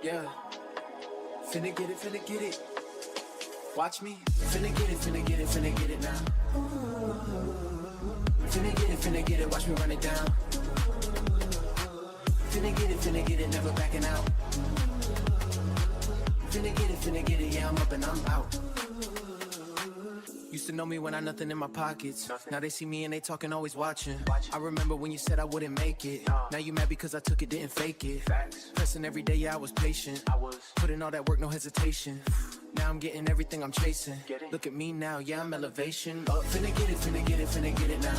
Yeah. Finna get it. Watch me. Finna get it now. Finna get it, watch me run it down. Finna get it, never backing out. Finna get it, yeah, I'm up and I'm out. Used to know me when I nothing in my pockets. Now they see me and they talking, always watching. I remember when you said I wouldn't make it. Now you mad because I took it, didn't fake it. Pressing every day, yeah, I was patient. Putting all that work, no hesitation. Now I'm getting everything I'm chasing. Look at me now, yeah, I'm elevation. Finna get it now.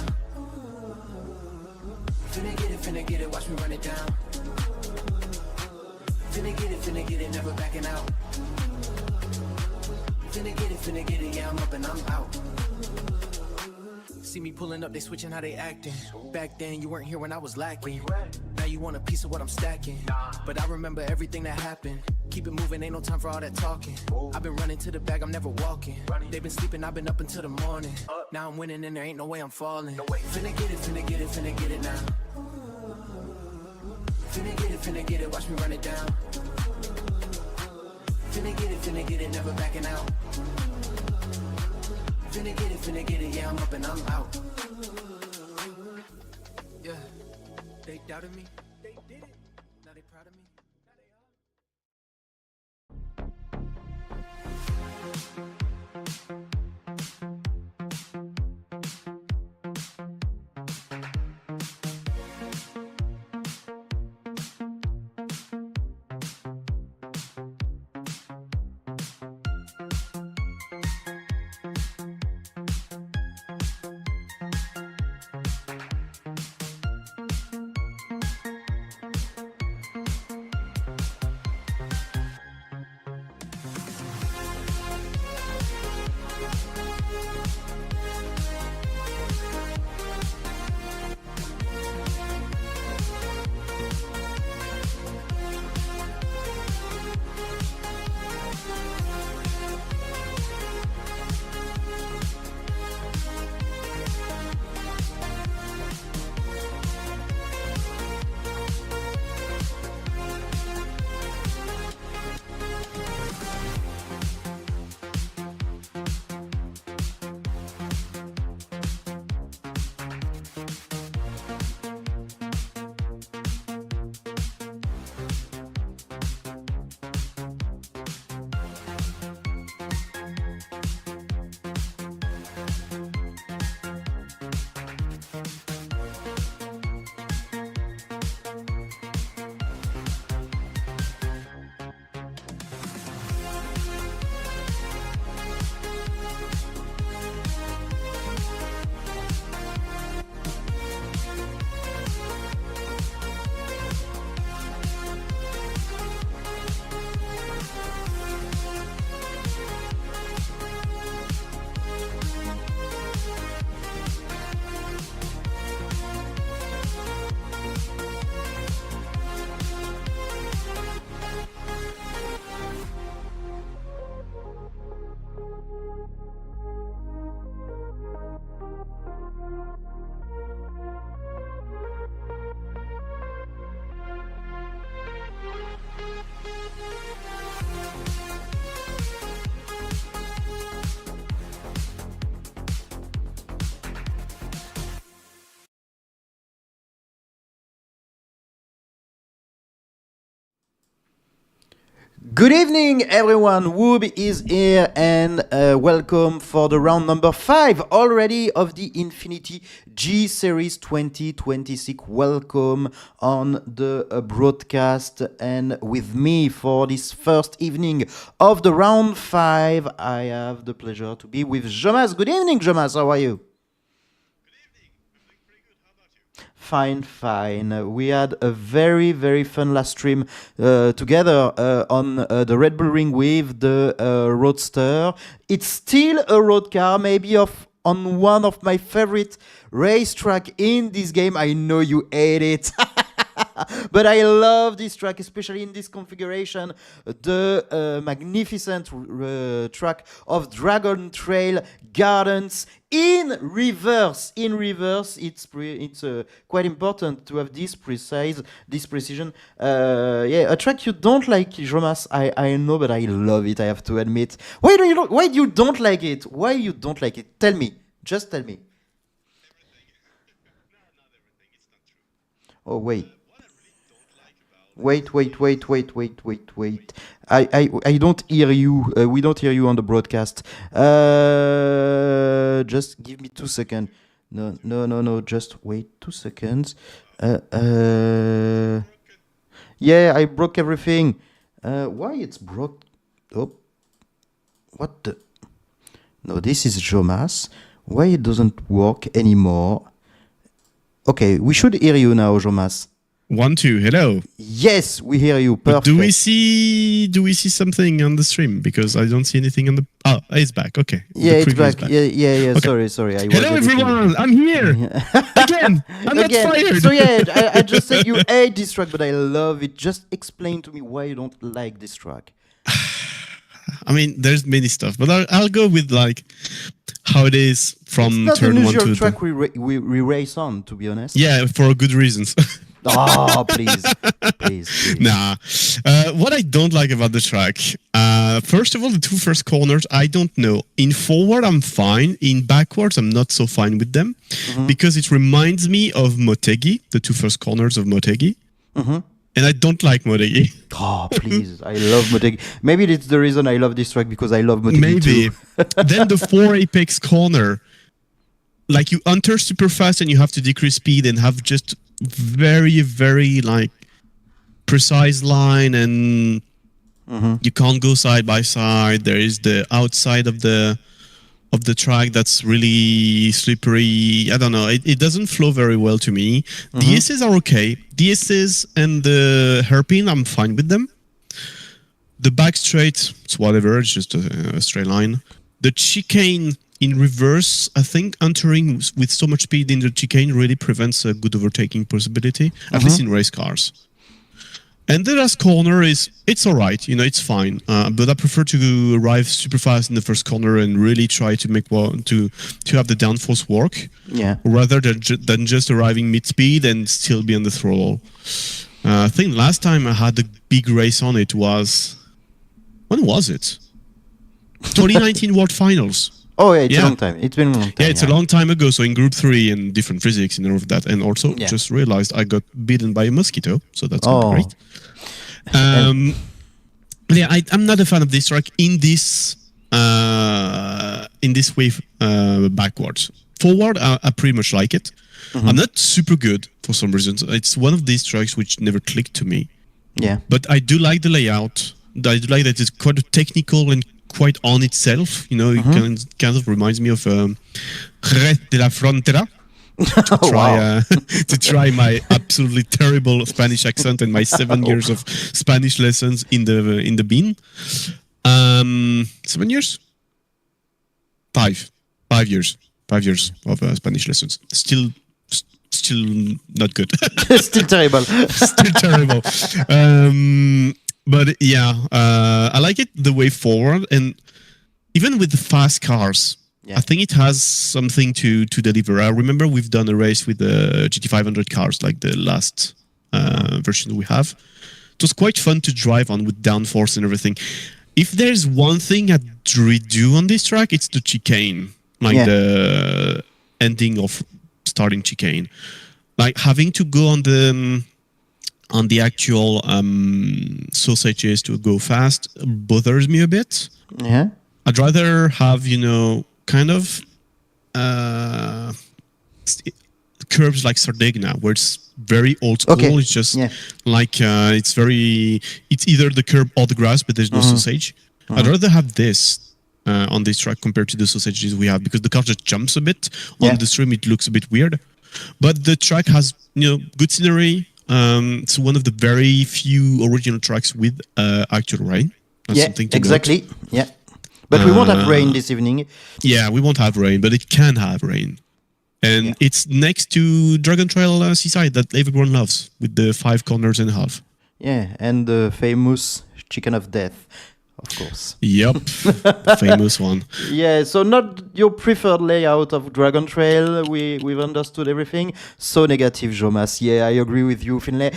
Finna get it, watch me run it down. Finna get it, never backing out. Finna get it, yeah, I'm up and I'm out. See me pulling up, they switching how they acting. Back then, you weren't here when I was lacking. Now you want a piece of what I'm stacking. But I remember everything that happened. Keep it moving, ain't no time for all that talking. I've been running to the bag, I'm never walking. They've been sleeping, I've been up until the morning. Now I'm winning and there ain't no way I'm falling. Finna get it now. Finna get it, watch me run it down. Finna get it, never backing out. Finna get it, yeah, I'm up and I'm out. Yeah, they doubted me, they did it, now they proud of me. Good evening, everyone. Woob is here, and welcome for the round number 5 already of the Infinity G-Series 2026. Welcome on the broadcast, and with me for this first evening of the round 5, I have the pleasure to be with Jomas. Good evening, Jomas. How are you? Fine. We had a very, very fun last stream together on the Red Bull Ring with the Roadster. It's still a road car, maybe on one of my favorite racetrack in this game. I know you hate it. But I love this track, especially in this configuration. The magnificent track of Dragon Trail Gardens in reverse. In reverse, it's quite important to have this precision. A track you don't like, Jomas. I know, but I love it. I have to admit. Why do you don't like it? Why you don't like it? Tell me. Just tell me. Oh, wait. Wait. I don't hear you. We don't hear you on the broadcast. Just give me 2 seconds. No. Just wait 2 seconds. Yeah, I broke everything. Why it's broke? Oh, what the? No, this is Jomas. Why it doesn't work anymore? Okay, we should hear you now, Jomas. 1, 2, hello. Yes, we hear you. Perfect. Do we see something on the stream? Because I don't see anything on the. Oh, it's back. Okay. Yeah, it's back. Yeah. Okay. Sorry. Hello, everyone. I'm here again. I'm not fired. So yeah, I just said you hate this track, but I love it. Just explain to me why you don't like this track. I mean, there's many stuff, but I'll go with like how it is from it's turn not 1 an to usual track we race on, to be honest. Yeah, for good reasons. Oh, please. Nah. What I don't like about the track, first of all, the 2 first corners, I don't know. In forward, I'm fine. In backwards, I'm not so fine with them because it reminds me of Motegi, the 2 first corners of Motegi. And I don't like Motegi. Oh, please. I love Motegi. Maybe it's the reason I love this track because I love Motegi Maybe. too. Then the 4 apex corner, like you enter super fast and you have to decrease speed and have just very like precise line and you can't go side by side. There is the outside of the track that's really slippery. I don't know. It doesn't flow very well to me. The S's are okay. The S's and the hairpin, I'm fine with them. The back straight, it's whatever. It's just a straight line. The chicane in reverse, I think entering with so much speed in the chicane really prevents a good overtaking possibility, at least in race cars. And the last corner it's all right, it's fine. But I prefer to arrive super fast in the first corner and really try to make to have the downforce work, rather than just arriving mid-speed and still be on the throttle. I think last time I had a big race on it was, when was it? 2019 World Finals. Oh, yeah, it's a long time. It's been a long time. Yeah, it's a long time ago. So in Group 3 and different physics and all of that. And also just realized I got bitten by a mosquito. So that's great. I'm not a fan of this track in this wave backwards. Forward, I pretty much like it. I'm not super good for some reasons. It's one of these tracks which never clicked to me. Yeah. But I do like the layout. I do like that it's quite technical and quite on itself. It kind of reminds me of Red de la Frontera. To try my absolutely terrible Spanish accent and my 7 years of Spanish lessons in the bin. 7 years? 5 years. 5 years of Spanish lessons. Still not good. Still terrible. Still terrible. But yeah, I like it the way forward, and even with the fast cars, I think it has something to deliver. I remember we've done a race with the GT500 cars, like the last version we have. It was quite fun to drive on with downforce and everything. If there's one thing I'd redo on this track, it's the chicane, like the ending of starting chicane, like having to go on the actual sausages to go fast bothers me a bit. Yeah. I'd rather have, kind of curves like Sardegna, where it's very old school. Okay. It's just like, it's either the curb or the grass, but there's no sausage. I'd rather have this on this track compared to the sausages we have, because the car just jumps a bit. On the stream, it looks a bit weird. But the track has, good scenery. It's one of the very few original tracks with actual rain. That's something to exactly. note. Yeah. But we won't have rain this evening. Yeah, we won't have rain, but it can have rain. And it's next to Dragon Trail Seaside that everyone loves, with the 5 corners and a half. Yeah, and the famous Chicken of Death, of course. Yep, famous one. Yeah, so not your preferred layout of Dragon Trail. We've understood everything. So negative, Jomas. Yeah, I agree with you, Finlay.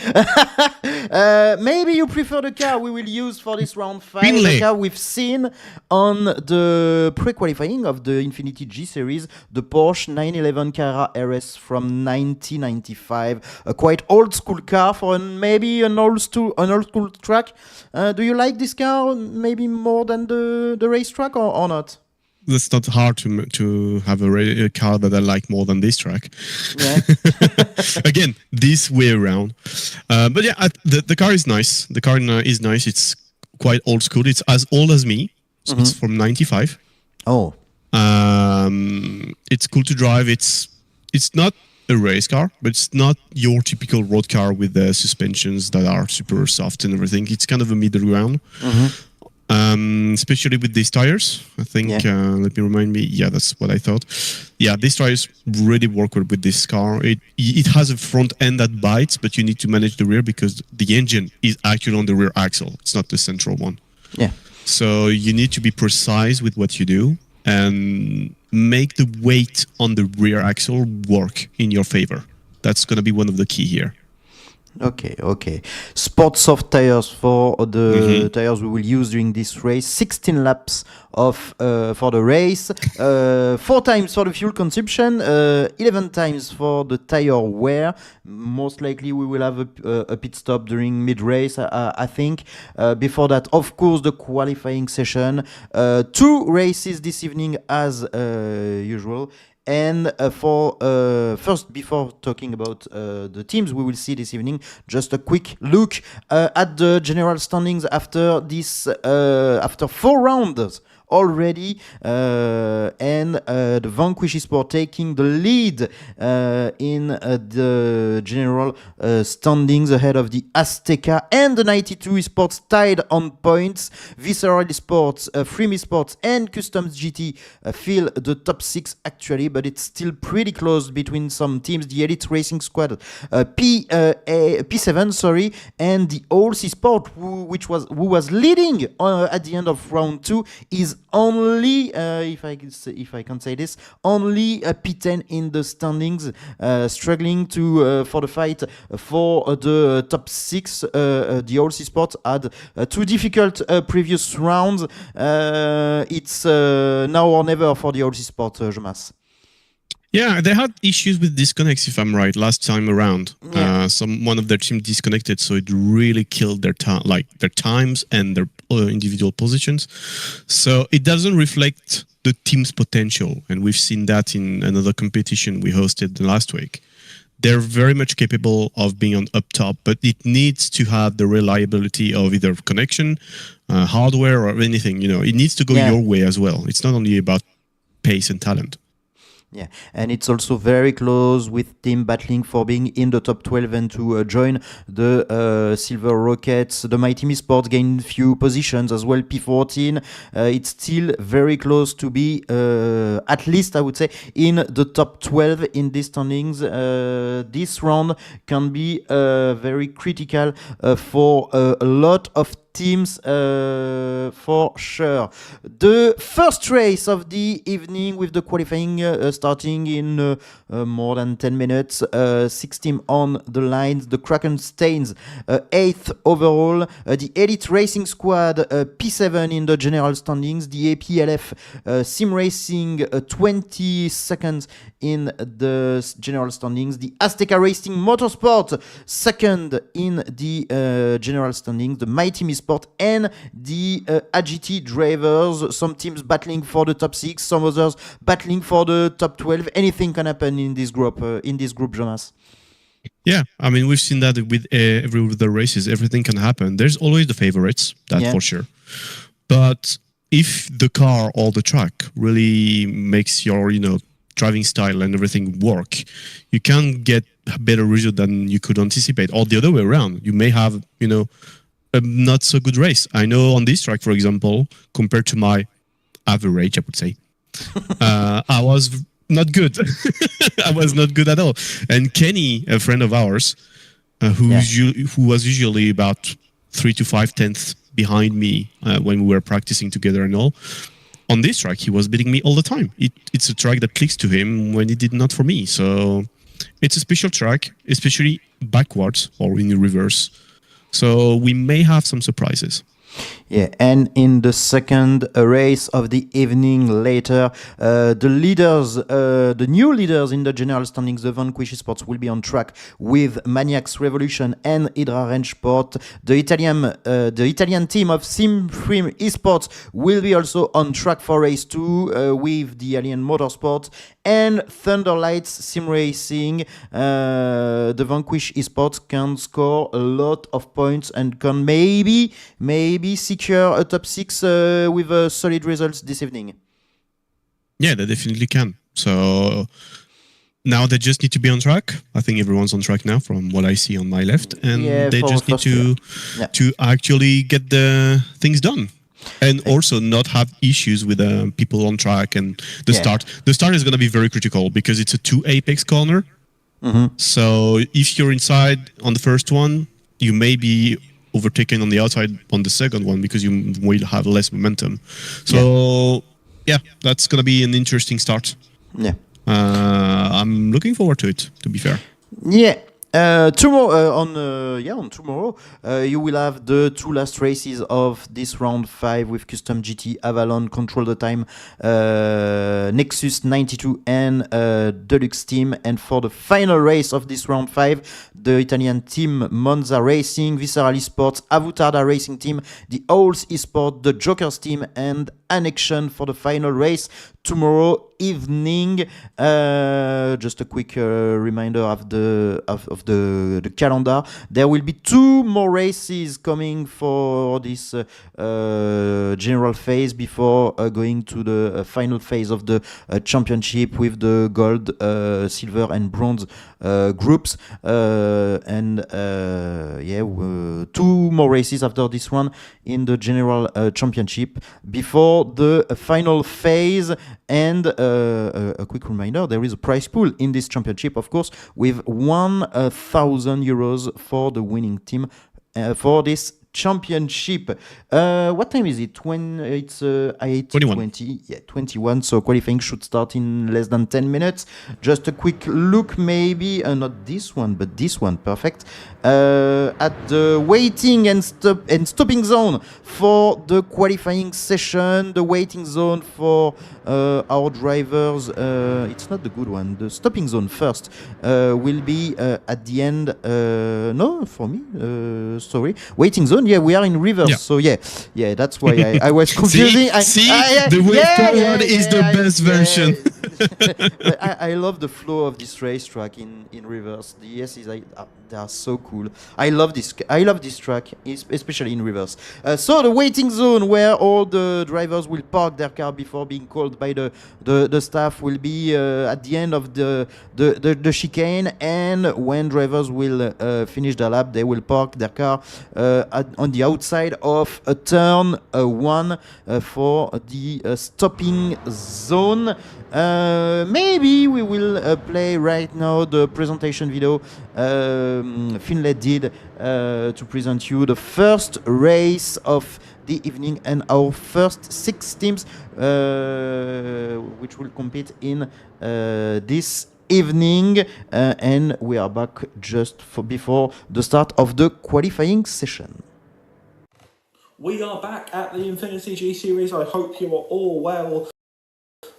Maybe you prefer the car we will use for this round 5. Finlay. The car we've seen on the pre-qualifying of the Infinity G-Series, the Porsche 911 Carrera RS from 1995. A quite old school car for maybe an old school track. Do you like this car maybe more than the racetrack or not? That's not hard to have a car that I like more than this track. Yeah. Again, this way around. But yeah, the car is nice. The car is nice. It's quite old school. It's as old as me. So it's from 95. Oh. It's cool to drive. It's not a race car, but it's not your typical road car with the suspensions that are super soft and everything. It's kind of a middle ground. Especially with these tires, I think. Let me remind me. Yeah, that's what I thought. Yeah, these tires really work with this car. It has a front end that bites, but you need to manage the rear because the engine is actually on the rear axle. It's not the central one. Yeah. So you need to be precise with what you do and make the weight on the rear axle work in your favor. That's going to be one of the key here. Okay. Sport soft tires for the tires we will use during this race. 16 laps for the race. 4 times for the fuel consumption. 11 times for the tire wear. Most likely we will have a pit stop during mid-race, I think. Before that, of course, the qualifying session. 2 races this evening as usual. And first, before talking about the teams we will see this evening, just a quick look at the general standings after 4 rounds already, and the Vanquish Sport taking the lead in the general standings ahead of the Azteca, and the 92 Sports tied on points. Visceral Sports, Freemy Sports and Customs GT fill the top 6 actually, but it's still pretty close between some teams. The Elite Racing Squad, P7, sorry, and the OLC Sport, who was leading at the end of round 2, is only, if I can say this, only P10 in the standings, struggling for the fight for the top 6. The OLC Sport had 2 difficult previous rounds. It's now or never for the OLC Sport, Jomas. Yeah, they had issues with disconnects, if I'm right, last time around. Yeah. One of their team disconnected, so it really killed their times and their individual positions. So it doesn't reflect the team's potential, and we've seen that in another competition we hosted last week. They're very much capable of being on up top, but it needs to have the reliability of either connection, hardware, or anything. It needs to go your way as well. It's not only about pace and talent. Yeah, and it's also very close with team battling for being in the top 12 and to join the Silver Rockets. The Mighty Me Sports gained few positions as well, P14. It's still very close to be, at least I would say, in the top 12 in these standings. This round can be very critical for a lot of teams, for sure. The first race of the evening with the qualifying starting in more than 10 minutes. 6 teams on the lines. The Kraken Stains 8th overall. The Elite Racing Squad P7 in the general standings. The APLF Sim Racing 22nd in the general standings. The Azteca Racing Motorsport 2nd in the general standings. The Mighty Me Sport and the AGT drivers. Some teams battling for the top 6, some others battling for the top 12. Anything can happen in this group, Jonas. Yeah, I mean, we've seen that with every of the races. Everything can happen. There's always the favorites, for sure. But if the car or the track really makes your, driving style and everything work, you can get a better result than you could anticipate. Or the other way around, you may have, a not so good race. I know on this track, for example, compared to my average, I would say, I was not good. I was not good at all. And Kenny, a friend of ours, who was usually about 3 to 5 tenths behind me when we were practicing together and all, on this track he was beating me all the time. It's a track that clicks to him when it did not for me. So it's a special track, especially backwards or in reverse. So we may have some surprises. Yeah, and in the second race of the evening later, the new leaders in the general standings, the Vanquish Esports, will be on track with Maniacs Revolution and Hydra Range Sport. The Italian team of Simfrim Esports will be also on track for race 2 with the Alien Motorsport and Thunderlights Sim Racing. The Vanquish Esports can score a lot of points and can maybe secure a top 6 with solid results this evening. Yeah, they definitely can. So now they just need to be on track. I think everyone's on track now from what I see on my left. And they just need to actually get the things done. And also not have issues with people on track and the start. The start is going to be very critical because it's a 2 apex corner. Mm-hmm. So if you're inside on the first one, you may be overtaken on the outside on the second one because you will have less momentum. So that's going to be an interesting start. Yeah. I'm looking forward to it, to be fair. Yeah. On tomorrow, you will have the 2 last races of this round 5 with Custom GT, Avalon, Control the Time, Nexus 92, and Deluxe Team. And for the final race of this round 5, the Italian team Monza Racing, Visceral Esports, Avutarda Racing Team, the Owls Esports, the Jokers Team, and Annexion for the final race tomorrow evening. Just a quick reminder of the calendar. There will be 2 more races coming for this general phase before going to the final phase of the championship with the gold, silver, and bronze groups. 2 more races after this one in the general championship before the final phase. And a quick reminder, there is a prize pool in this championship, of course, with 1,000 euros for the winning team for this championship. What time is it? When it's 8:20. Yeah, 21. So qualifying should start in less than 10 minutes. Just a quick look, maybe not this one, but this one. Perfect. At the waiting and stopping zone for the qualifying session. The waiting zone for our drivers. It's not the good one. The stopping zone first will be at the end. No, for me. Sorry. Waiting zone. Yeah, we are in reverse. Yeah. So yeah, that's why I was confusing. The way forward is the best version. I love the flow of this racetrack in reverse. The ESs they are so cool. I love this track, especially in reverse. So the waiting zone where all the drivers will park their car before being called by the staff will be at the end of the chicane, and when drivers will finish their lap, they will park their car on the outside of a turn 1 for the stopping zone. Maybe we will play right now the presentation video Finlay did to present you the first race of the evening and our first 6 teams which will compete in this evening, and we are back just before the start of the qualifying session. We are back at the InfinityGSeries. I hope you are all well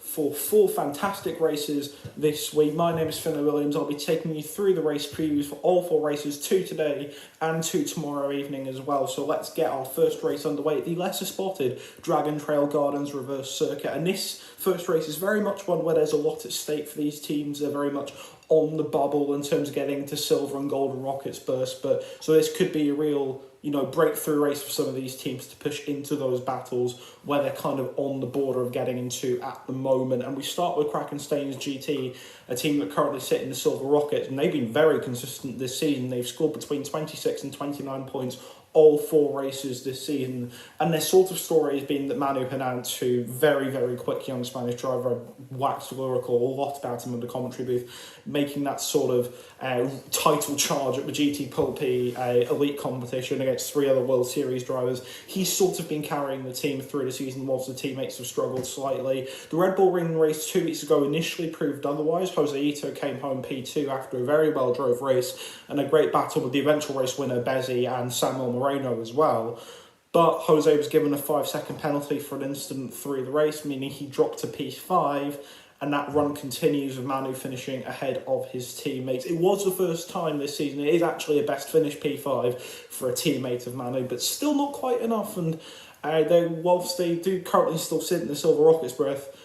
for 4 fantastic races this week. My name is Finlay Williams. I'll be taking you through the race previews for all 4 races, 2 today and 2 tomorrow evening as well. So let's get our first race underway. The lesser spotted Dragon Trail Gardens Reverse Circuit. And this first race is very much one where there's a lot at stake for these teams. They're very much on the bubble in terms of getting to silver and golden rockets burst. So this could be a real breakthrough race for some of these teams to push into those battles where they're kind of on the border of getting into at the moment. And we start with Krakenstein's GT, a team that currently sit in the Silver Rockets, and they've been very consistent this season. They've scored between 26 and 29 points all 4 races this season, and their sort of story has been that Manu Hernandez, who very, very quick young Spanish driver, waxed lyrical a lot about him in the commentary booth, making that sort of title charge at the GT Pool P elite competition against 3 other World Series drivers. He's sort of been carrying the team through the season whilst the teammates have struggled slightly. The Red Bull Ring race 2 weeks ago initially proved otherwise. Jose Ito came home P2 after a very well drove race and a great battle with the eventual race winner Bezzi and Samuel Moreno as well. But Jose was given a 5-second penalty for an incident through the race, meaning he dropped to P5, and that run continues with Manu finishing ahead of his teammates. It was the first time this season. It is actually a best finish P5 for a teammate of Manu, but still not quite enough. And whilst they do currently still sit in the Silver Rockets berth,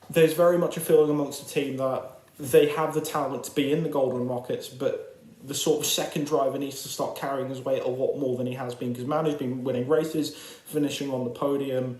there's very much a feeling amongst the team that they have the talent to be in the Golden Rockets, but the sort of second driver needs to start carrying his weight a lot more than he has been, because Manu's been winning races, finishing on the podium.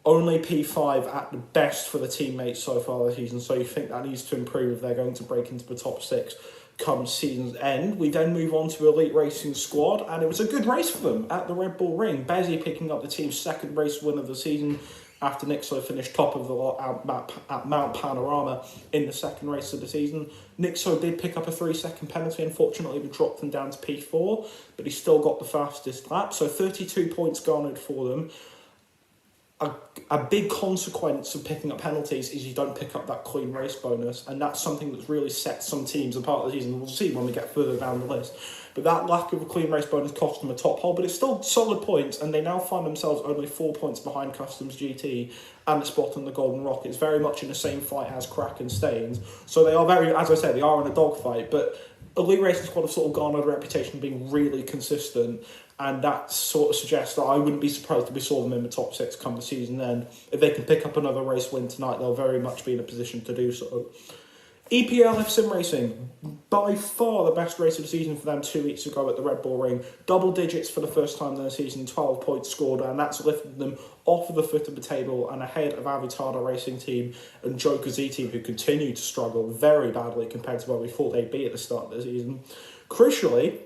Only P5 at the best for the teammates so far this season, so you think that needs to improve if they're going to break into the top 6 come season's end. We then move on to Elite Racing Squad, and it was a good race for them at the Red Bull Ring. Bezzi picking up the team's second race win of the season after Nixo finished top of the lot at Mount Panorama in the second race of the season. Nixo did pick up a 3-second penalty, unfortunately we dropped them down to P4, but he still got the fastest lap, so 32 points garnered for them. A big consequence of picking up penalties is you don't pick up that clean race bonus, and that's something that's really set some teams apart of the season. We'll see when we get further down the list. But that lack of a clean race bonus cost them a top hole, but it's still solid points, and they now find themselves only 4 points behind Customs GT and a spot on the Golden Rockets, very much in the same fight as Crack and Staines. So they are very, as I said, they are in a dogfight, but Elite Racing Squad have sort of garnered a reputation of being really consistent, and that sort of suggests that I wouldn't be surprised if we saw them in the top 6 come the season end. If they can pick up another race win tonight, they'll very much be in a position to do so. EPL Sim Racing, by far the best race of the season for them 2 weeks ago at the Red Bull Ring. Double digits for the first time in the season, 12 points scored, and that's lifted them off of the foot of the table and ahead of Avitada Racing Team and Joker Z Team, who continue to struggle very badly compared to where we thought they'd be at the start of the season. Crucially,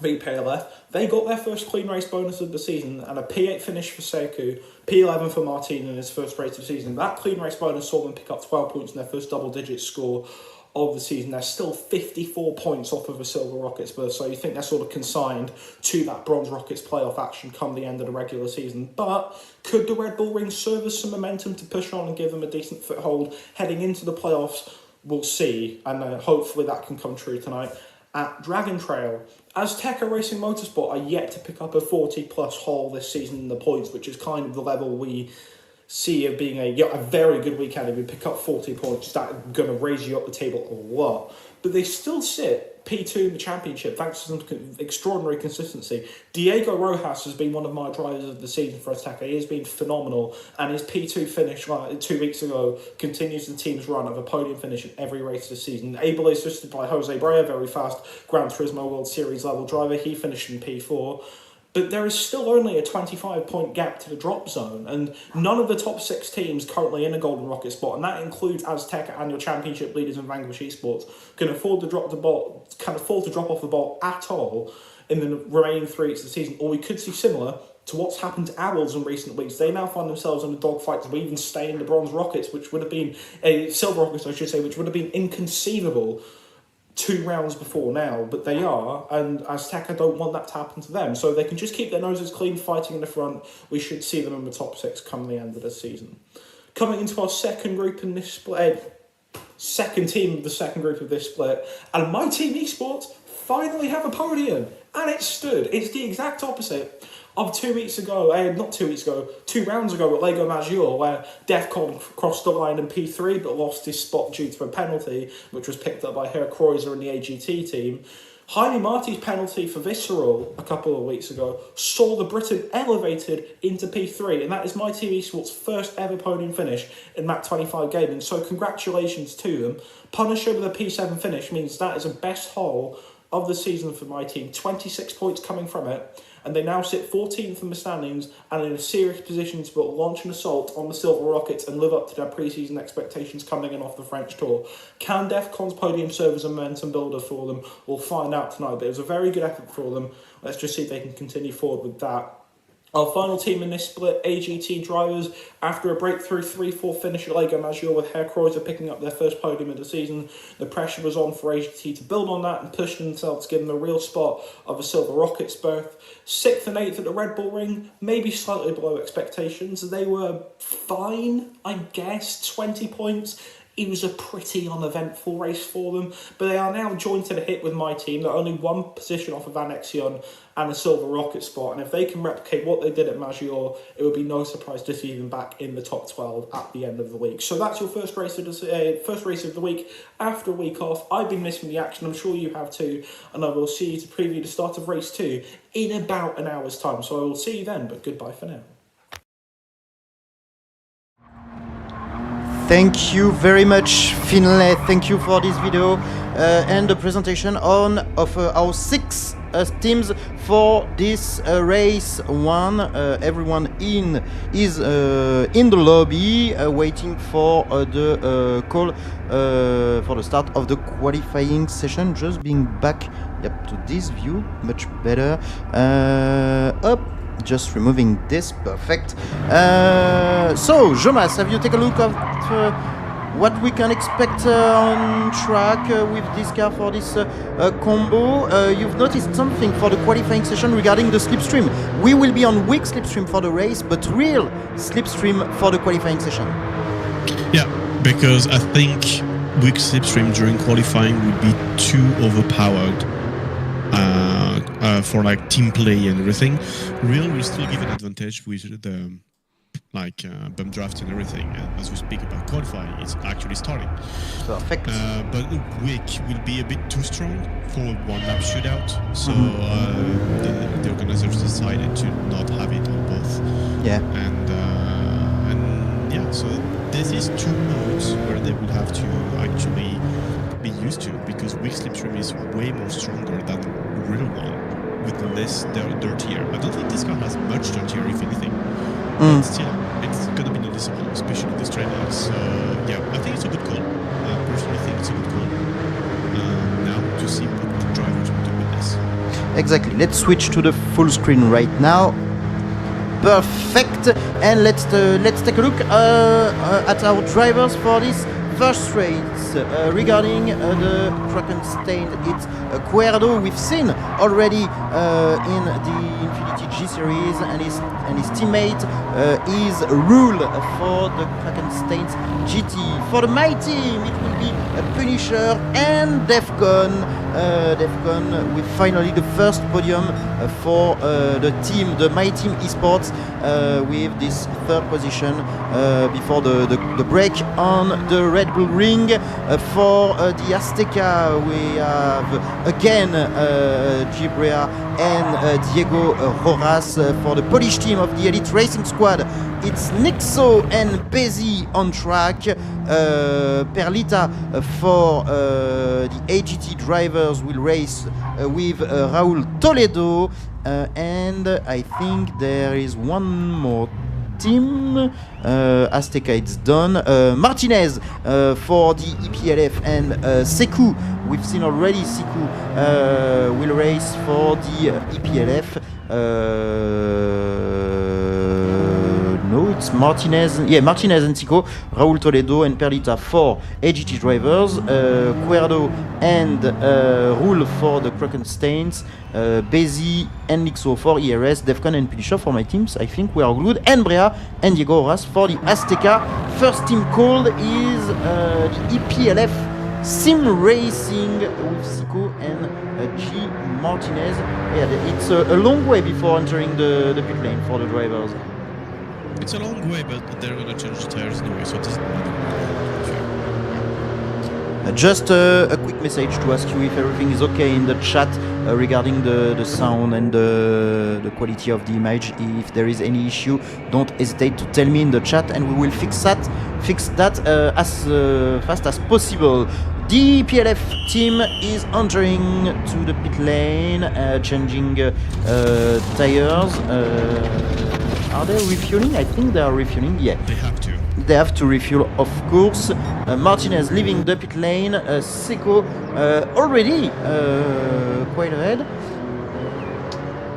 VPLF, they got their first clean race bonus of the season and a P8 finish for Sekou, P11 for Martin in his first race of the season. That clean race bonus saw them pick up 12 points in their first double-digit score of the season. They're still 54 points off of a Silver Rockets berth, so you think they're sort of consigned to that Bronze Rockets playoff action come the end of the regular season. But could the Red Bull Ring serve as some momentum to push on and give them a decent foothold heading into the playoffs? We'll see, and hopefully that can come true tonight. At Dragon Trail, Azteca Racing Motorsport are yet to pick up a 40-plus haul this season in the points, which is kind of the level we see of being a very good weekend. If you pick up 40 points, that's going to raise you up the table a lot. But they still sit P2 in the championship thanks to some extraordinary consistency. Diego Rojas has been one of my drivers of the season for Azteca. He has been phenomenal, and his P2 finish 2 weeks ago continues the team's run of a podium finish in every race this season. Abel is assisted by Jose Brea, very fast Gran Turismo World Series level driver. He finished in P4. But there is still only a 25-point gap to the drop zone, and none of the top 6 teams currently in a Golden Rocket spot, and that includes Azteca and your championship leaders in Vanquish Esports, can afford to drop off the ball at all in the remaining 3 weeks of the season. Or we could see similar to what's happened to Owls in recent weeks. They now find themselves in a dogfight to even stay in the Bronze Rockets, which would have been Silver Rockets, I should say, which would have been inconceivable 2 rounds before now, but they are, and Azteca don't want that to happen to them, so they can just keep their noses clean, fighting in the front. We should see them in the top 6 come the end of the season. Coming into our second group in this split, second team of the second group of this split, and my team Esports finally have a podium, and it stood. It's the exact opposite of 2 weeks ago, 2 rounds ago at Lake Maggiore, where Defcon crossed the line in P3 but lost his spot due to a penalty, which was picked up by Herr Kreuzer and the AGT team. Jaime Marti's penalty for Visceral a couple of weeks ago saw the Briton elevated into P3, and that is my team Esports' first ever podium finish in Mach 25 gaming, so congratulations to them. Punisher with a P7 finish means that is a best hole of the season for my team, 26 points coming from it, and they now sit 14th in the standings and in a serious position to launch an assault on the Silver Rockets and live up to their pre-season expectations coming in off the French tour. Can DEFCON's podium serve as a momentum builder for them? We'll find out tonight, but it was a very good effort for them. Let's just see if they can continue forward with that. Our final team in this split, AGT drivers, after a breakthrough 3-4 finish at Lake Maggiore with Herr Kreuzer picking up their first podium of the season, the pressure was on for AGT to build on that and push themselves to give them a real spot of a Silver Rockets berth. 6th and 8th at the Red Bull Ring, maybe slightly below expectations. They were fine, I guess, 20 points. It was a pretty uneventful race for them, but they are now joined to the hip with my team. They're only one position off of Annexion and a Silver Rocket spot, and if they can replicate what they did at Maggiore, it would be no surprise to see them back in the top 12 at the end of the week. So that's your first race of the week after a week off. I've been missing the action, I'm sure you have too, and I will see you to preview the start of race 2 in about an hour's time. So I will see you then, but goodbye for now. Thank you very much, Finlay. Thank you for this video and the presentation of our 6 teams for this race 1. Everyone is in the lobby waiting for the call for the start of the qualifying session. Just being back to this view, much better. Just removing this, perfect. So, Jonas, have you taken a look at what we can expect on track with this car for this combo? You've noticed something for the qualifying session regarding the slipstream. We will be on weak slipstream for the race, but real slipstream for the qualifying session. Yeah, because I think weak slipstream during qualifying would be too overpowered. For like team play and everything, real will still give an advantage with the bump draft and everything. And as we speak about qualifying, it's actually starting. Perfect. But weak will be a bit too strong for a one-lap shootout, so the organizers decided to not have it on both. Yeah. And yeah, so this is 2 modes where they will have to actually be used to, because weak slipstream is way more stronger than real one, with less dirtier. I don't think this car has much dirtier, if anything. But still, it's gonna be noticeable, especially in the straight lines. So yeah, I think it's a good call. I personally think it's a good call. Now to see what the drivers will do with this. Exactly. Let's switch to the full screen right now. Perfect. And let's take a look at our drivers for this first race. Regarding the Krakenstein, it's Cuerdo. We've seen already in the InfinityGSeries, and his teammate is Rule for the Krakenstein GT. For the my team, it will be Punisher and DEFCON. DEFCON with finally the first podium for the my team esports with this 3rd position before the break on the Red Bull Ring. For the Azteca, we have again Gibrea and Diego Rojas. For the Polish team of the Elite Racing Squad, it's Nixo and Bezi on track. Perlita for the AGT drivers will race with Raúl Toledo, and I think there is one more team. Azteca, it's done. Martinez for the EPLF, and Sekou, we've seen already Sekou will race for the EPLF. No, it's Martinez. Yeah, Martinez and Sekou, Raúl Toledo and Perlita for AGT drivers, Cuerdo and Rule for the Krakensteins, Bezi and Nixo for ERS, DEFCON and Punisher for my teams. I think we are good. And Brea and Diego Rojas for the Azteca. First team called is the EPLF Sim Racing with Sekou and G. Martinez. Yeah, it's a long way before entering the pit lane for the drivers. It's a long way, but they're gonna change the tires anyway, so it doesn't matter. Just a quick message to ask you if everything is okay in the chat regarding the sound and the quality of the image. If there is any issue, don't hesitate to tell me in the chat, and we will fix that as fast as possible. The PLF team is entering to the pit lane, changing tires. Are they refueling? I think they are refueling, yeah. They have to. They have to refuel, of course. Martinez leaving the pit lane. Seco already quite ahead.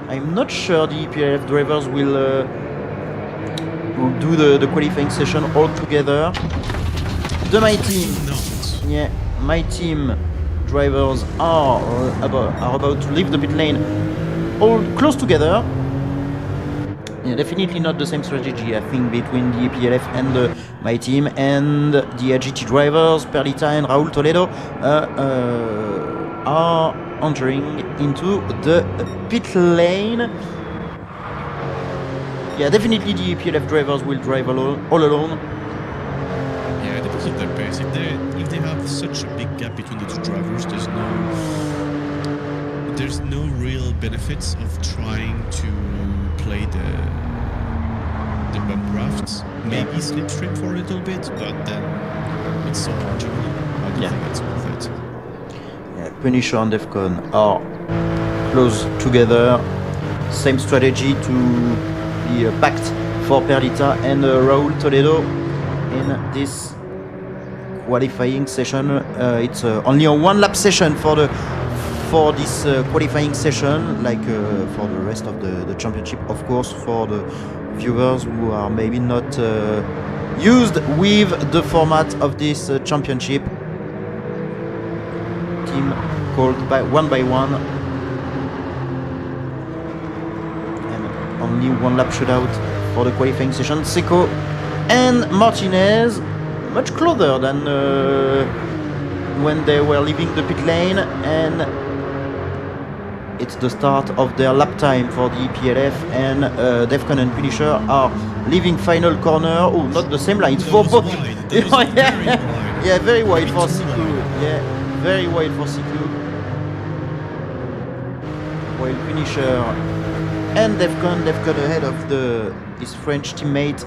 I'm not sure the PLF drivers will do the qualifying session all together. My team, yeah, my team drivers are about to leave the pit lane all close together. Yeah, definitely not the same strategy, I think, between the PLF and my team, and the GT drivers, Perlita and Raúl Toledo, are entering into the pit lane. Yeah, definitely the PLF drivers will drive all alone. Yeah, it depends on their pace. If they have such a big gap between the two drivers, there's no real benefits of trying to play the bump drafts. Maybe slipstream for a little bit, but then it's so marginal. I don't think it's worth it. Yeah, Punisher and Defcon are close together. Same strategy to be packed for Perlita and Raúl Toledo in this qualifying session. It's only a one lap session for this qualifying session, like for the rest of the championship, of course, for the viewers who are maybe not used with the format of this championship. Team called by one, and only one lap shootout for the qualifying session. Seco and Martinez much closer than when they were leaving the pit lane, and it's the start of their lap time for the PLF, and Defcon and Punisher are leaving final corner. Oh, not the same line. It's for both. Yeah, very wide for Seco. Yeah, very wide for Seco. While Punisher and Defcon ahead of his French teammate,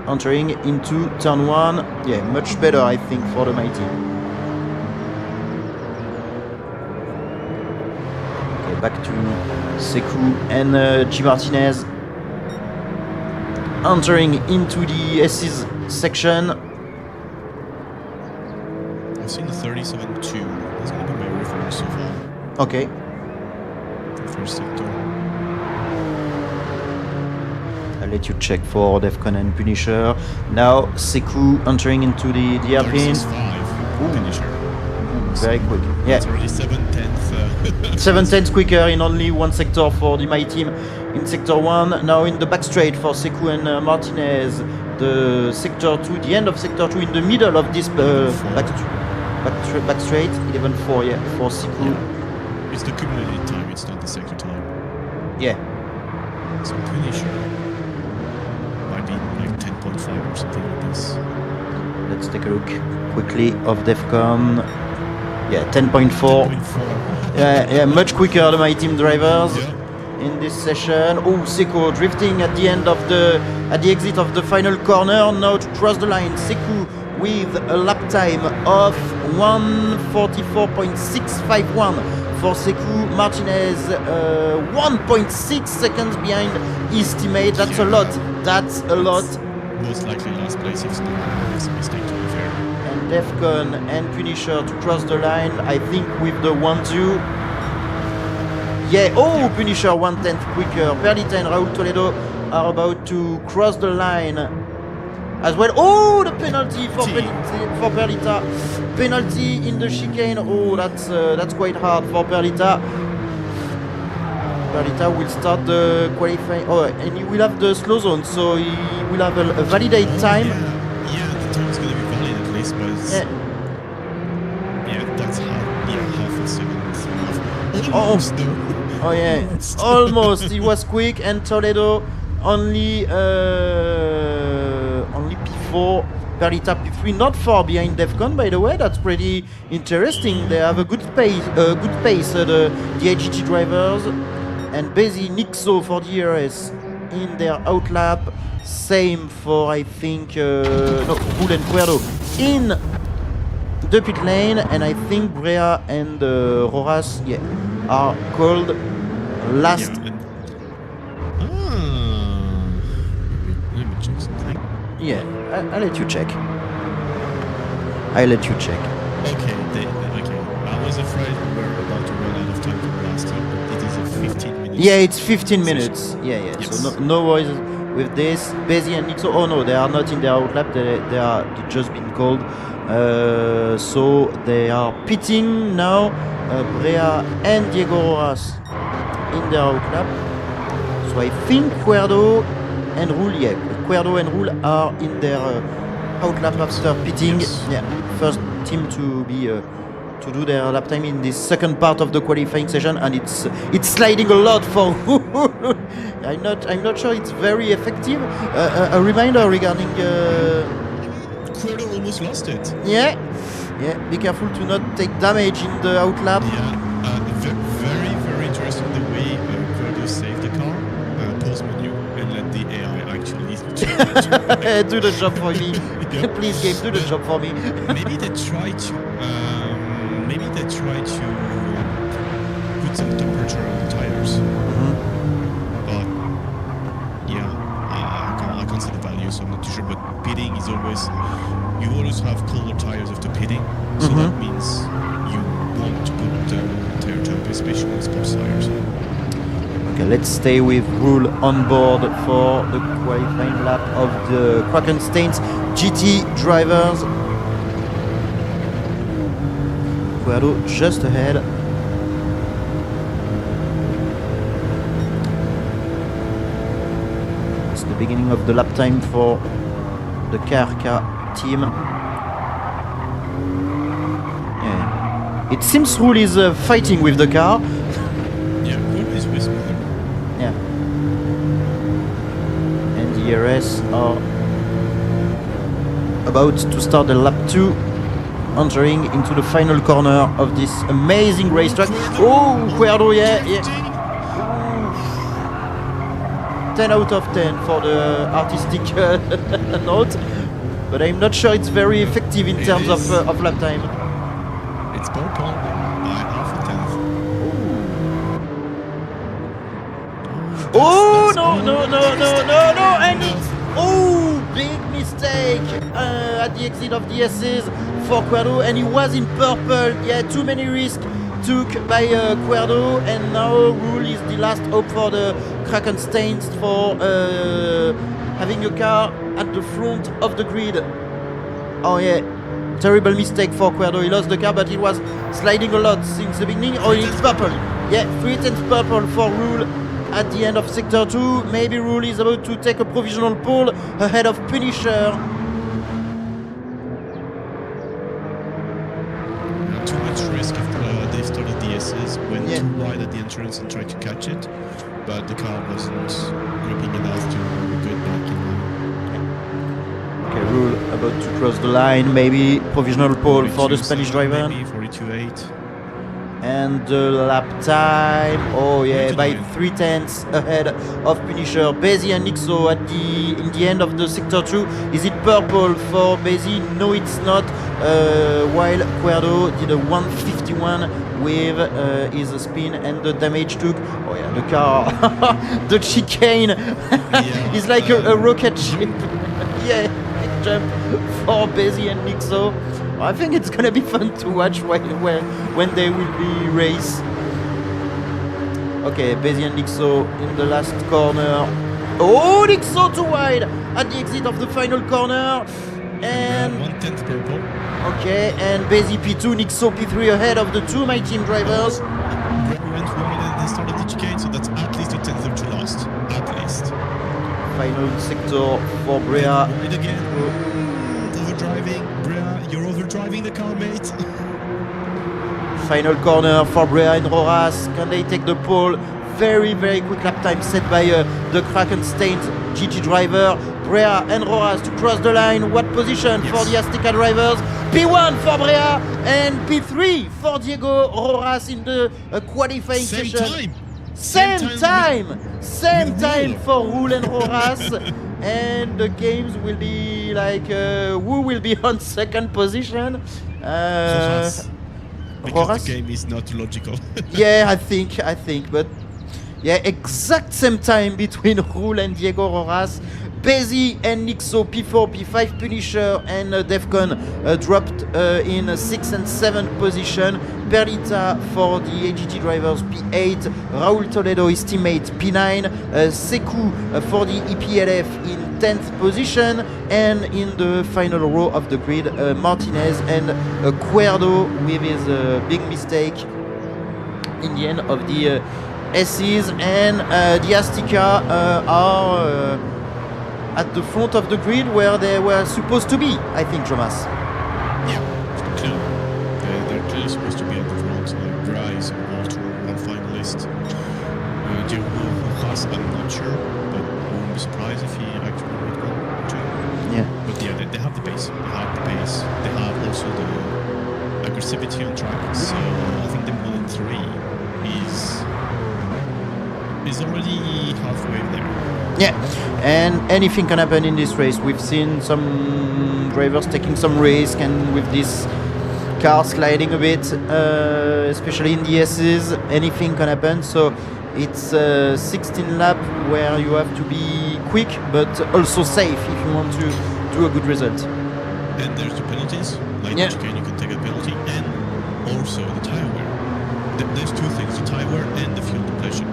entering into turn 1. Yeah, much better, I think, for the mighty. Back to Sekou and G. Martinez entering into the S's section. I've seen the 37.2. That's going to be my reference so far. Okay. The first sector. I'll let you check for Defcon and Punisher. Now Sekou entering into the hairpin. 36.5. Punisher. Very quick. Yeah. It's already 7/10. 7/10 quicker in only one sector for the my team in sector 1. Now in the back straight for Sekou and Martinez. The sector 2, the end of sector 2 in the middle of this back straight. 11.4, yeah, for Sekou. Yeah. It's the cumulative time, it's not the sector time. Yeah. So Punisher might be like 10.5 or something like this. Let's take a look quickly of Defcon. Yeah, 10.4. 10.4. Yeah, much quicker than my team drivers Yeah. in this session. Oh, Sekou drifting at the exit of the final corner. Now to cross the line, Sekou with a lap time of 1:44.651 for Sekou. Martinez 1.6 seconds behind his teammate. That's a lot. That's a lot. Most likely last place if it's a mistake, to be fair. And Defcon and Punisher to cross the line, I think with the 1-2. Yeah, oh, Punisher 1/10 quicker. Perlita and Raúl Toledo are about to cross the line as well. Oh, the penalty for Perlita. Penalty in the chicane. Oh, that's quite hard for Perlita. Perlita will start the qualifying. Oh, and he will have the slow zone, so he will have a validate time. Yeah, the time's going to be valid at least, but it's, yeah, that's half a second. Almost, though. Oh yeah, almost. He was quick, and Toledo only P4. Perlita P3, not far behind Defcon, by the way. That's pretty interesting. They have a good pace. The IGT drivers, and Bezi Nixo for the RS in their outlap. Same for, I think, Bull and Cuerdo in the pit lane, and I think Brea and Roras, are called last. Yeah, let me check something. Yeah, I'll let you check. I'll let you check. Okay, okay. I was afraid we were about to run out of time for the last team, but it is a 15 minutes. Yeah, it's 15 session. minutes. Yeah. Yes. So no worries with this. Bezi and Nixo. Oh no, they are not in their outlap. They are just been called. So they are pitting now. Brea and Diego Rojas in their outlap. So I think Cuerdo and Rule, Cuerdo and Rule are in their outlap after pitting. Yes. Yeah, first team to be to do their lap time in this second part of the qualifying session, and it's sliding a lot for Rule. I'm not sure it's very effective. A reminder regarding. Cuerdo almost lost it. Yeah. Be careful to not take damage in the outlap. Yeah, very, very interesting the way Cuerdo saved the car, pause menu, and let the AI actually Do the job for me. Please, game, do the job for me. Maybe they try to put some temperature on the tires. But yeah, I can't see the value, so I'm not too sure. But pitting is always, you always have colder tires after pitting, so that means you want to put tire temp, especially on sports tires. Okay, let's stay with Rule on board for the qualifying lap of the Krakenstein's GT drivers. Cuerdo just ahead. It's the beginning of the lap time for the KRK team. Yeah. It seems Rule is fighting with the car. Yeah, Cuerdo is way smoother. Yeah. And the RS are about to start the lap 2, entering into the final corner of this amazing racetrack. Oh, Cuerdo, yeah. 10 out of 10 for the artistic note, but I'm not sure it's very effective in terms of lap time. It's purple by half a tenth. Oh, no, and big mistake at the exit of the S's for Cuerdo, and he was in purple. Yeah, too many risks took by Cuerdo, and now Rule is the last hope for the Krakensteins for having a car at the front of the grid. Oh yeah, terrible mistake for Cuerdo. He lost the car, but he was sliding a lot since the beginning. Oh, it's purple. Yeah, 3/10 purple for Rule at the end of Sector 2. Maybe Rule is about to take a provisional pole ahead of Punisher. Too much risk if they started the S's, went too wide at the entrance and tried to catch it, but the car wasn't gripping enough to get back in line. Okay, Rule about to cross the line. Maybe provisional pole for the Spanish driver. Maybe 42.8. And the lap time, oh yeah, by 3/10 ahead of Punisher. Bezi and Nixo in the end of the Sector 2. Is it purple for Bezi? No, it's not. While Cuerdo did a 151 with his spin, and the damage took. Oh yeah, the car, the chicane is like a rocket ship. Yeah, big jump for Bezi and Nixo. I think it's gonna be fun to watch when they will be race. Okay, Bezi and Nixo in the last corner. Oh, Nixo too wide at the exit of the final corner. And 1/10 purple. okay, and Bezi P2, Nixo P3 ahead of the two My Team drivers. Gran went wide at the start of the chicane, so that's at least a tenth of two lost. At least. Final sector for Brea. Wide again. Overdriving. Brea, you're overdriving the car, mate. Final corner for Brea and Roras. Can they take the pole? Very, very quick lap time set by the Krakenstein GT driver. Brea and Roras to cross the line. What position for the Azteca drivers? P1 for Brea and P3 for Diego Roras in the qualifying session. Same time for Rule and Roras. And the games will be like who will be on second position. Rojas. Because Rojas? the game is not logical. Yeah, I think, but yeah, exact same time between Rule and Diego Rojas. Bezi and Nixo P4, P5 Punisher and Defcon dropped in 6th and 7th position. Perlita for the AGT drivers P8, Raul Toledo, his teammate P9, Sekou for the EPLF in 10th position, and in the final row of the grid, Martinez and Cuerdo with his big mistake in the end of the S's, and the Azteca are at the front of the grid where they were supposed to be, I think, Thomas. Yeah, clearly. They're clearly supposed to be at the front. Gseries and Walter are finalist. Diego Rojas, I'm not sure, but I wouldn't be surprised if he actually made one too. Yeah. But yeah, they have the pace. They have also the aggressivity on track. So I think the 1 and 3 is already halfway there. Yeah, and anything can happen in this race. We've seen some drivers taking some risk, and with this car sliding a bit, especially in the S's, anything can happen. So it's a 16 lap where you have to be quick, but also safe if you want to do a good result. And there's the penalties. Like Yeah. you can take a penalty, and also the tire wear. There's two things: the tire wear and the fuel depletion.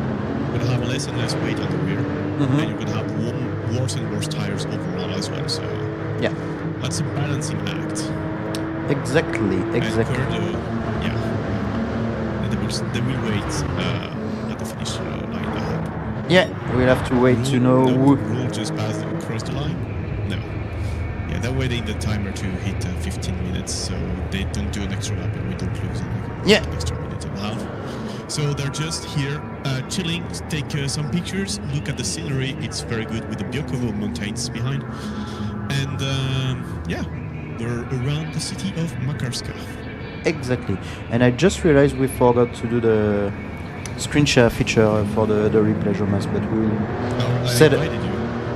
You're gonna have less and less weight on the rear, and you're gonna have worse and worse tires overall as well. So Yeah, that's a balancing act. exactly. And Cuerdo, yeah, and they will wait at the finish line. I hope. Yeah, we'll have to wait to know who. Rule just passed across the line. No. Yeah, they're waiting the timer to hit 15 minutes, so they don't do an extra lap, and we don't lose an extra minute and a half. So they're just here chilling, take some pictures, look at the scenery. It's very good with the Biokovo mountains behind. And yeah, they're around the city of Makarska. Exactly. And I just realized we forgot to do the screen share feature for the replay, Jonas, but we I said. invited you.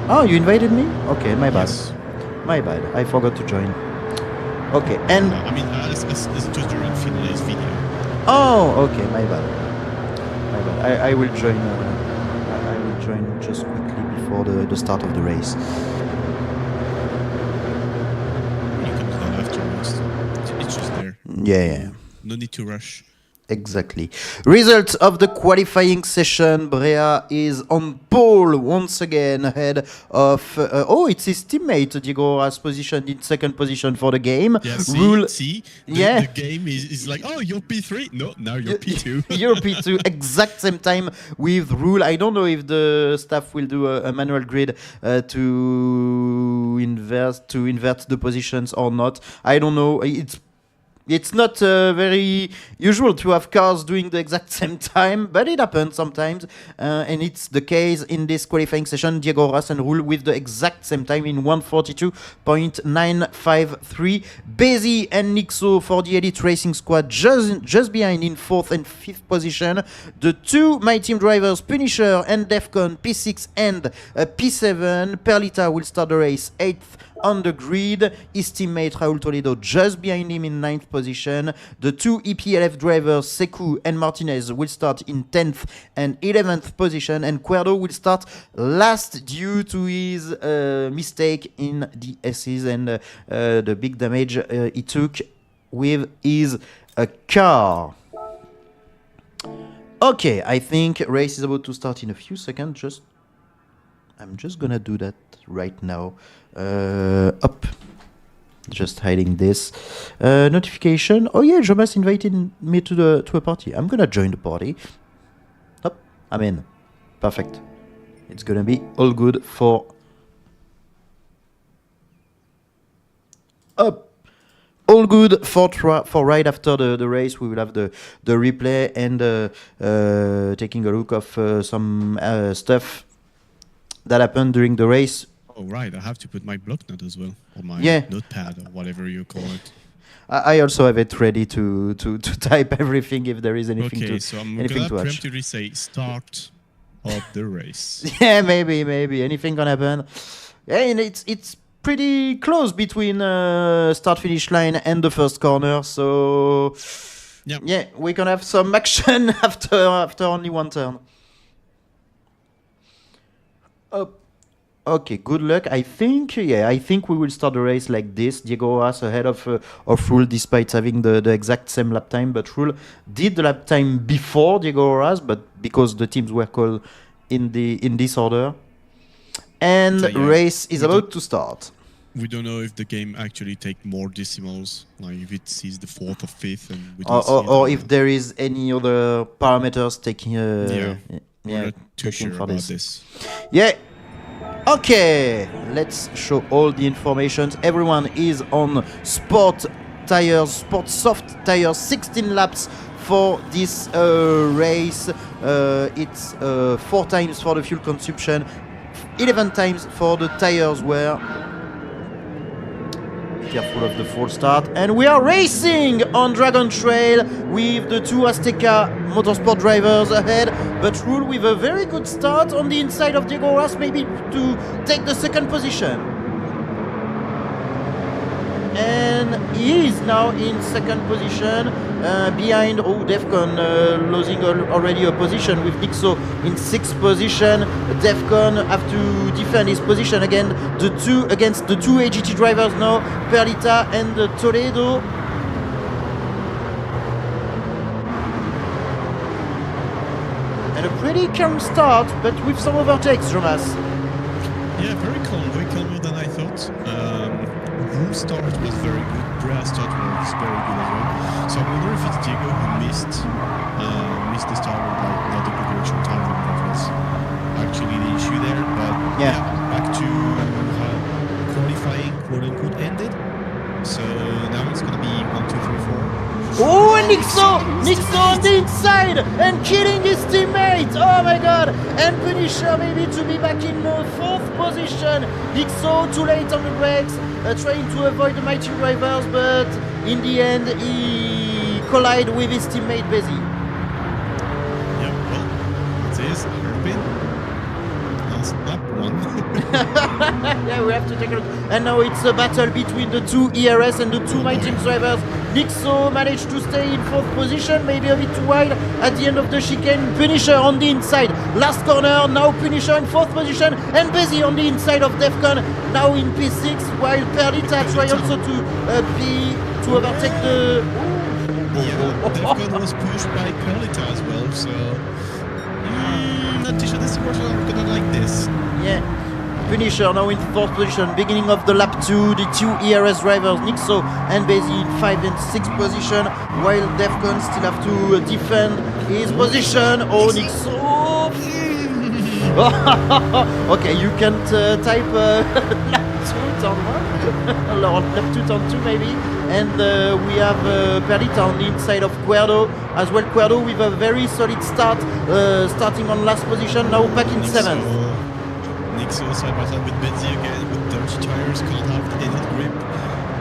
Oh, you invited me? Okay, my bad. Yes. My bad. I forgot to join. Okay, and. I mean, it's just during Finlay's video. Oh, okay, my bad. My bad. I will join. I will join just quickly before the start of the race. You can do that afterwards. It's just there. Yeah. No need to rush. Exactly. Results of the qualifying session. Brea is on pole once again ahead of... it's his teammate, Diego Rojas, positioned in second position for the game. Yeah, see? Yeah. The game is like, oh, you're P3? No, now you're P2. You're P2, exact same time with Rule. I don't know if the staff will do a manual grid to invert the positions or not. I don't know. It's not very usual to have cars doing the exact same time, but it happens sometimes. And it's the case in this qualifying session. Diego Rojas and Rule with the exact same time in 1:42.953. Bezi and Nixo for the Elite Racing Squad just behind in 4th and 5th position. The two My Team drivers, Punisher and Defcon, P6 and P7. Perlita will start the race 8th on the grid. His teammate Raul Toledo just behind him in 9th position. The two EPLF drivers Sekou and Martinez will start in 10th and 11th position, and Cuerdo will start last due to his mistake in the S's and the big damage he took with his car. Okay, I think race is about to start in a few seconds. I'm just gonna do that right now. Up. Just hiding this notification. Oh yeah, Jomas invited me to a party. I'm gonna join the party. Up. I'm in. Perfect. It's gonna be all good for up. All good for right after the race. We will have the replay and taking a look of some stuff that happened during the race. Oh, right. I have to put my block note as well, or my notepad, or whatever you call it. I also have it ready to type everything if there is anything okay, to so I'm anything gonna to watch. preemptively say start of the race. Yeah, maybe anything gonna happen. Yeah, and it's pretty close between start-finish line and the first corner. So yeah, we can have some action after only one turn. Okay, good luck. I think we will start the race like this. Diego Rojas ahead of Rule, despite having the exact same lap time. But Rule did the lap time before Diego Rojas, but because the teams were called in this order. And race is about to start. We don't know if the game actually take more decimals, like if it sees the 4th or 5th, and we don't or if there is any other parameters taking. We're not too sure for about this. this. Yeah. Okay, let's show all the information. Everyone is on sport soft tires, 16 laps for this race. It's 4 times for the fuel consumption, 11 times for the tires wear. Careful of the false start. And we are racing on Dragon Trail with the 2 Azteca Motorsport drivers ahead, but Rule with a very good start on the inside of Diego Rojas, maybe to take the second position. And he is now in second position, behind Defcon, losing already a position with Nixo in 6th position. Defcon have to defend his position again. Against the 2 AGT drivers now, Perlita and Toledo. And a pretty calm start, but with some overtakes, Jonas. Yeah, very calmer than I thought. Room start was very good. Gran start was very good as well. So I wonder if it's Diego who missed the start with like not the good direction timing. That was actually the issue there. But yeah back to how qualifying quote unquote ended. So now it's gonna be 1, 2, 3, 4. Oh, and Nixo on the inside and killing his teammate. Oh my god. And Punisher maybe to be back in 4th position. Nixo too late on the brakes, trying to avoid the mighty drivers, but in the end he collided with his teammate Bezzy. Yeah, well, it is Irvin. Last lap 1. Yeah, we have to take a look. And now it's a battle between the 2 ERS and the 2 My Team drivers. Nixo managed to stay in 4th position, maybe a bit too wide at the end of the chicane. Punisher on the inside, last corner, now Punisher in 4th position, and Bezzy on the inside of Defcon, now in P6, while Perlita try also to overtake the... Yeah, Defcon was pushed by Perlita as well, so... not too sure this is gonna like this. Yeah. Punisher now in 4th position, beginning of the lap 2, the 2 ERS drivers, Nixo and Bezzy in 5th and 6th position, while Defcon still have to defend his position. Oh, Nixo! Okay, you can't type lap 2 turn 1, or lap 2 turn 2 maybe, and we have Perlita on the inside of Cuerdo, as well Cuerdo with a very solid start, starting on last position, now back in 7th. Nixo side by side with Bezzy again with dirty tires, can't have any grip.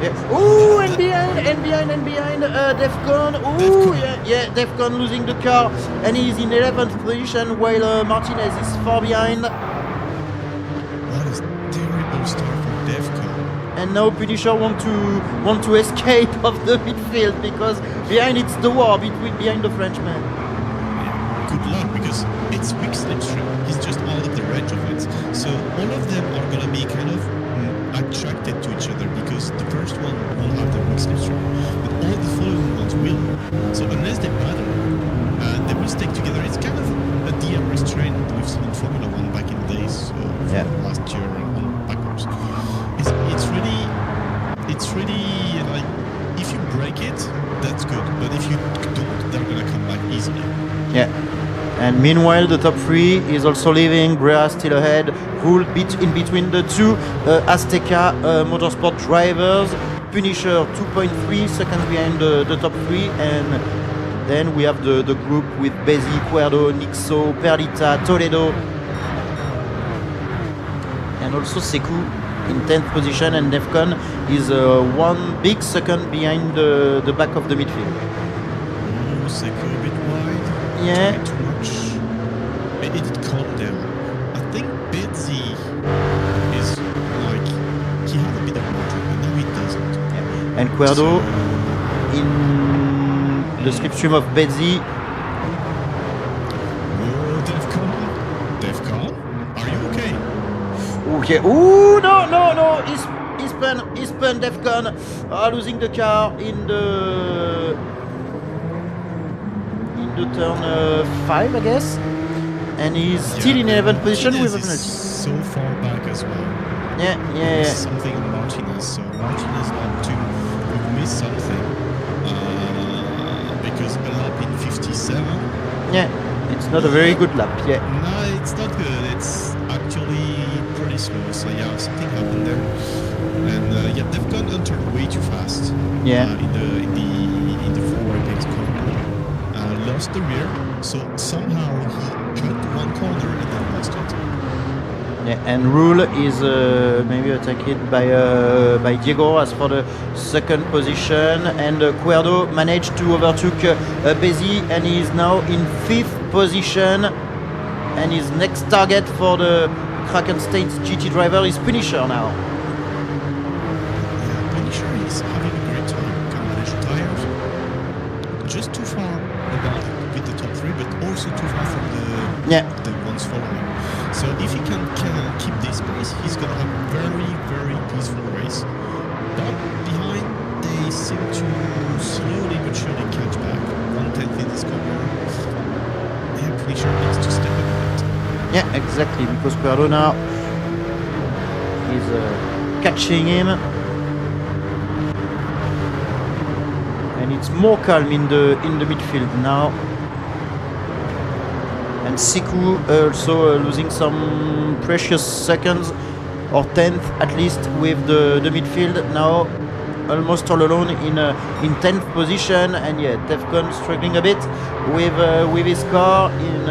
Yeah. Ooh, and behind Defcon. Ooh, yeah, Defcon losing the car, and he's in 11th position while Martinez is far behind. What a terrible start for Defcon. And now Punisher want to escape of the midfield because behind it's the war behind the Frenchman. Yeah, good luck because it's weak slipstream. He's just out of the range of it. So all of them are gonna be kind of attracted to each other because the first one will have the weak slipstream, but all the following ones will. So unless they battle, they will stick together. It's kind of a DRS trend we've seen in Formula 1 back in the days, last year and backwards. It's really like if you break it, that's good, but if you don't, they're gonna come back easily. Yeah. And meanwhile, the top 3 is also leaving. Brea still ahead. Rule in between the 2 Azteca Motorsport drivers. Punisher 2.3 seconds behind the top 3. And then we have the group with Bezzy, Cuerdo, Nixo, Perlita, Toledo. And also Sekou in 10th position. And Defcon is 1 big second behind the back of the midfield. Sekou a bit wide. Yeah. It calmed down. I think Bezzy is like he had And Cuerdo in the slipstream of Bezzi. Defcon, are you okay? Okay. Ooh, no. He's spun Defcon. Losing the car in the turn 5, I guess. And he's still in 11th position with a penalty. So far back as well. Yeah. Something on Martinez. So Martinez not to miss something because a lap in 57. Yeah, it's not a very good lap. Yeah. No, it's not good. It's actually pretty slow. So yeah, something happened there. And they've gone entered way too fast. Yeah. In the forward apex corner, lost the rear. So somehow he cut one corner and then lost it. Yeah, and Rule is maybe attacked by Diego as for the second position, and Cuerdo managed to overtook Bezzi, and he is now in 5th position. And his next target for the Kraken States GT driver is Punisher now. Yeah, Punisher is having a great time. Can manage tires just too far about with the top 3, but also too far from the ones following. So if he can keep this pace, he's gonna have a very, very peaceful race. But behind, they seem to slowly but surely catch back. 1/10 in this corner. Yeah, Punisher needs to step up a bit. Yeah, exactly, because Cuerdo now is catching him. And it's more calm in the midfield now. And Siku also losing some precious seconds, or 10th at least, with the midfield now, almost all alone in 10th position. And yeah, Defcon struggling a bit with his car in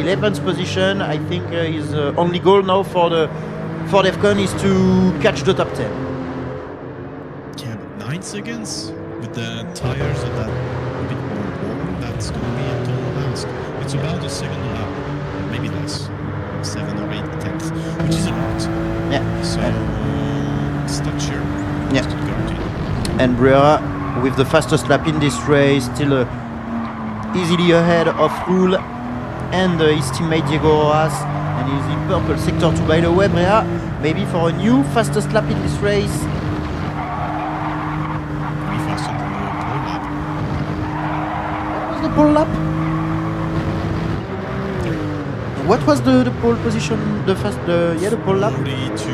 11th position. I think his only goal now for Defcon is to catch the top 10. Yeah, but 9 seconds with the tires that a bit more warm, that's going to be a total task. It's about a second lap, maybe less, 7 or 8 tenths, which is a lot. Yeah. So Stuttgart, Yeah. Stuttgart. And Brera with the fastest lap in this race, still easily ahead of Rule and his teammate Diego Rojas, and he's in purple sector 2. By the way, Brera, maybe for a new fastest lap in this race. Pretty fast on the pole lap. What was the pole lap? What was the pole position? The pole lap? 42.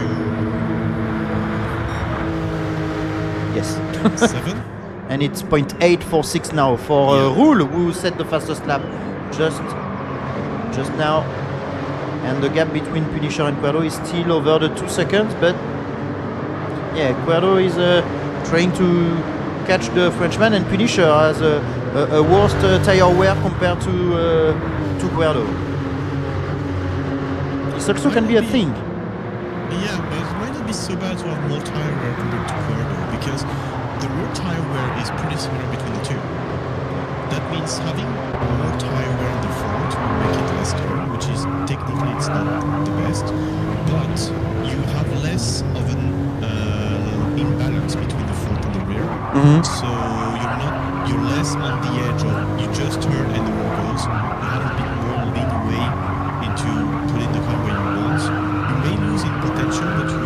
Yes. 7. And it's 0.846 now for Rule, who set the fastest lap just now. And the gap between Punisher and Cuerdo is still over the 2 seconds, but yeah, Cuerdo is trying to catch the Frenchman, and Punisher has a worse tire wear compared to Cuerdo. This also can be a thing. Yeah, but it might not be so bad to have more tire wear compared to Cuerdo, because the rear tire wear is pretty similar between the two. That means having more tire wear in the front will make it less turn, which is technically it's not the best, but you have less of an imbalance between the front and the rear. So you're less on the edge of you just turn and the wall goes. You have a bit more leeway into putting the car where you want. You may lose in potential, but you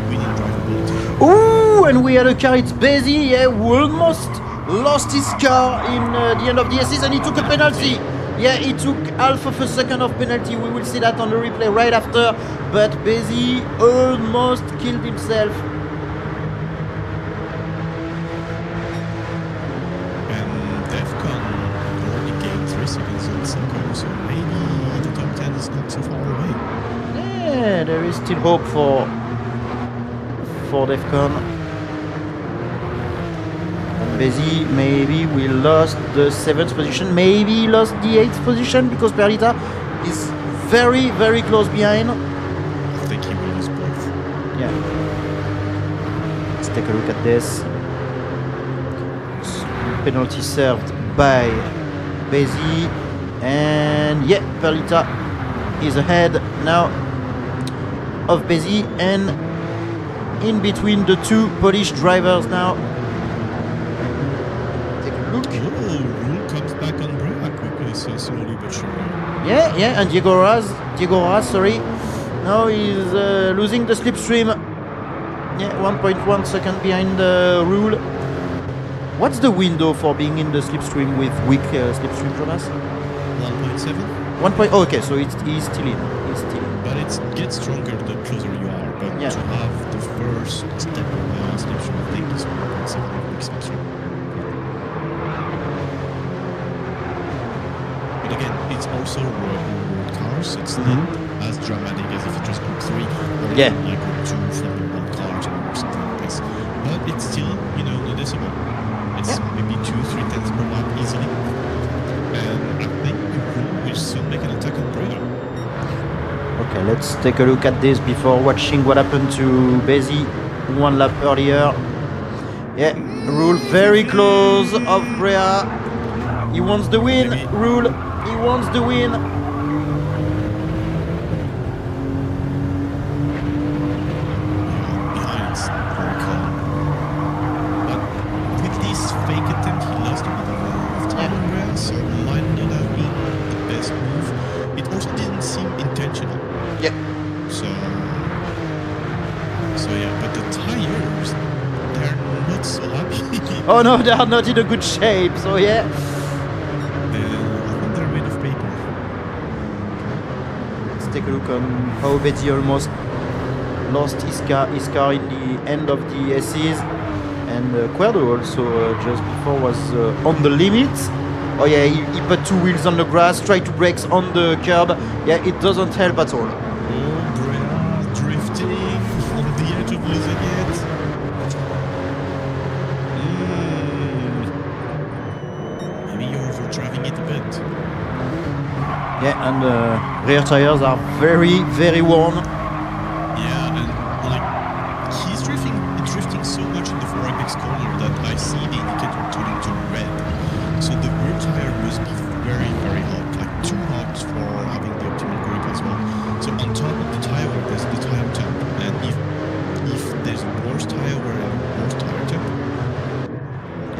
win in drivability. Ooh, and we had a car, it's Bezzi, who almost lost his car in the end of the SS, and he took a penalty. Yeah, he took half of a second of penalty. We will see that on the replay right after, but Bezzi almost killed himself. And Defcon already gained 3 seconds on Sako, so maybe the top 10 is not so far away. Yeah, there is still hope for Defcon. Bezzi maybe we lost the 7th position, maybe lost the 8th position, because Perlita is very, very close behind. I think he will lose both. Yeah. Let's take a look at this. Penalty served by Bezzi, and yeah, Perlita is ahead now of Bezzi, and in between the two Polish drivers now look. Oh, Rule comes back on Brea quickly, so slowly but surely. Yeah, and Diego Raz, sorry. Now he's losing the slipstream. Yeah, 1.1 second behind the Rule. What's the window for being in the slipstream with weak slipstream, Jonas? 1.7. 1. Oh, okay, so he's still in. He's still in. But it gets stronger the closer you are. But Yeah. to have the first step slipstream, I think is 1.7 week slipstream. But again, it's also road cars. It's not as dramatic as if you just Group 3 or Yeah. even like Group 2 Formula 1 cars or something like this. But it's still, noticeable. It's maybe 2-3 tenths per lap easily. And I think we'll soon make an attack on Brea. Okay, let's take a look at this before watching what happened to Bezi 1 lap earlier. Yeah, Rule very close of Brea. He wants the win, Rule. He wants the win. Behind it's very calm. But with this fake attempt, he lost a bit of time on Brea, so might not have been the best move. It also didn't seem intentional. Yeah. So yeah, but the tires, they're not so happy. Oh no, they are not in a good shape, so yeah. I think they're made of paper. Let's take a look on how Betty almost lost his car in the end of the S's. And Cuerdo also just before was on the limits. Oh yeah, he put 2 wheels on the grass, tried to brakes on the curb. Yeah, it doesn't help at all. Brea drifting on the edge of losing it. Maybe you're overdriving it a bit. Yeah, and rear tires are very, very warm. Yeah, and like he's drifting so much in the 4 apex corner that I see the indicator turning to red. So the rear tire must be very, very hot, like too hot for having the optimal grip as well. So on top of the tire wear, there's the tire temp, and if there's a worse tire wear and a worse tire temp,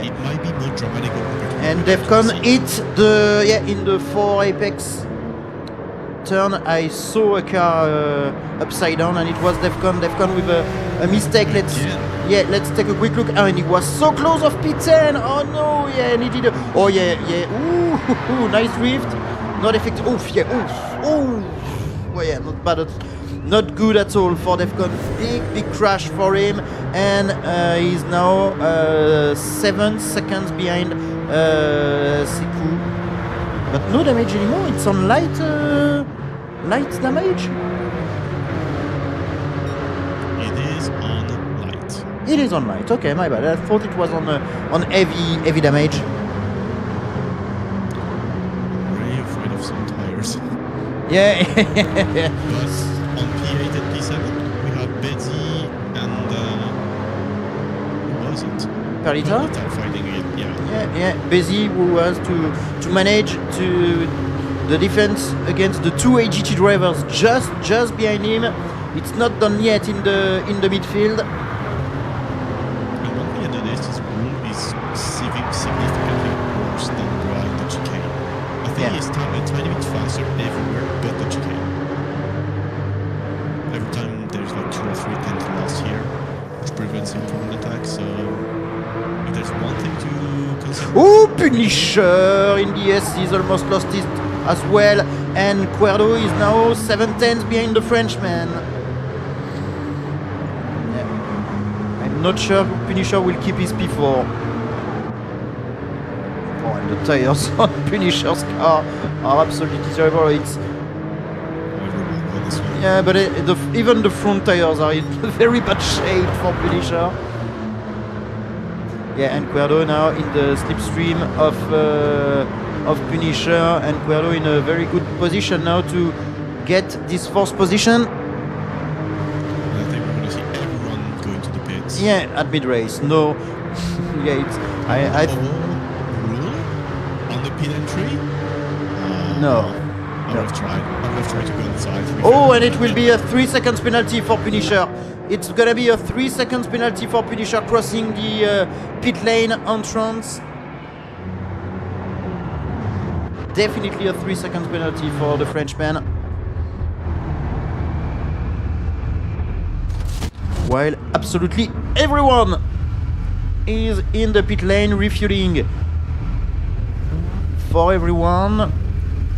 it might be more dramatic compared to And what Defcon we hit in the 4 apex turn. I saw a car upside down, and it was Defcon with a mistake. Let's take a quick look. Oh, and he was so close of P10. Oh no, yeah, and he did ooh, nice drift. Not effective. Oof, yeah, oof. Well, yeah, not bad. Not good at all for Defcon. Big crash for him, and he's now 7 seconds behind Siku. But no damage anymore. It's on light damage. It is on light. It is on light. Okay, my bad. I thought it was on heavy damage. Really afraid of some tires. Yeah. But on P8 and P7, we have Betty and who was it? Perlita? Perlita fighting it. Yeah. Busy who was to manage the defense against the 2 AGT drivers just behind him. It's not done yet in the midfield. And one thing I noticed is Rule is significantly worse than Brea in the chicane. I think he's a tiny bit faster everywhere but the chicane. Every time there's like 2 or 3 tenths lost here, which prevents him from an attack, so if there's one thing to consider. Oh, Punisher in the S. He's almost lost it as well. And Cuerdo is now 7 tenths behind the Frenchman. Yeah. I'm not sure Punisher will keep his P4. Oh, and the tires on Punisher's car are absolutely terrible. It's yeah, but even the front tires are in very bad shape for Punisher. Yeah, and Cuerdo now in the slipstream of Punisher, and Cuerdo in a very good position now to get this 4th position. I think we're going to see everyone going to the pits. Yeah, at mid-race. No. Yeah, it's... Rule? On the pit entry? No. I would have tried to go on the side. Oh, and it will be a 3 seconds penalty for Punisher. It's gonna be a 3 seconds penalty for Punisher crossing the pit lane entrance. definitely a 3 seconds penalty for the Frenchman. While absolutely everyone is in the pit lane refueling for everyone.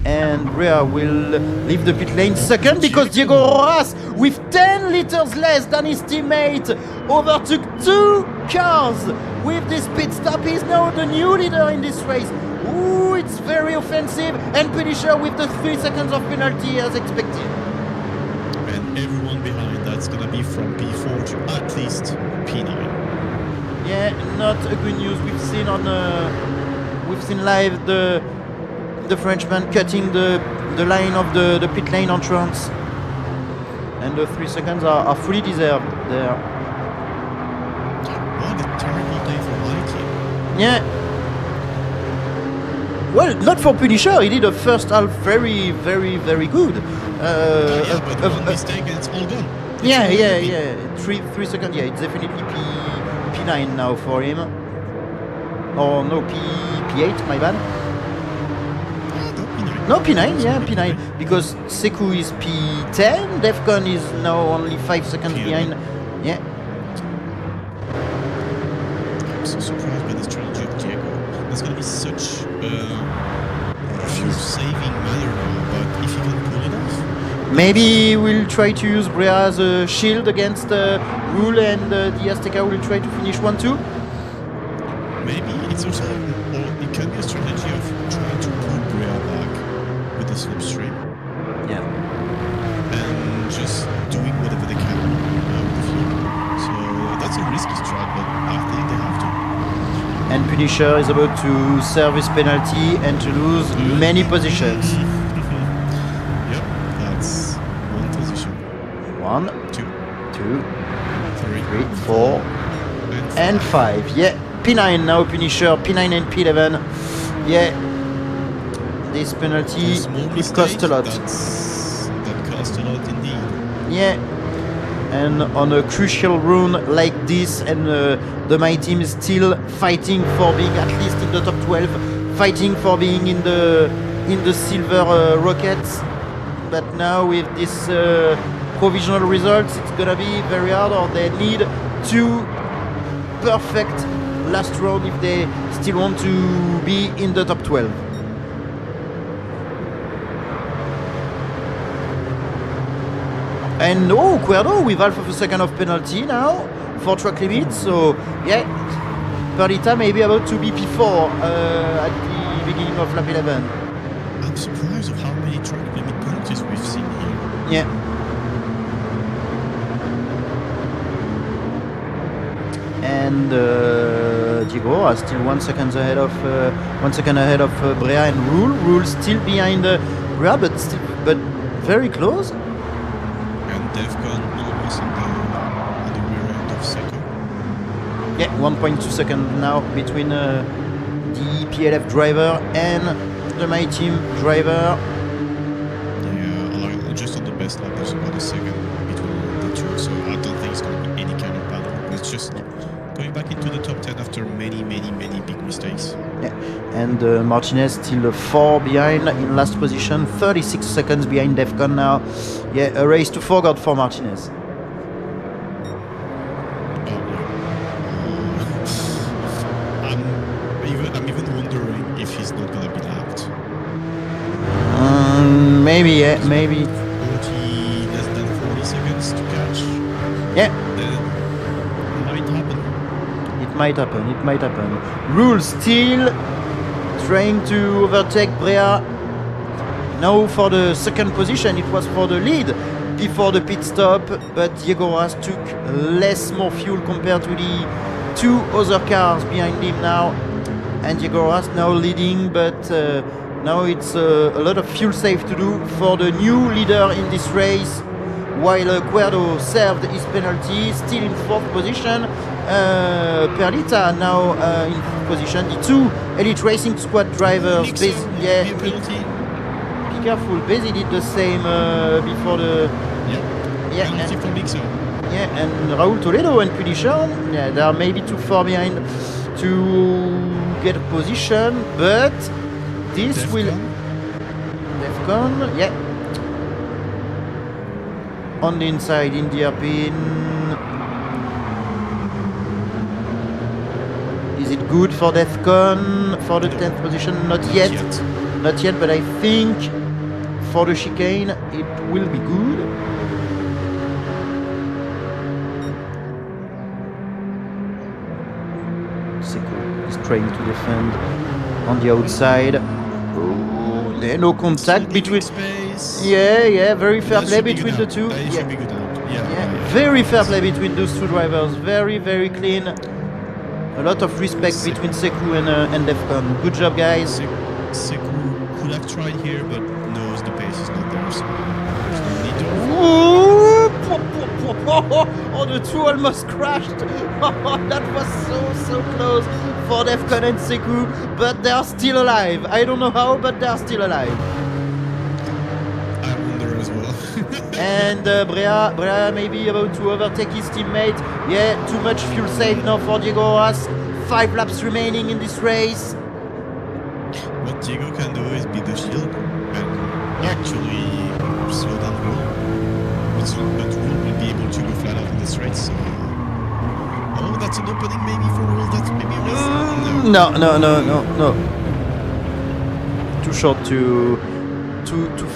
And Brea will leave the pit lane second because Diego Rojas, with 10 liters less than his teammate, overtook 2 cars. With this pit stop, he's now the new leader in this race. Ooh, it's very offensive, and pretty sure with the 3 seconds of penalty as expected. And everyone behind, that's gonna be from P4 to at least P9. Yeah, not a good news. We've seen live the Frenchman cutting the line of the pit lane entrance, and the 3 seconds are fully deserved there. What a terrible day for Mikey. Yeah. Well, not for Punisher. He did a first half very, very, very good. But one mistake and it's all gone. Yeah. 3 seconds. Yeah, it's definitely P9 now for him. Or no, P8. My bad. No, P9, yeah, P9, because Sekou is P10, Defcon is now only 5 seconds behind. Yeah. I'm so surprised by this strategy of Diego. That's going to be such a fuel-saving maneuver, but if he can pull it off... Maybe we'll try to use Brea as a shield against Rule, and the Azteca will try to finish 1-2. Maybe it's also, or it can be a strategy of trying to pull Brea back with the slipstream. Yeah. And just doing whatever they can with the fuel. So that's a risky strat, but I think they have to. And Punisher is about to serve his penalty and to lose many positions. Yep, that's 1 position. 1, 2, 2, 3, 4, and 5. Yeah. P9 now, Punisher, P9 and P11. Yeah, this penalty cost a lot. That cost a lot indeed. Yeah, and on a crucial run like this, and my team is still fighting for being at least in the top 12, fighting for being in the silver rockets. But now with this provisional results, it's gonna be very hard, or they need to perfect last round if they still want to be in the top 12. And Cuerdo with half of a second of penalty now for track limit. So yeah, Perdita may be about to be P4 at the beginning of lap 11. I'm surprised of how many track limit penalties we've seen here. Yeah. And Diego are still 1 second ahead of Brea and Rule. Rule still behind Brea, but very close. And Defcon almost on the rear end of Sekou. Yeah, 1.2 seconds now between the PLF driver and the My Team driver. Yeah, just on the best lap, there's about a second between the two, so I don't think it's going to be any kind of battle. It's just going back into the top 10 after many big mistakes. Yeah, and Martinez still 4 behind in last position, 36 seconds behind Defcon now. Yeah, a race to forget for Martinez. I'm even wondering if he's not gonna be lapped. Maybe, yeah, maybe. 40, less than 40 seconds to catch. Yeah. Then It might happen. Rule still trying to overtake Brea. Now for the second position, it was for the lead before the pit stop, but Diego Rojas took more fuel compared to the 2 other cars behind him now. And Diego Rojas now leading, but now it's a lot of fuel save to do for the new leader in this race. While Cuerdo served his penalty, still in 4th position. Perdita now in 5th position. The 2 Elite Racing Squad drivers. Be careful, Bézi did the same before the... Penalty for Mixo. Yeah, and Raúl Toledo and Punisher, yeah, they are maybe too far behind to get a position, but this will... Defcon, yeah. On the inside, in the hairpin. Is it good for Defcon for the 10th position? Not yet. Not yet, but I think for the chicane it will be good. Sekou is trying to defend on the outside. Oh, no contact between. Space. Yeah, very fair That play should be between good the two. out. That should be good out. Yeah. Very fair play between those two drivers. Very clean. A lot of respect between Sekou and Defcon. Good job, guys. Sekou could have tried here, but knows the pace is not there, so there's no need to. Oh, the two almost crashed. That was so close for Defcon and Sekou, but they are still alive. I don't know how, but they are still alive. I wonder as well. And Brea maybe about to overtake his teammate. Yeah, too much fuel saved now for Diego Rojas. 5 laps remaining in this race. What Diego can do is beat the shield and actually slow down the wheel. But Will will be able to go flat out in this race. So. Oh, that's an opening maybe for Will. That's maybe a miss. No. Too short too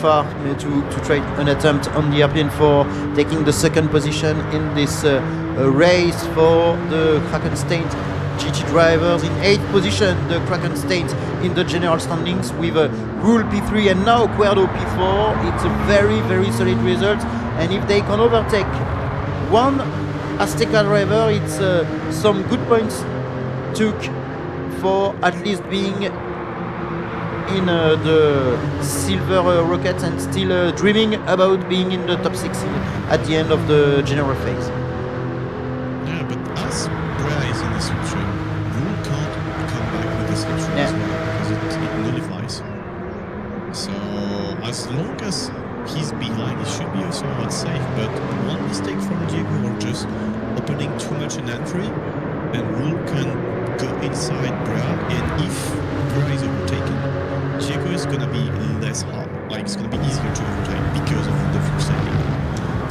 far to try an attempt on the airplane for taking the second position in this race for the Kraken-Stained GT drivers. In 8th position, the Kraken-Stained in the general standings with Rule P3 and now Cuerdo P4. It's a very solid result, and if they can overtake one Azteca driver, it's some good points took for at least being in the silver rocket and still dreaming about being in the top 6 at the end of the general phase. Yeah, but as Brea is in the slipstream, Will can't come back with the slipstream as well because it nullifies. So as long as he's behind, he should be somewhat safe. But one mistake from Diego or just opening too much in entry, and Will can go inside Brea, and if Brea is overtaken, Diego is gonna be less hard, like it's gonna be easier to overtake because of the fuel saving.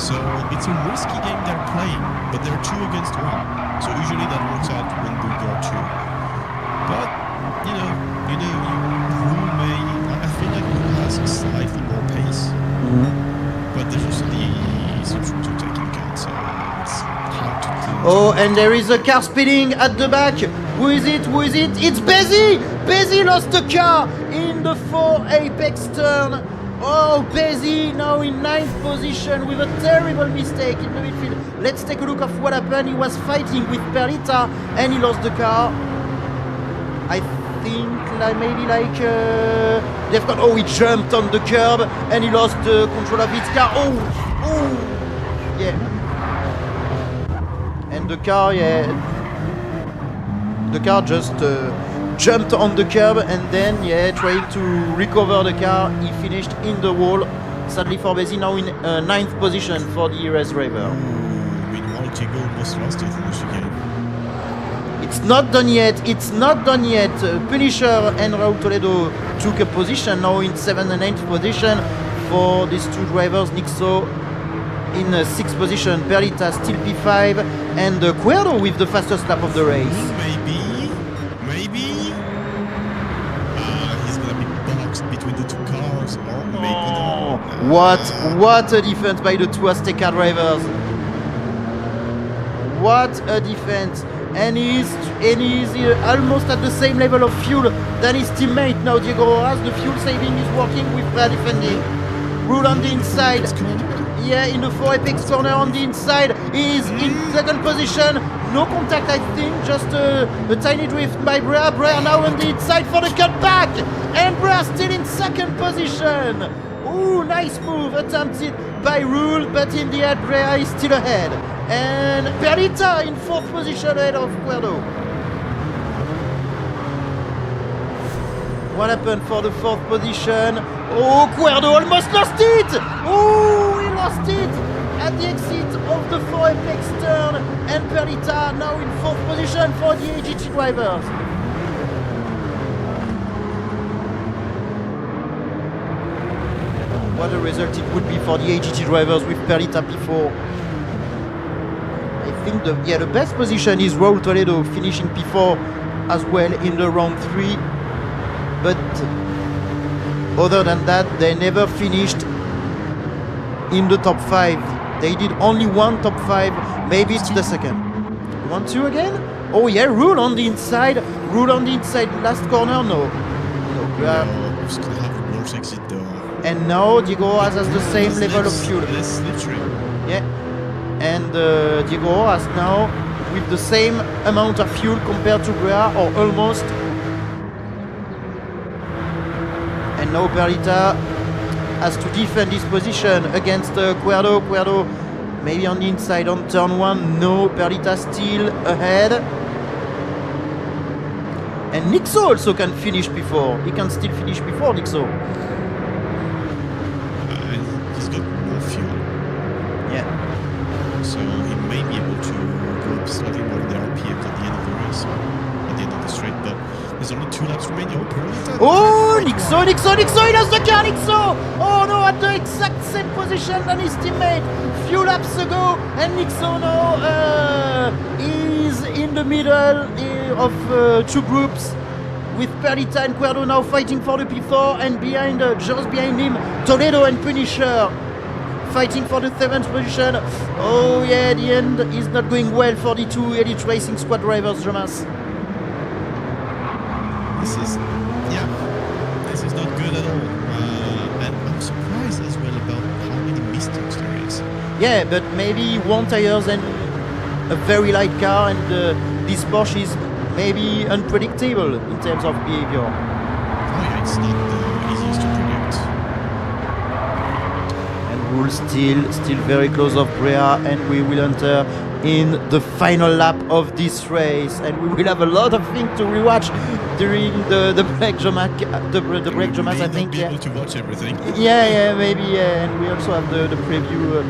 So it's a risky game they're playing, but they're 2 against 1. So usually that works out when there are 2. But you Will may, I feel like Will has slightly more pace, but there's also the switch to take into account. So it's hard to do. Oh, and there is a car speeding at the back. Who is it? It's Bézi! Bézi lost the car in the 4 apex turn. Oh, Bézi now in 9th position with a terrible mistake in the midfield. Let's take a look at what happened. He was fighting with Perlita and he lost the car. I think Defcon. Oh, he jumped on the curb and he lost the control of his car. Oh, yeah. And the car, the car just jumped on the curb and then, trying to recover the car, he finished in the wall. Sadly for Bézi, now in 9th position for the race driver. Meanwhile, Diego almost lost it in the chicane. It's not done yet. Punisher and Raul Toledo took a position now in 7th and 8th position for these two drivers. Nixo in 6th position, Perlita still P5, and Cuerdo with the fastest lap of the race. Maybe. He's gonna be boxed between the 2 cars, or maybe not. What a defense by the 2 Azteca drivers. What a defense. And he's almost at the same level of fuel than his teammate now, Diego Rojas. The fuel saving is working with Brea defending. Rule on the inside. Yeah, in the 4 apex corner on the inside. He's in 2nd position. No contact, I think. Just a tiny drift by Brea. Brea now on the inside for the cutback. And Brea still in 2nd position. Ooh, nice move attempted by Rule, but in the end, Brea is still ahead. And Perlita in 4th position ahead of Cuerdo. What happened for the 4th position? Oh, Cuerdo almost lost it! Oh, he lost it at the exit of the 4 apex turn. And Perlita now in 4th position for the AGT drivers. what a result it would be for the AGT drivers with Perlita P4. I think the best position is Raul Toledo finishing P4 as well in the round 3. But other than that, they never finished in the top 5. They did only one top 5. Maybe it's the second. 1-2 again? Oh yeah, Rule on the inside. Rule on the inside. Last corner, no. No, still have more exit though. And now Diego has the same level of fuel. Less slipstream. Yeah. And Diego has now with the same amount of fuel compared to Brea, or almost. And now Perlita has to defend his position against Cuerdo. Cuerdo maybe on the inside on turn 1. No, Perlita still ahead. And Nixo also can finish before. He can still finish before Nixo. He's got more fuel. Yeah. So he may be able to go up slightly more in the RPM at the end of the race, at the end of the straight, but there's only 2 laps remaining. Oh, Perlita! Oh, Nixo, he lost the car, Nixo! Oh no, at the exact same position than his teammate few laps ago, and Nixo now is in the middle of 2 groups, with Perlita and Cuerdo now fighting for the P4, and behind, just behind him, Toledo and Punisher fighting for the 7th position. Oh yeah, the end is not going well for the 2 Elite Racing Squad drivers, Jonas. This is not good at all. And I'm surprised as well about how many mistakes there is. Yeah, but maybe 1 tires and a very light car, and this Porsche is maybe unpredictable in terms of behavior. Oh yeah, it's not the easiest to predict. And Rule still very close of Brea, and we will enter in the final lap of this race, and we will have a lot of things to rewatch during the break, Jomas. The break, Jomas, I think. Be able to watch everything. Yeah, maybe. Yeah, and we also have the preview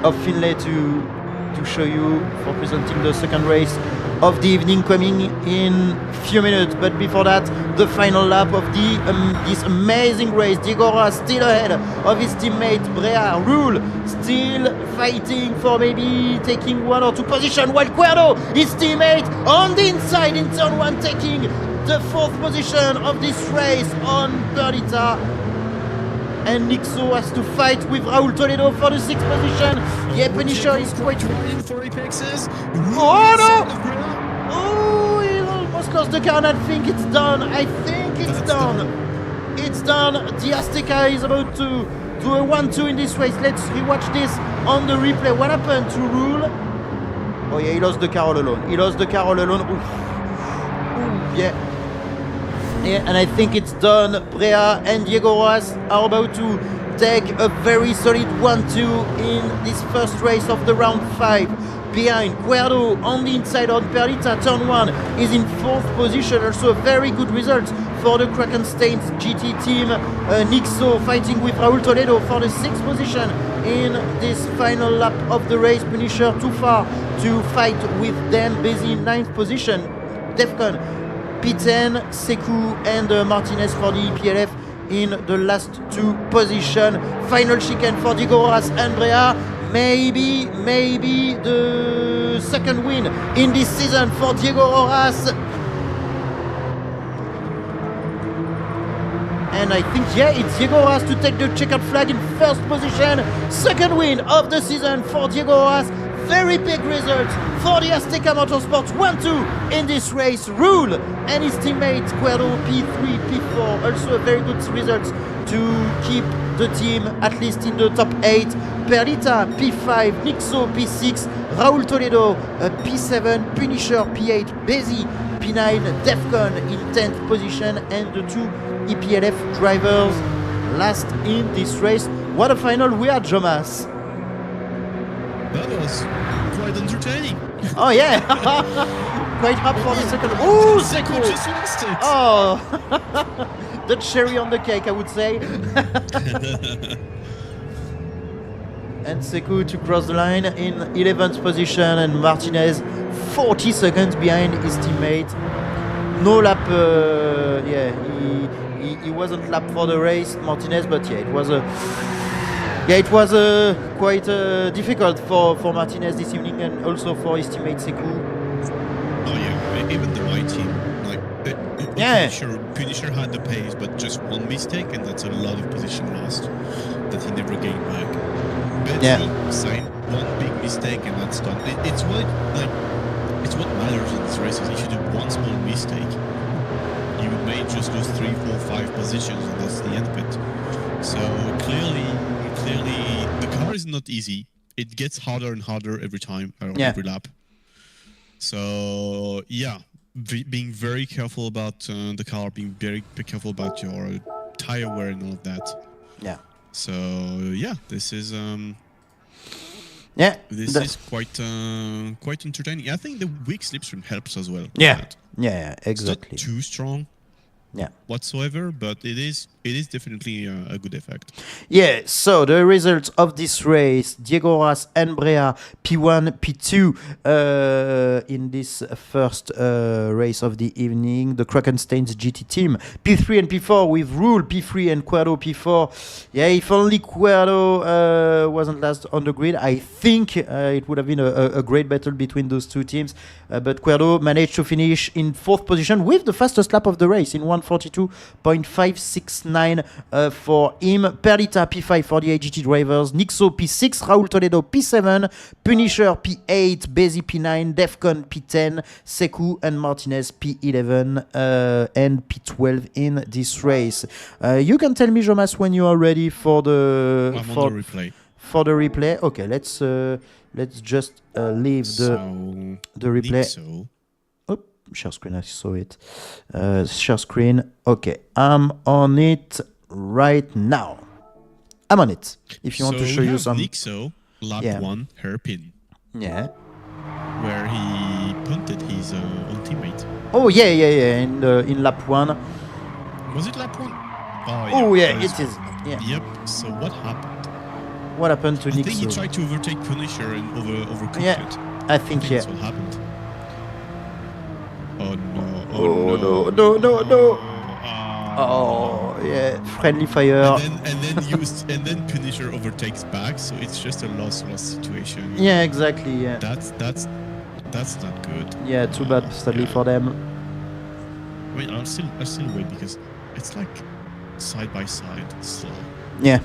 of Finlay to show you for presenting the second race of the evening coming in few minutes. But before that, the final lap of this amazing race. Diego Roa still ahead of his teammate Brea. Rule still fighting for maybe taking 1 or 2 positions, while Cuerdo, his teammate, on the inside in turn 1, taking the 4th position of this race on Perlita. And Nixo has to fight with Raul Toledo for the 6th position. Yeah, Punisher is quite... trying for apexes. Oh no! Oh, he almost lost the car, and I think it's done. It's done. It's done. The Azteca is about to do a 1-2 in this race. Let's rewatch this on the replay. What happened to Rule? Oh yeah, he lost the car all alone. Oof. Yeah. Yeah, and I think it's done. Brea and Diego Roas are about to take a very solid 1-2 in this first race of the round 5. Behind Cuerdo on the inside on Perlita, turn 1 is in 4th position. Also a very good result for the Krakenstein's GT team. Nixo fighting with Raul Toledo for the 6th position in this final lap of the race. Punisher too far to fight with them. Busy 9th position. Defcon, P10, Sekou and Martinez for the EPLF in the last 2 positions. Final chicane for Diego Roas and Brea. Maybe the second win in this season for Diego Roas. And I think, yeah, it's Diego Roas to take the checkered flag in 1st position. Second win of the season for Diego Roas. Very big result for the Azteca Motorsports. 1-2 in this race. Rule and his teammate Cuerdo P3, P4. Also a very good result to keep the team at least in the top 8. Perlita P5, Nixo P6, Raul Toledo P7, Punisher P8, Bezi P9, Defcon in 10th position, and the 2 EPLF drivers last in this race. What a final we had, Jomas. That was quite entertaining. Oh yeah, quite hard for the second. Oh, Sekou just lost it. Oh, the cherry on the cake, I would say. And Sekou to cross the line in 11th position, and Martinez 40 seconds behind his teammate. No lap, he wasn't lapped for the race, Martinez, but yeah, it was quite difficult for Martinez this evening, and also for his teammate Sekou. Oh yeah, even the white team, like Yeah. Punisher had the pace, but just one mistake, and that's a lot of position lost that he never gained back. But same, one big mistake and that's done. It's what matters in these races. If you do one small mistake, you may just lose 3, 4, 5 positions, and that's the end of it. So clearly, the car is not easy. It gets harder and harder every time, every lap. So yeah, being very careful about the car, being very careful about your tire wear and all of that. Yeah. So yeah, this is this is quite entertaining. I think the weak slipstream helps as well. Yeah, exactly. It's not too strong. Whatsoever, but it is definitely a good effect. Yeah, so the results of this race, Diego Ras and Brea, P1, P2 in this first race of the evening. The Krakenstein's GT team, P3 and P4 with Rule, P3 and Cuerdo, P4. Yeah, if only Cuerdo wasn't last on the grid, I think it would have been a great battle between those two teams. But Cuerdo managed to finish in 4th position with the fastest lap of the race in 1:42.569 for him. Perlita P5 for the AGT drivers, Nixo P6, Raul Toledo P7, Punisher P8, Bezi P9, Defcon P10, Sekou and Martinez P11 and P12 in this race. You can tell me, Jomas, when you are ready for the I'm on the replay. For the replay. Okay, let's just leave the replay. Nixo. Share screen, I saw it. Share screen. Okay, I'm on it right now. I'm on it. If you want to show you some. Nixo, lap 1, hairpin. Yeah. Where he punted his own teammate. Oh yeah. In lap 1. Was it lap 1? Oh yeah, it is. Yeah. Yep. So what happened? What happened to Nixo? I think he tried to overtake Punisher and overcooked it. I think that's what happened. Oh no! No! Oh yeah, friendly fire. And then Punisher overtakes back, so it's just a loss situation. Yeah, exactly. Yeah. That's not good. Yeah, too bad, sadly for them. I mean, I'll still wait because it's like side by side, slow. Yeah.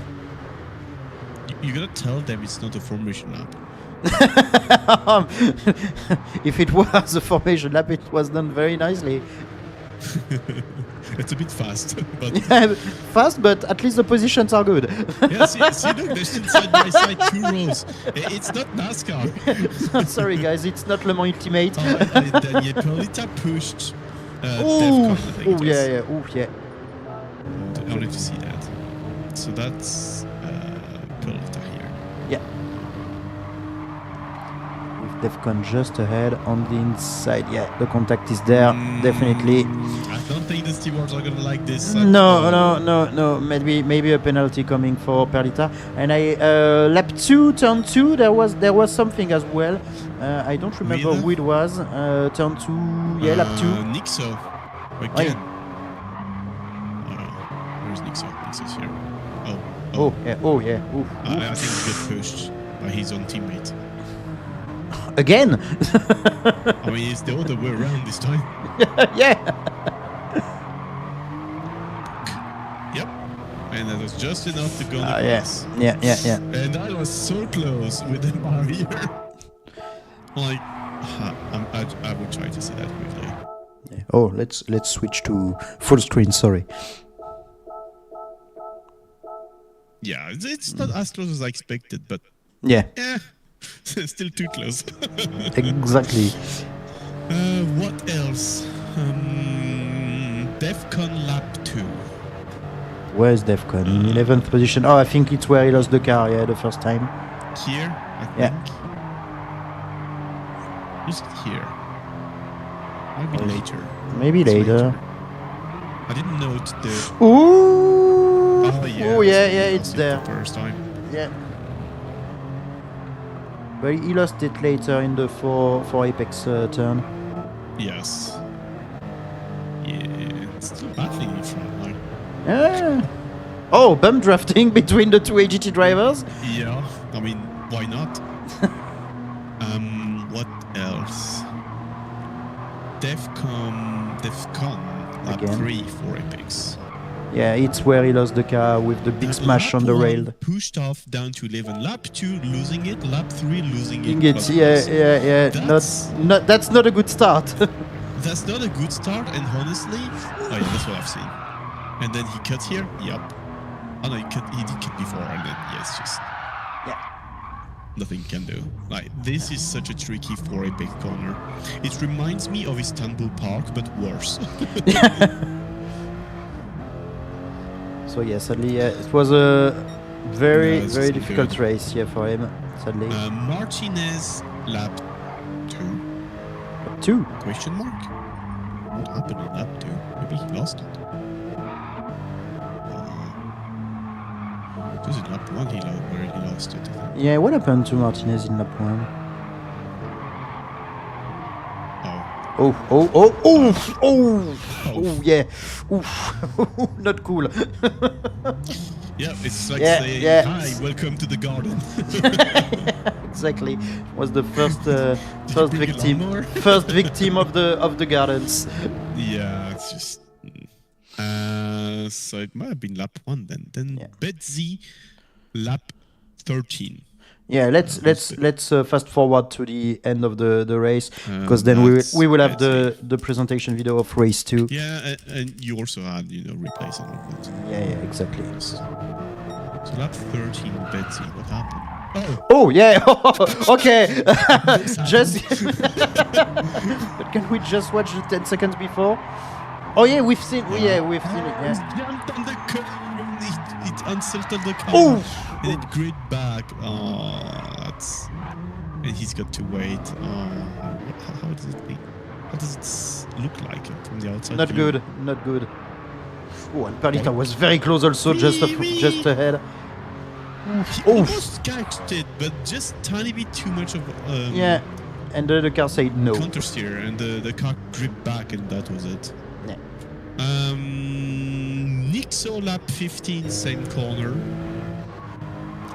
You gotta tell them it's not a formation lap. If it was a formation lap, it was done very nicely. It's a bit fast, but fast, but at least the positions are good. Yeah, see, look, they're still side by side, 2 rows. It's not NASCAR. Sorry, guys, it's not Le Mans Ultimate. Daniel Perlita pushed Defcon, I think it was. Yeah. Only to see that. So that's Perlita here. Yeah. With Defcon just ahead on the inside. Yeah, the contact is there, definitely. I don't think the stewards are gonna like this. No. Maybe a penalty coming for Perlita. And lap 2, turn 2, there was something as well. I don't remember who it was. Turn 2, lap 2. Nixo again. Where's Nixo? Nixo's here. Oh yeah. I think he got pushed by his own teammate. Again? I mean, it's the other way around this time. Yeah. Yep. And that was just enough to go on the grass. Yeah. And I was so close with the barrier. Like, I would try to see that quickly. Yeah. Oh, let's switch to full screen. Sorry. Yeah, it's not as close as I expected, but yeah. Still too close. Exactly. What else? Defcon lap 2. Where is Defcon? In 11th position. Oh, I think it's where he lost the car, the first time. Here, I think. Yeah. Is it here? Maybe later. Maybe later. I didn't note the... Ooh! Oh, yeah, it's there. First time. Yeah. But he lost it later in the 4 Apex turn. Yes. Yeah, it's still battling in front line. Oh, bump drafting between the two AGT drivers. Yeah, I mean, why not? What else? Defcon lap Again. 3 for Apex. Yeah, it's where he lost the car with the big smash Lap on the 1 rail. pushed off down to 11. Lap 2 losing it. Lap 3 losing it. Ingots, yeah. That's not a good start. That's not a good start, and honestly, oh yeah, that's what I've seen. And then he cut here. Yep. Oh no, he did cut before, and then yes, just nothing can do. Like, this is such a tricky 4-apex corner. It reminds me of Istanbul Park, but worse. So yeah, sadly, it was a very it's very not difficult good. race, for him. Sadly, Martinez lap 2? 2. Question mark? What happened in lap 2? Maybe he lost it. It was in lap 1 where he lost it, I think. Yeah, what happened to Martinez in lap 1? Oh. Oh, yeah. Oof. Not cool. Yeah, it's like Yeah, saying, yeah. hi, welcome to the garden. Exactly. Was the first bring a victim. lawnmower? First victim of the gardens. Yeah, it's just... so it might have been lap 1 then. Then Yeah. Betsy, lap 13. Yeah, let's fast forward to the end of the race, because then that's we will have Betsy. the presentation video of race 2. Yeah, and you also had, replays and all that. Yeah, exactly. So lap 13, Betsy, what happened? Oh yeah. Okay. Just. But can we just watch the 10 seconds before? Oh yeah, we've seen. We've seen it. He Yeah. jumped on the curb, it unsettled the car, Oh. and it grid back. Oh, that's... And he's got to wait. How does it be? How does it look like from the outside? Not view? good. Not good. Oh, and Perdita was very close also, just ahead. He Oh. almost catched it, but just tiny bit too much of Yeah. And the car said no. counter steer, and the car gripped back, and that was it. Yeah. Nixo lap 15, same corner.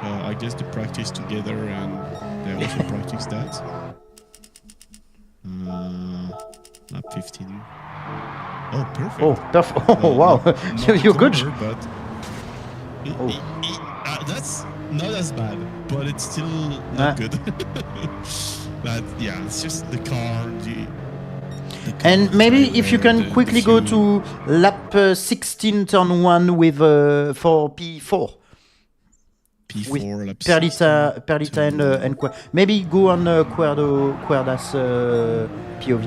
I guess they practice together, and they also practice that. Lap 15. Oh, perfect. Oh, oh wow. Not You're good. corner, but Oh. that's not as bad, but it's still Ah. not good. Yeah, it's just the car. The And car maybe driver, if you can the quickly go fuel. to lap 16, turn 1 with for P4. with P4, lap Perdita and maybe go on Cuerda's POV.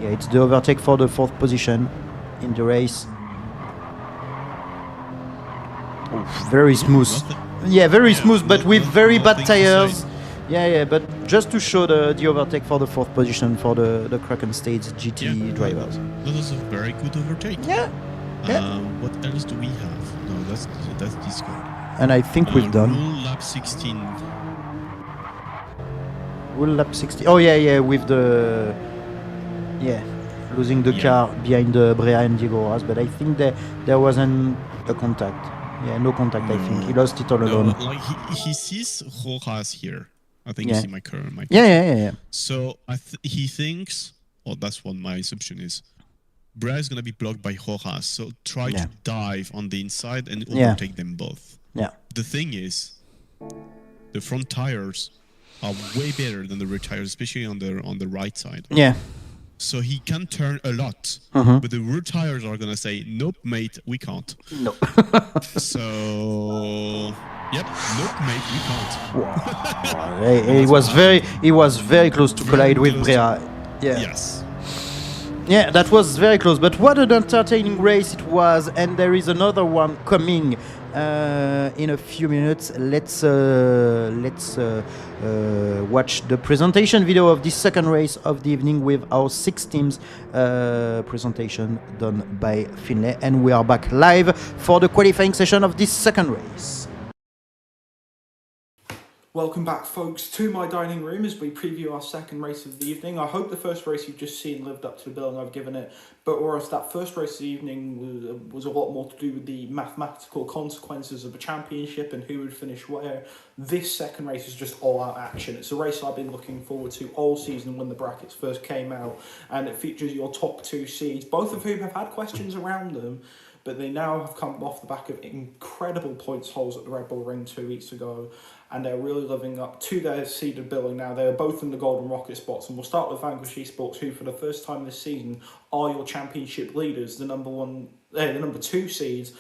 Yeah, it's the overtake for the 4th position in the race. Oh, very smooth. Yeah, very smooth, but with very bad tires. Yeah, but just to show the overtake for the 4th position for the Kraken Stage GT drivers. That was a very good overtake. Yeah. What else do we have? No, that's Discord. And I think we've done. Rule lap 16. Will lap 60. Oh yeah, with the losing the car behind Brea and Diego Rojas, but I think there wasn't a contact. Yeah, no contact. I think he lost it all alone. No, like he sees Rojas here. I think Yeah. you see my current. Yeah. So he thinks, or that's what my assumption is. Brea is gonna be blocked by Rojas, so try to dive on the inside and overtake them both. Yeah. The thing is, the front tires are way better than the rear tires, especially on the right side. Yeah. So he can turn a lot, Mhm. but the rear tires are gonna say, "Nope, mate, we can't." No. So, yep, nope, mate, we can't. He was very close to collide with close Brea. Yeah. Yes. Yeah, that was very close. But what an entertaining race it was, and there is another one coming in a few minutes. Let's watch the presentation video of this second race of the evening with our 6 teams presentation done by Finlay, and we are back live for the qualifying session of this second race. Welcome back, folks, to my dining room as we preview our second race of the evening. I hope the first race you've just seen lived up to the billing I've given it, but whereas that first race of the evening was a lot more to do with the mathematical consequences of a championship and who would finish where, this second race is just all-out action. It's a race I've been looking forward to all season when the brackets first came out, and it features your top two seeds, both of whom have had questions around them, but they now have come off the back of incredible points hauls at the Red Bull Ring 2 weeks ago, and they're really living up to their seeded billing now. They're both in the Golden Rocket spots, and we'll start with Vanquish Esports, who for the first time this season are your championship leaders, the number two seeds,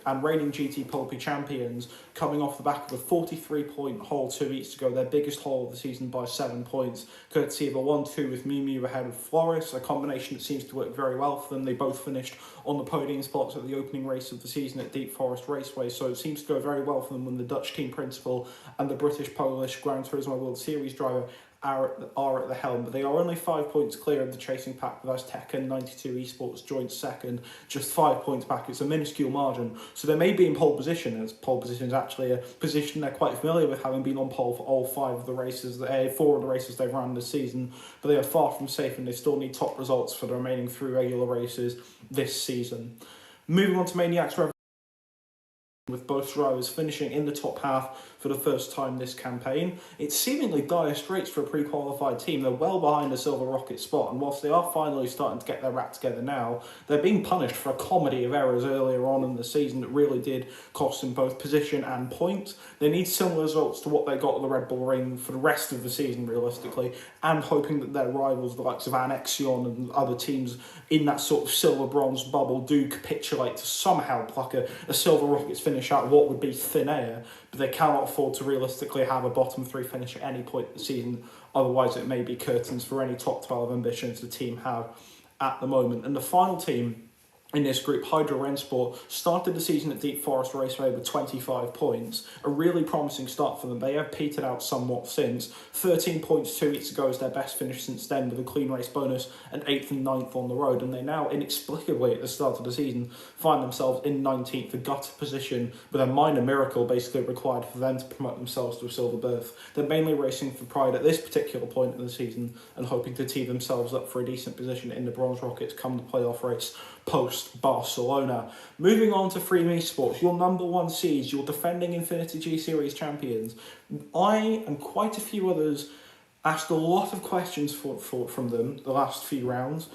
and reigning GT Pole champions, coming off the back of a 43-point haul 2 weeks ago, their biggest haul of the season by 7 points, courtesy of a 1-2 with Mew Mew ahead of Floris, a combination that seems to work very well for them. They both finished on the podium spots at the opening race of the season at Deep Forest Raceway, so it seems to go very well for them when the Dutch team principal and the British-Polish Gran Turismo World Series driver are at the helm, but they are only 5 points clear of the chasing pack with Azteca and 92 Esports joint second, just 5 points back. It's a minuscule margin, so they may be in pole position, as pole position is actually a position they're quite familiar with, having been on pole for all 4 of the races they've run this season, but they are far from safe and they still need top results for the remaining 3 regular races this season. Moving on to Maniacs, with both drivers finishing in the top half for the first time this campaign. It's seemingly dire straits for a pre-qualified team. They're well behind the Silver Rocket spot, and whilst they are finally starting to get their act together now, they're being punished for a comedy of errors earlier on in the season that really did cost them both position and points. They need similar results to what they got at the Red Bull Ring for the rest of the season, realistically, and hoping that their rivals, the likes of Annexion and other teams in that sort of silver-bronze bubble, do capitulate to somehow pluck a Silver Rockets finish out of what would be thin air, but they cannot afford to realistically have a bottom 3 finish at any point in the season, otherwise it may be curtains for any top 12 ambitions the team have at the moment. And the final team in this group, Hydro Rensport, started the season at Deep Forest Raceway with 25 points. A really promising start for them. They have petered out somewhat since. 13 points 2 weeks ago is their best finish since then, with a clean race bonus and 8th and 9th on the road. And they now, inexplicably at the start of the season, find themselves in 19th, a gutter position, with a minor miracle basically required for them to promote themselves to a silver berth. They're mainly racing for pride at this particular point in the season and hoping to tee themselves up for a decent position in the Bronze Rockets come the playoff race post-Barcelona. Moving on to Freedom Esports, your number 1 seeds, your defending InfinityGSeries champions. I and quite a few others asked a lot of questions from them the last few rounds,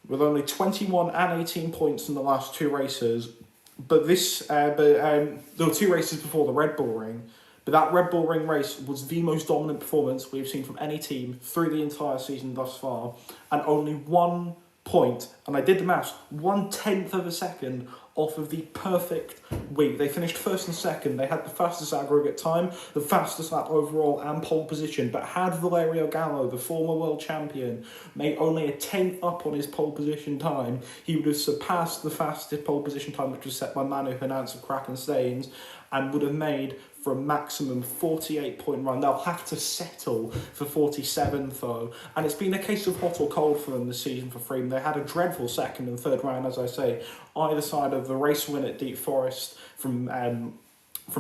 with only 21 and 18 points in the last 2 races. But there were 2 races before the Red Bull Ring. But that Red Bull Ring race was the most dominant performance we've seen from any team through the entire season thus far, and only 1 point, and I did the maths, 1/10 of a second off of the perfect week. They finished first and second. They had the fastest aggregate time, the fastest lap overall, and pole position. But had Valerio Gallo, the former world champion, made only a 10th up on his pole position time, he would have surpassed the fastest pole position time, which was set by Manu Hernandez of Kraken Stains, and would have made for a maximum 48-point run. They'll have to settle for 47th though, and it's been a case of hot or cold for them this season for Freedom. They had a dreadful second and third round, as I say, either side of the race win at Deep Forest from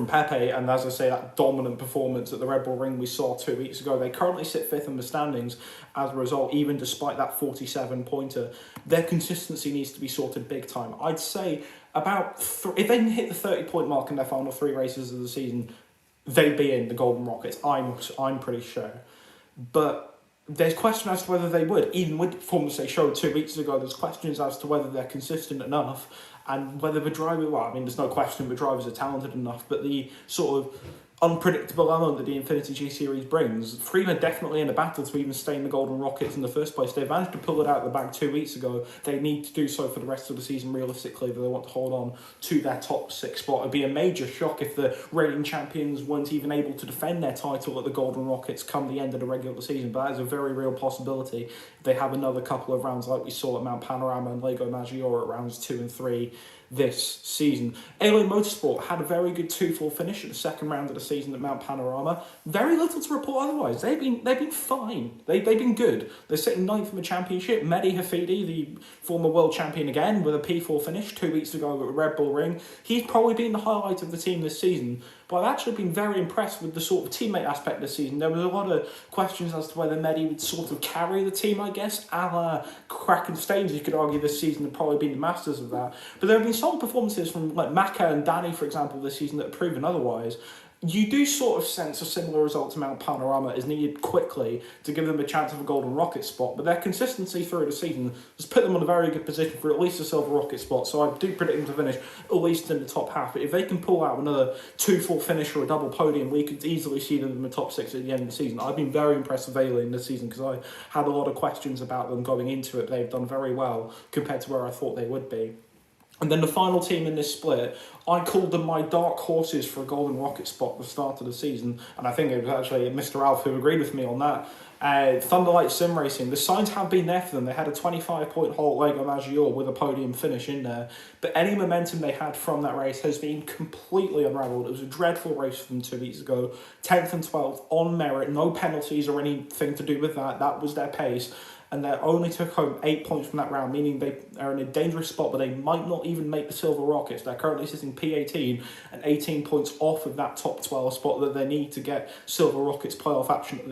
Pepe, and as I say, that dominant performance at the Red Bull Ring we saw 2 weeks ago. They currently sit 5th in the standings as a result, even despite that 47-pointer. Their consistency needs to be sorted big time. I'd say about if they can hit the 30-point mark in their final 3 races of the season, they'd be in the Golden Rockets. I'm pretty sure. But there's question as to whether they would. Even with the performance they showed 2 weeks ago, there's questions as to whether they're consistent enough and whether the driver, well, I mean, there's no question the drivers are talented enough, but the sort of unpredictable element that the InfinityGSeries brings, Freeman definitely in a battle to even stay in the Golden Rockets in the first place. They managed to pull it out of the bag 2 weeks ago. They need to do so for the rest of the season realistically if they want to hold on to their top 6 spot. It'd be a major shock if the reigning champions weren't even able to defend their title at the Golden Rockets come the end of the regular season, but that is a very real possibility. If they have another couple of rounds like we saw at Mount Panorama and Lake Maggiore at rounds 2 and 3, this season. Alien Motorsport had a very good 2-4 finish at the second round of the season at Mount Panorama. Very little to report otherwise. They've been fine. They've been good. They're sitting ninth in the championship. Mehdi Hafidi, the former world champion again, with a P4 finish 2 weeks ago at Red Bull Ring. He's probably been the highlight of the team this season. But I've actually been very impressed with the sort of teammate aspect this season. There was a lot of questions as to whether Mehdi would sort of carry the team, I guess, a la Kraken Staines, you could argue this season have probably been the masters of that. But there have been solid performances from like Maka and Danny, for example, this season that have proven otherwise. You do sort of sense a similar result to Mount Panorama is needed quickly to give them a chance of a golden rocket spot, but their consistency through the season has put them on a very good position for at least a silver rocket spot, so I do predict them to finish at least in the top half. But if they can pull out another 2-4 finish or a double podium, we could easily see them in the top 6 at the end of the season. I've been very impressed with Alien this season because I had a lot of questions about them going into it. They've done very well compared to where I thought they would be. And then the final team in this split, I called them my dark horses for a golden rocket spot at the start of the season. And I think it was actually Mr. Alf who agreed with me on that. Thunderlight Sim Racing, the signs have been there for them. They had a 25-point hole at Lake Maggiore with a podium finish in there. But any momentum they had from that race has been completely unravelled. It was a dreadful race for them 2 weeks ago. 10th and 12th on merit, no penalties or anything to do with that. That was their pace. And they only took home 8 points from that round, meaning they are in a dangerous spot, but they might not even make the Silver Rockets. They're currently sitting P18 and 18 points off of that top 12 spot that they need to get Silver Rockets playoff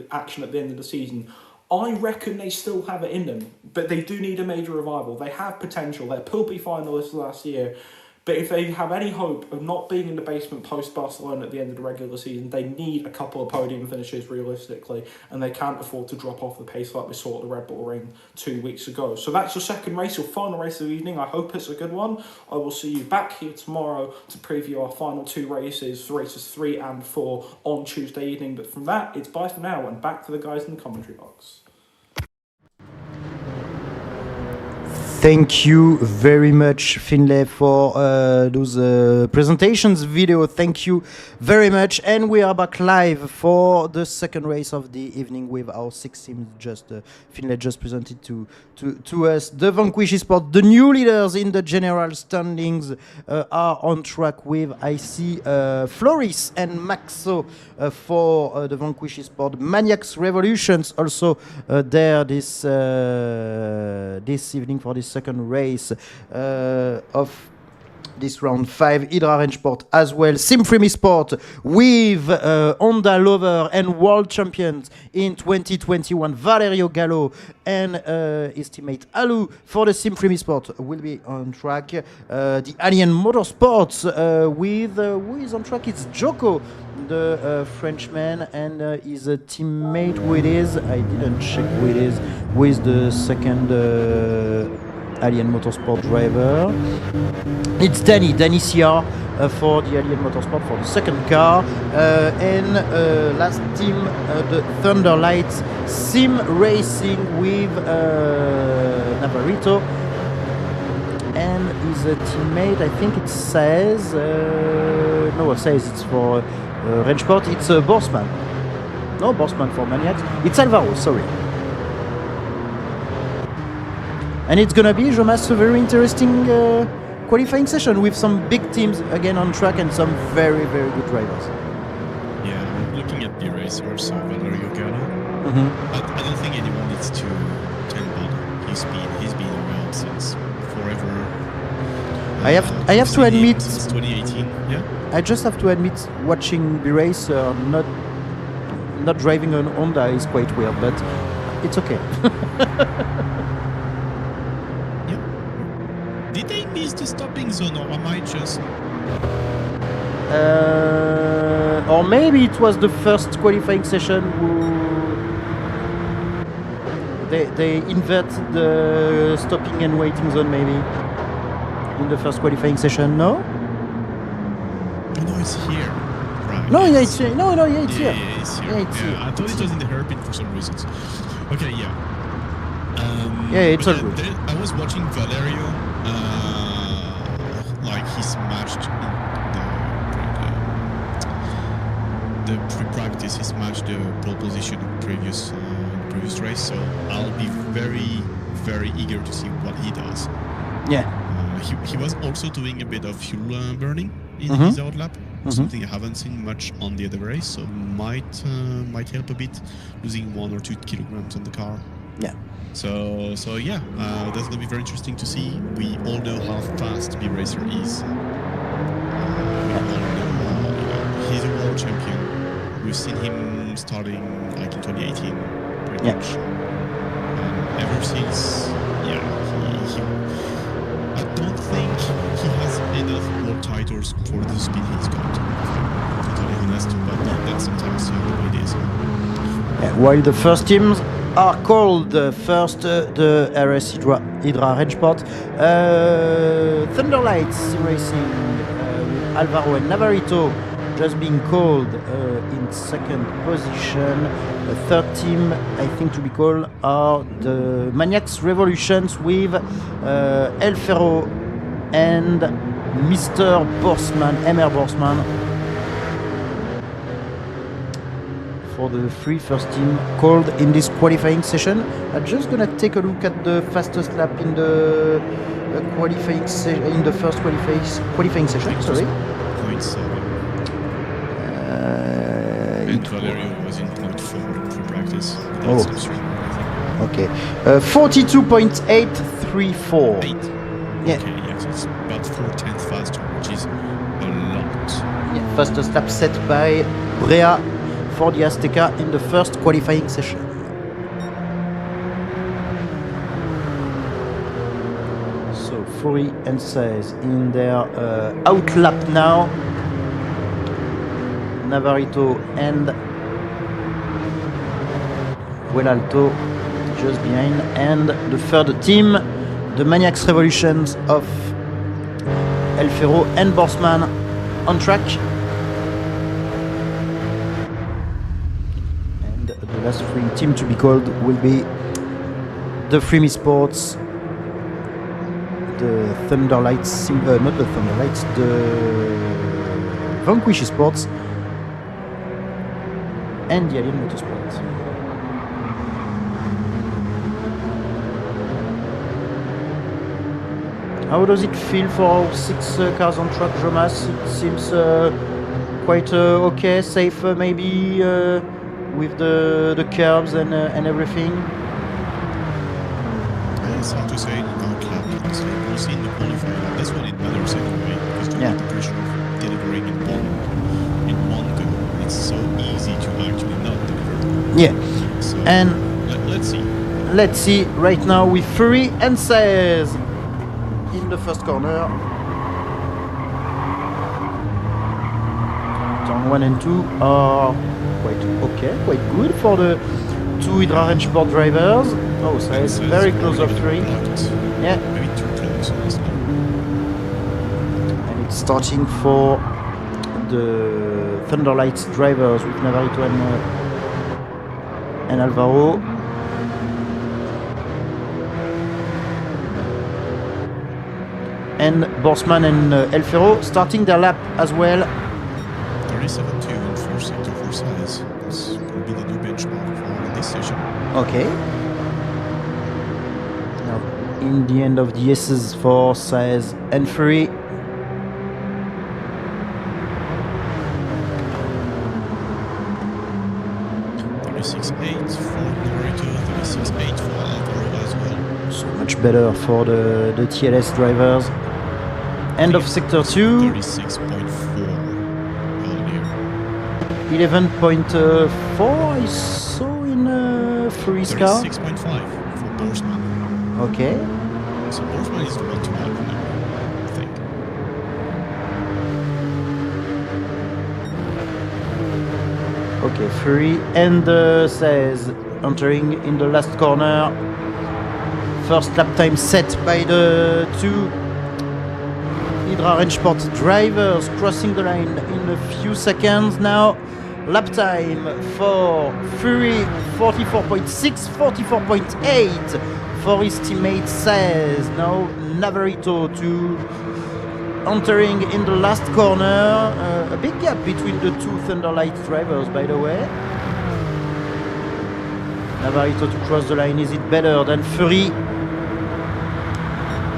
action at the end of the season. I reckon they still have it in them, but they do need a major revival. They have potential. They're Pool B finalists last year. But if they have any hope of not being in the basement post-Barcelona at the end of the regular season, they need a couple of podium finishes realistically, and they can't afford to drop off the pace like we saw at the Red Bull Ring 2 weeks ago. So that's your second race, your final race of the evening. I hope it's a good one. I will see you back here tomorrow to preview our final 2 races, races 3 and 4 on Tuesday evening. But from that, it's bye for now, and back to the guys in the commentary box. Thank you very much, Finlay, for those presentations video. Thank you very much. And we are back live for the second race of the evening with our 6 teams. Finlay just presented to us. The Vanquish Sport, the new leaders in the general standings, are on track with, I see, Floris and Maxo for the Vanquish Sport. Maniacs Revolutions also there this evening for this second race of this round 5. Hydra Range Sport as well. Simfremi Sport with Honda Lover and world champions in 2021 Valerio Gallo and his teammate Alou for the Simfremi Sport will be on track. The Alien Motorsports with who is on track? It's Joko, the Frenchman, and his teammate who it is. I didn't check who it is. Who is the second Alien Motorsport driver? It's Danny CR for the Alien Motorsport for the second car. And last team, the Thunderlight Sim Racing with Navarrito and his teammate. I think it says no, it says it's for Range Sport. It's Borsman. No, Borsman for Maniacs. It's Alvaro, sorry. And it's gonna be, Jomas, a very interesting qualifying session with some big teams again on track and some very, very good drivers. Yeah, I'm looking at the racer, so Valerio Gallo. I don't think anyone needs to tell about his speed. He's been around since forever. I have to admit, since 2018. Yeah. I just have to admit, watching the race, not driving an Honda is quite weird, but it's okay. Did they miss the stopping zone, or am I just... or maybe it was the first qualifying session they inverted the stopping and waiting zone, maybe, in the first qualifying session, no? Oh, no, it's here. Right. No, yeah, it's here. No, yeah, it's here. Yeah, it's here. Yeah, it's here. I thought it was in the hairpin for some reasons. Okay, yeah. Yeah, it's all yeah, good. I was watching Valerio, like he smashed the pre-practice. He smashed the pole position in previous race. So I'll be very, very eager to see what he does. Yeah. he was also doing a bit of fuel burning in Mhm. his out lap. Mhm. Something I haven't seen much on the other race, so might help a bit, losing 1 or 2 kilograms on the car. Yeah. So yeah, that's gonna be very interesting to see. We all know how fast B Racer is. We all know, he's a world champion. We've seen him starting like in 2018, pretty Yeah. much. And ever since, yeah, he I don't think he has enough world titles for the speed he's got. To be totally honest, but that's sometimes the way it is. Yeah, while the first teams are called first the RS Hydra Rennsport, Thunderlights Racing with Alvaro and Navarrito just being called in second position. The third team, I think, to be called are the Maniacs Revolutions with El Ferro and Mr. Borsman, MR Borsman. For the three first team called in this qualifying session. I'm just gonna take a look at the fastest lap in the qualifying in the first qualifying session. Sorry. 0.7. And Valerio was in 0.4 for practice. That's absurd. Okay. 42.834. 8. Yeah. Okay, yes, it's about 4/10 faster, which is a lot. Yeah, fastest lap set by Brea for the Azteca in the first qualifying session. So Fury and Saez in their out lap now. Navarrito and Vuelalto just behind, and the third team, the Maniacs Revolutions of El Ferro and Borsman on track. And the last three team to be called will be the Freemy Sports, the Thunderlights, not the Thunderlights, the Vanquish Sports, and the Alien Motorsports. How does it feel for 6 cars on track, Jomas? It seems quite okay, safe maybe with the curbs and everything. It's hard to say in our lap, honestly. We'll see in the qualifying. That's when it matters anyway, because you have the pressure of delivering in one go. It's so easy to actually not deliver. Yeah, So and let's see. let's see right now with Fury and Saez in the first corner. Turn 1 and 2 are quite okay, quite good for the two Hydra Rennsport drivers. Oh, Saez very close of 3. Yeah. Maybe too close, honestly. And it's starting for the Thunderlights drivers with Navarrito and Alvaro. And Borsman and El Ferro starting their lap as well. 37.2 in first sector for Saez. This will be the new benchmark for this session. Okay. Now, in the end of the S's for Saez and Fury. For Navarrito, 36.8 for Alvaro as well. So much better for the TLS drivers. End of sector 2. 36.4 earlier. 11.4 I saw in Fury's car. 36.5 for Borsman. Okay. So Borsman is the one to mark now, I think. Okay, Fury and Saez entering in the last corner. First lap time set by the two Hydra Rennsport drivers crossing the line in a few seconds now. Lap time for Fury 44.6, 44.8 for his teammate Saez. Now Navarrito to entering in the last corner. A big gap between the two Thunderlight drivers, by the way. Navarrito to cross the line. Is it better than Fury?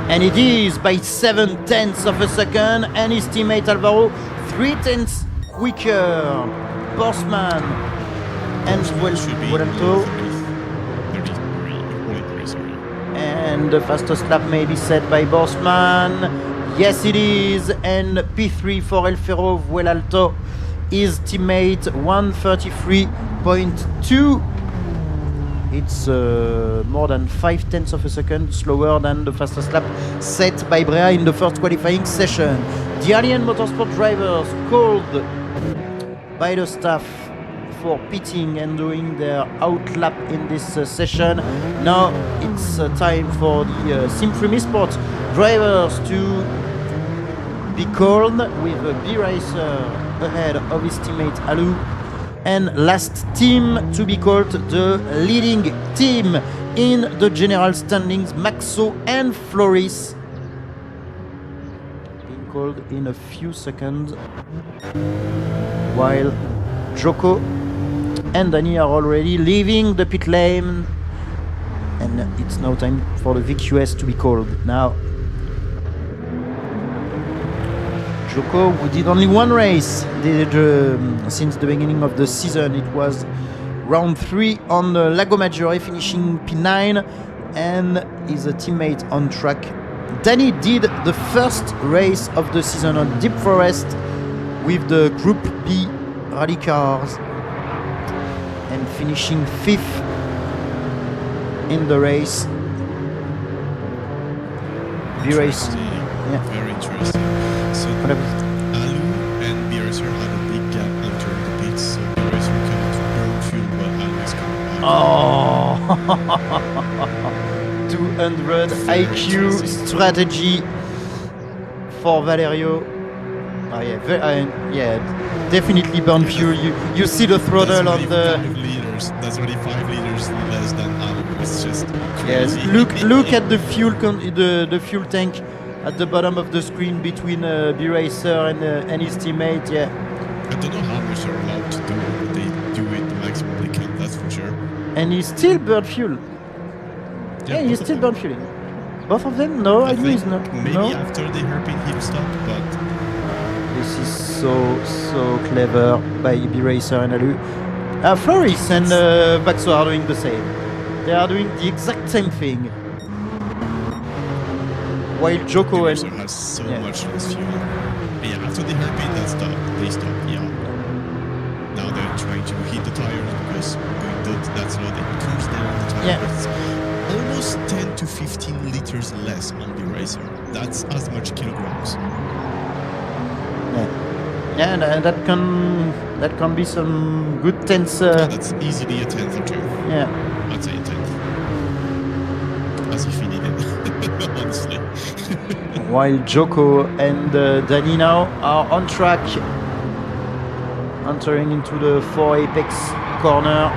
And it is by 7/10 of a second, and his teammate Alvaro 3/10 quicker. Bossman and Should be Vuelto. 33, sorry. And the fastest lap may be set by Bossman. Yes, it is. And P3 for El Ferro Vuelto. His teammate 1:33.2. It's more than 5/10 of a second slower than the fastest lap set by Brea in the first qualifying session. The Alien Motorsport drivers called by the staff for pitting and doing their outlap in this session. Now it's time for the Sim3 Sport drivers to be called, with a B-Racer ahead of his teammate Alou. And last team to be called, the leading team in the general standings, Maxo and Floris. Being called in a few seconds, while Joko and Danny are already leaving the pit lane. And it's now time for the VQS to be called. Now, Joko, who did only one race since the beginning of the season. It was round 3 on Lago Maggiore, finishing P9, and is a teammate on track. Danny did the first race of the season on Deep Forest with the Group B rally cars, and finishing 5th in the race. B-Race. Yeah. Very interesting. So Whatever. Alu and B-Racer had a big gap under the pits, so B-Racer cannot burn fuel while Alu is coming back. Oh, 200 IQ strategy for Valerio. Oh yeah, definitely burn fuel. You see the throttle on the. 5 liters. That's already 5 liters less than Alu. It's just Yes, crazy. look at the fuel the fuel tank at the bottom of the screen between B-Racer and his teammate. Yeah. I don't know how much they're allowed to do, but they do it the maximum they can. That's for sure. And he still burn fuel. Yeah, he's both still of burn them. fuel. Both of them? No, I think he's not. Maybe No. after the hairpin hip stop, but This is so clever by B-Racer and Alu. Floris and Baxo are doing the same. They are doing the exact same thing. While Joko and B-Racer has so yeah. much less fuel. But yeah, after the hairpin, they stop. Yeah. Now they're trying to hit the tires because going that slow, they cools down the tire. Yeah. But it's almost 10 to 15 liters less on B-Racer. That's as much kilograms. yeah, and that can be some good tense. Yeah, that's easily a tenth or two. Yeah. I'd say a tenth. As if he needed, honestly. While Joko and Danny now are on track, entering into the 4 apex corner.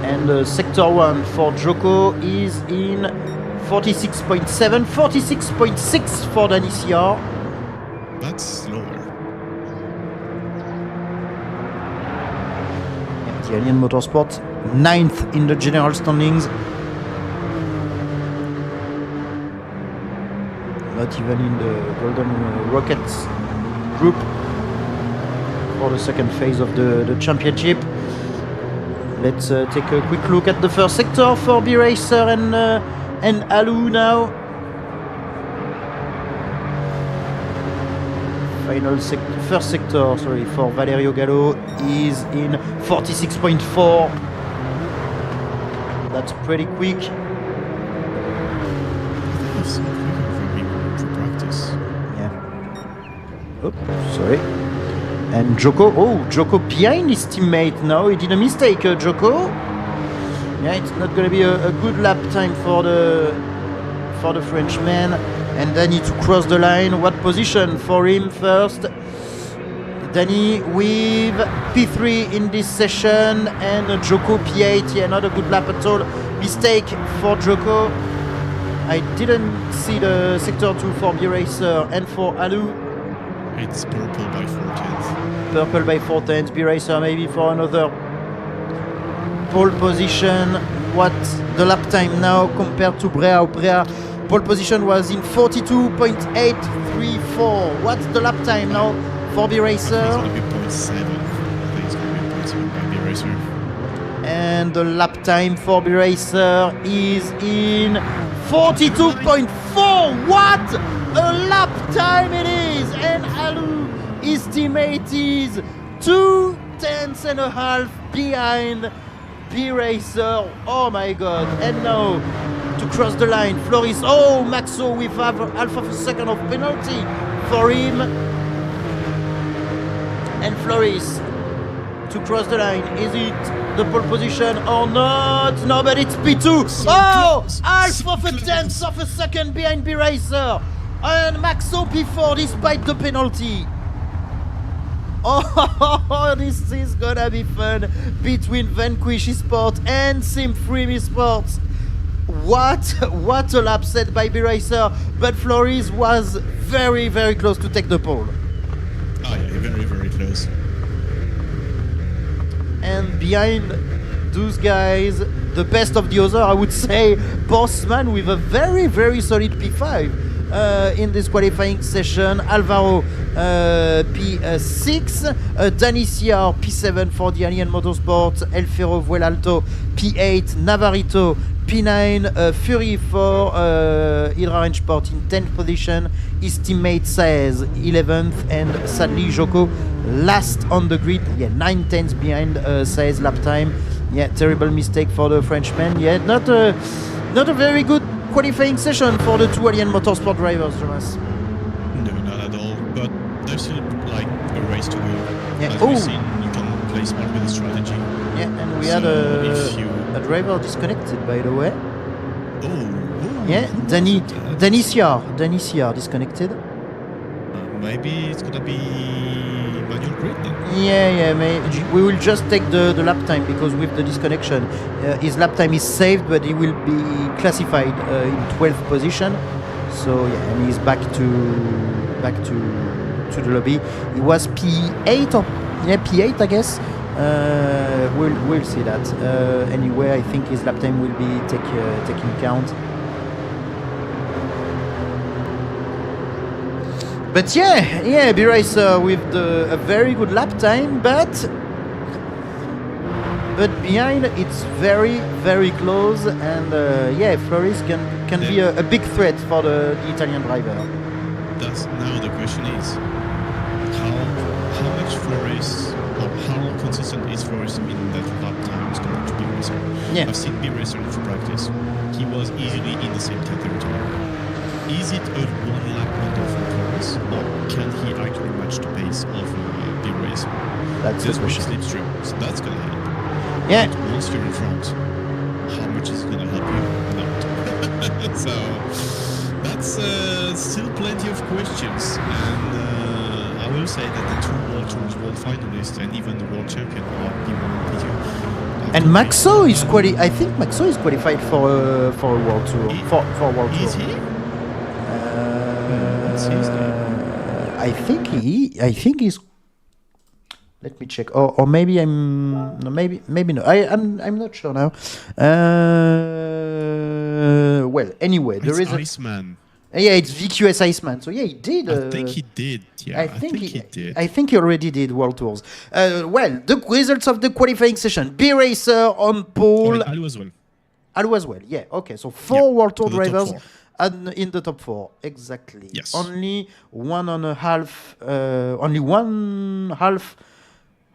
And sector 1 for Joko is in 46.7, 46.6 for Danny CR. That's slower. And the Alien Motorsport 9th in the general standings. Not even in the Golden Rockets group for the second phase of the championship. Let's take a quick look at the first sector for B-Racer and Alu now. First sector, for Valerio Gallo is in 46.4. That's pretty quick. That's so quicker for me for practice. Yeah. Oh, sorry. And Joko behind his teammate now. He did a mistake, Joko. Yeah, it's not going to be a good lap time for the Frenchman. And Danny to cross the line. What position for him first? Danny with P3 in this session and Joko P8. Yeah, not a good lap at all. Mistake for Joko. I didn't see the sector 2 for B-Racer and for Alu. It's purple by 4 tenths. Purple by 4 tenths. B-Racer maybe for another pole position. what's the lap time now compared to Brea? Brea pole position was in 42.834. What's the lap time now for B Racer? It's going to be 0.7. I think it's going to be 0.7 by B Racer. And the lap time for B Racer is in 42.4. What a lap time it is! And Alu, his teammate is 2 tenths and a half behind B Racer. Oh my god! And now to cross the line, Floris. Oh, Maxo with half of a second of penalty for him. And Floris to cross the line. Is it the pole position or not? No, but it's P2. Half of a tenth of a second behind B Racer. And Maxo P4 despite the penalty. Oh, this is gonna be fun between Vanquish Esports and Sim3 Esports. What a lap set by B Racer, but Floris was very, very close to take the pole. Oh yeah, very, very close. And behind those guys, the best of the other, I would say, Bossman with a very, very solid P5 in this qualifying session. Alvaro P6, Danicia P7 for the Alien Motorsport, El Ferro Vuelalto P8, Navarrito P9, Fury for Hydra Range Sport in 10th position. His teammate says 11th, and sadly Joko last on the grid. Yeah, 9 tenths behind says lap time. Yeah, terrible mistake for the Frenchman. Yeah, not a very good qualifying session for the two Alien Motorsport drivers, Thomas. No, not at all. But there's still like a race to go. Yeah. As we've seen, you can play smart with the strategy. Yeah, and we So had if you- a driver disconnected, by the way. Oh. Yeah, Danicia disconnected. Maybe it's gonna be manual grid then. Yeah, we will just take the lap time, because with the disconnection, his lap time is saved, but he will be classified in 12th position. So yeah, and he's back to the lobby. He was P8 or P8, I guess. We'll see that. Anyway, I think his lap time will be taking count. But yeah, B Racer with a very good lap time, but behind it's very, very close, and yeah, Floris can be a big threat for the Italian driver. That's now the question is how much Floris or how consistent is Floris in that lap times compared to B Racer? Yeah. I've seen B Racer in practice. He was easily in the same territory. Is it a one lap wonder for Floris, or can he actually match the pace of B Racer? That's the There's one question. slipstream, so that's gonna help. Yeah. But once you're in front, how much is it gonna help you? Not. So that's still plenty of questions, and I will say that the two World Tours world finalists and even the world champion are P1 and P2. And Maxo is I think Maxo is qualified for a World Tour. For a World Tour. Is he? What's his name? I think he's. Let me check. Or maybe maybe no. I'm not sure now. Well, anyway, there is Iceman. Yeah, it's VQS Iceman. So yeah, he did. I think he did. Yeah, I think he did. I think he already did World Tours. Well, the results of the qualifying session: B Racer on pole. Alu as well. Alu as well. Yeah. Okay. So 4 World Tour to the top drivers. 4. And in the top 4, exactly. Yes. Only 1.5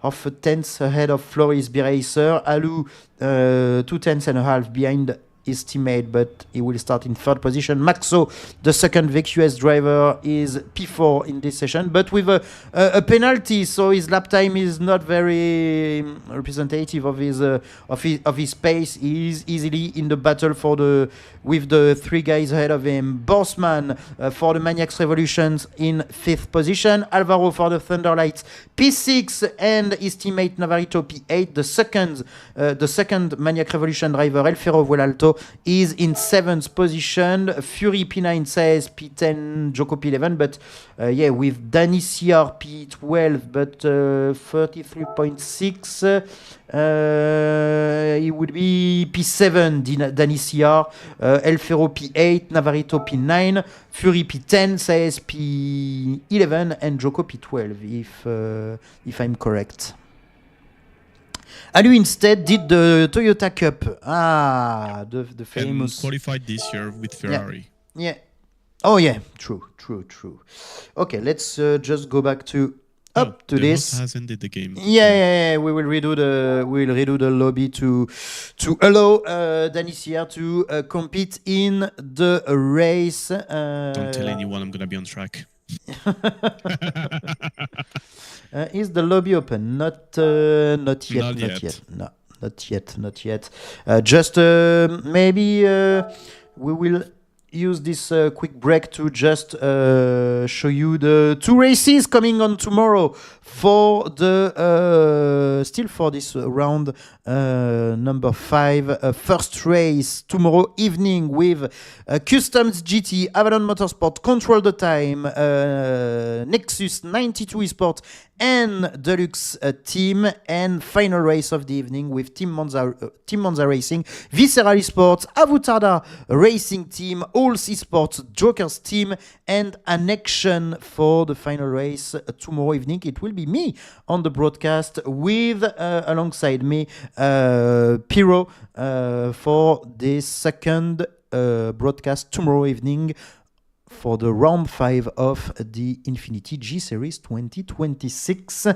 of a tenth ahead of Floris B Racer. Alu 2 tenths and a half behind his teammate, but he will start in 3rd position. Maxo, the second VQS driver, is P4 in this session, but with a penalty, so his lap time is not very representative of his pace. He is easily in the battle with the 3 guys ahead of him. Bossman for the Maniacs Revolutions in 5th position. Alvaro for the Thunderlights P6, and his teammate Navarrito P8. The second Maniac Revolution driver El Ferro Vuelalto is in 7th position. Fury P9 says P10, Joko P11, but yeah, with Danny CR P12, but 33.6. It would be P7, Danny CR, El Ferro P8, Navarrito P9, Fury P10 says P11, and Joko P12, if I'm correct. Alu instead did the Toyota Cup. The famous. And qualified this year with Ferrari. Yeah. Oh yeah, true. Okay, let's just go back to this. Host has ended the game. Yeah. We will redo the lobby to allow Danny Sier to compete in the race. Don't tell anyone I'm gonna be on track. Is the lobby open? Not yet. Not yet. Just maybe we will use this quick break to just show you the 2 races coming on tomorrow for the still for this round number 5. First race tomorrow evening with Customs GT, Avalon Motorsport, Control the Time, Nexus 92 Esports, and Deluxe team, and final race of the evening with Team Monza Racing, Visceral Esports, Avutarda Racing Team, Halls Esports, Jokers team, and Annexion for the final race tomorrow evening. It will be me on the broadcast with alongside me Piro for this second broadcast tomorrow evening for the round 5 of the InfinityGSeries 2026.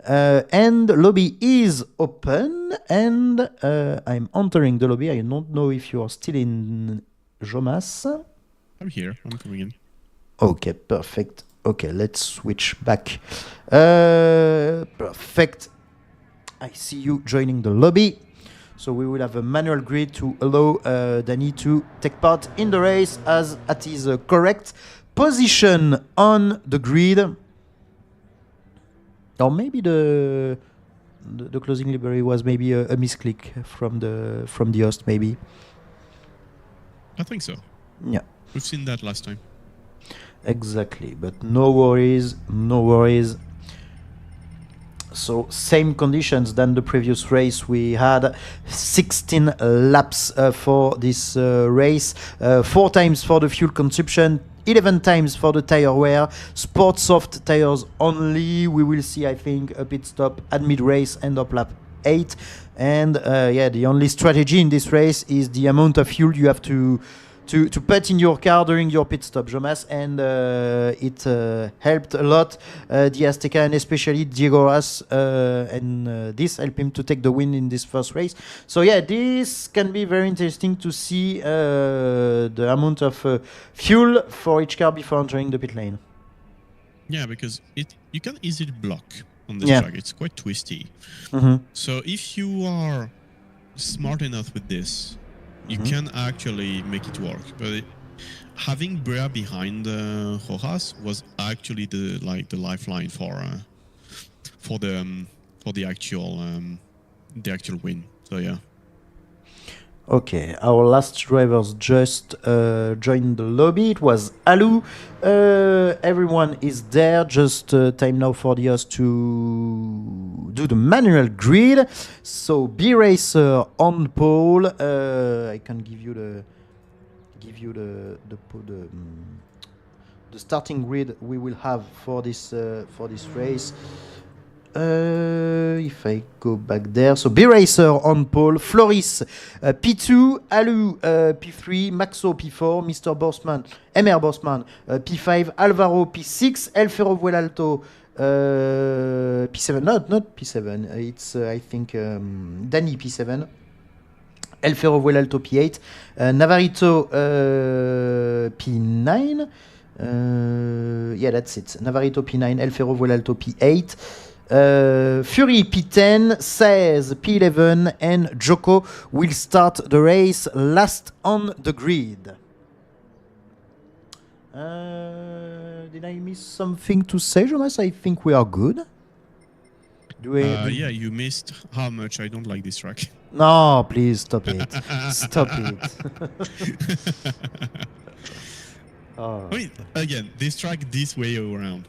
And lobby is open, and I'm entering the lobby. I don't know if you are still in, Jomas. I'm here. I'm coming in. Okay, perfect. Okay, let's switch back. Perfect. I see you joining the lobby. So we will have a manual grid to allow Danny to take part in the race as at his correct position on the grid. Or maybe the closing library was maybe a misclick from the host, maybe. I think so. Yeah. We've seen that last time. Exactly, but no worries. So same conditions than the previous race. We had 16 laps for this race, 4 times for the fuel consumption, 11 times for the tire wear, sport soft tires only. We will see, I think, a pit stop at mid-race, end of lap 8. And the only strategy in this race is the amount of fuel you have to put in your car during your pit stop, Jomas, and it helped a lot the Azteca, and especially Diego Ras, and this helped him to take the win in this first race. So yeah, this can be very interesting to see the amount of fuel for each car before entering the pit lane. Yeah, because you can easily block on this track. It's quite twisty. Mm-hmm. So if you are smart enough with this, you can actually make it work. But having Brea behind Rojas was actually the lifeline for the actual win. So yeah. Okay, our last drivers just joined the lobby. It was Alu. Everyone is there. Just time now for the host to do the manual grid. So B Racer on pole. I can give you the starting grid we will have for this race. If I go back there, so B Racer on pole, Floris P2, Alu P3, Maxo P4, Mr. Borsman, MR Borsman P5, Alvaro P6, El Ferro Vuelalto P7, not P7, it's I think Danny P7, El Ferro Vuelalto P8, Navarrito P9, that's it, Navarrito P9, El Ferro Vuelalto P8, Fury P10, Saez P11, and Joko will start the race last on the grid. Did I miss something to say, Jonas? I think we are good. Yeah, you missed how much I don't like this track. No, please stop it. Stop it. Oh. I mean, again, this track this way around.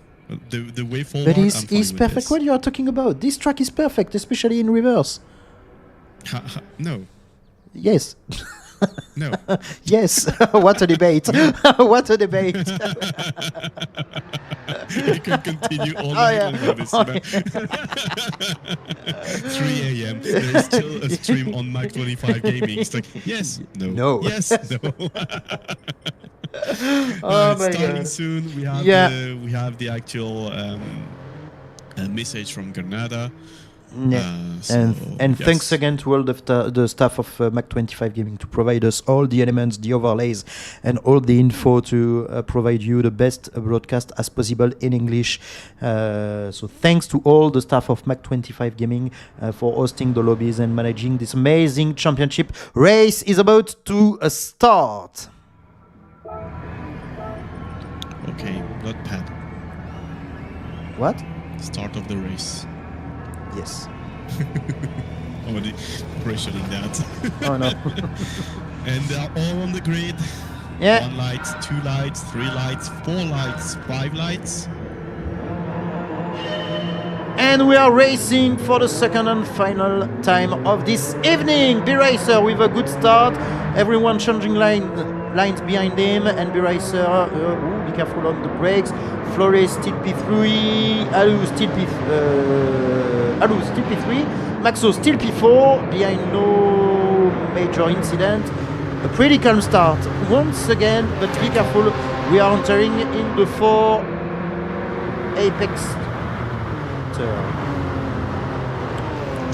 The way forward, But I'm it's fine with perfect. this. What you are talking about? This track is perfect, especially in reverse. No, Yes. no. Yes. What a debate. What a debate. You can continue all Oh, night yeah. long with this. Oh, You know? 3 a.m. There's still a stream on Mac 25 Gaming. It's like, yes, no, No. yes, no. Oh It's my starting God. soon. We have Yeah. we have the actual message from Granada. Yeah. So, And yes. thanks again to all the staff of Mac 25 Gaming to provide us all the elements, the overlays, and all the info to provide you the best broadcast as possible in English. So thanks to all the staff of Mac 25 Gaming for hosting the lobbies and managing this amazing championship. Race is about to start. Okay, not bad. What? Start of the race. Yes. Already questioning that. Oh no. And they are all on the grid. Yeah. 1 light, 2 lights, 3 lights, 4 lights, 5 lights. And we are racing for the second and final time of this evening. B-Racer with a good start. Everyone changing lines behind him. And B-Racer, be careful on the brakes. Flores still P3. Alu still P3. Maxo still P4. Behind no major incident. A pretty calm start once again. But be careful. We are entering in the 4 apex.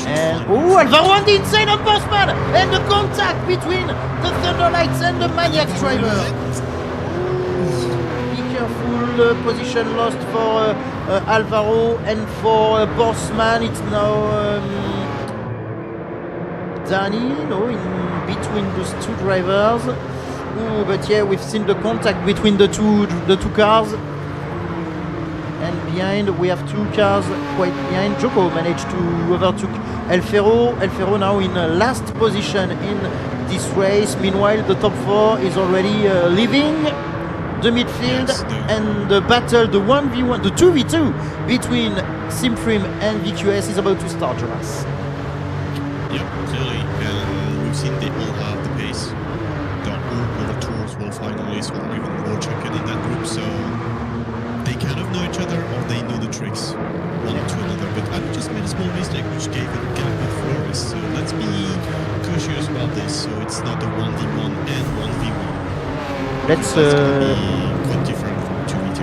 And Alvaro on the inside on Bossman, and the contact between the Thunderlights and the Maniac driver. Be careful, position lost for Alvaro, and for Bossman it's now Danny, in between those two drivers. But yeah, we've seen the contact between the two cars. And behind, we have 2 cars quite behind. Joko managed to overtook El Ferro. El Ferro now in last position in this race. Meanwhile, the top 4 is already leaving the midfield. Yes, and the battle, the 1v1, the 2v2 between Simfrim and VQS is about to start, Jonas. Yeah, clearly. And we've seen they all have the pace. They are all world tours, world finalists, or even world champion in that group. So they kind of know each other, or they know the tricks one to another. But I just made a small mistake, which gave a gap with Flores. So let's be cautious about this. So it's not a 1v1 and 1v1. Let's That's gonna be quite different from 2v2.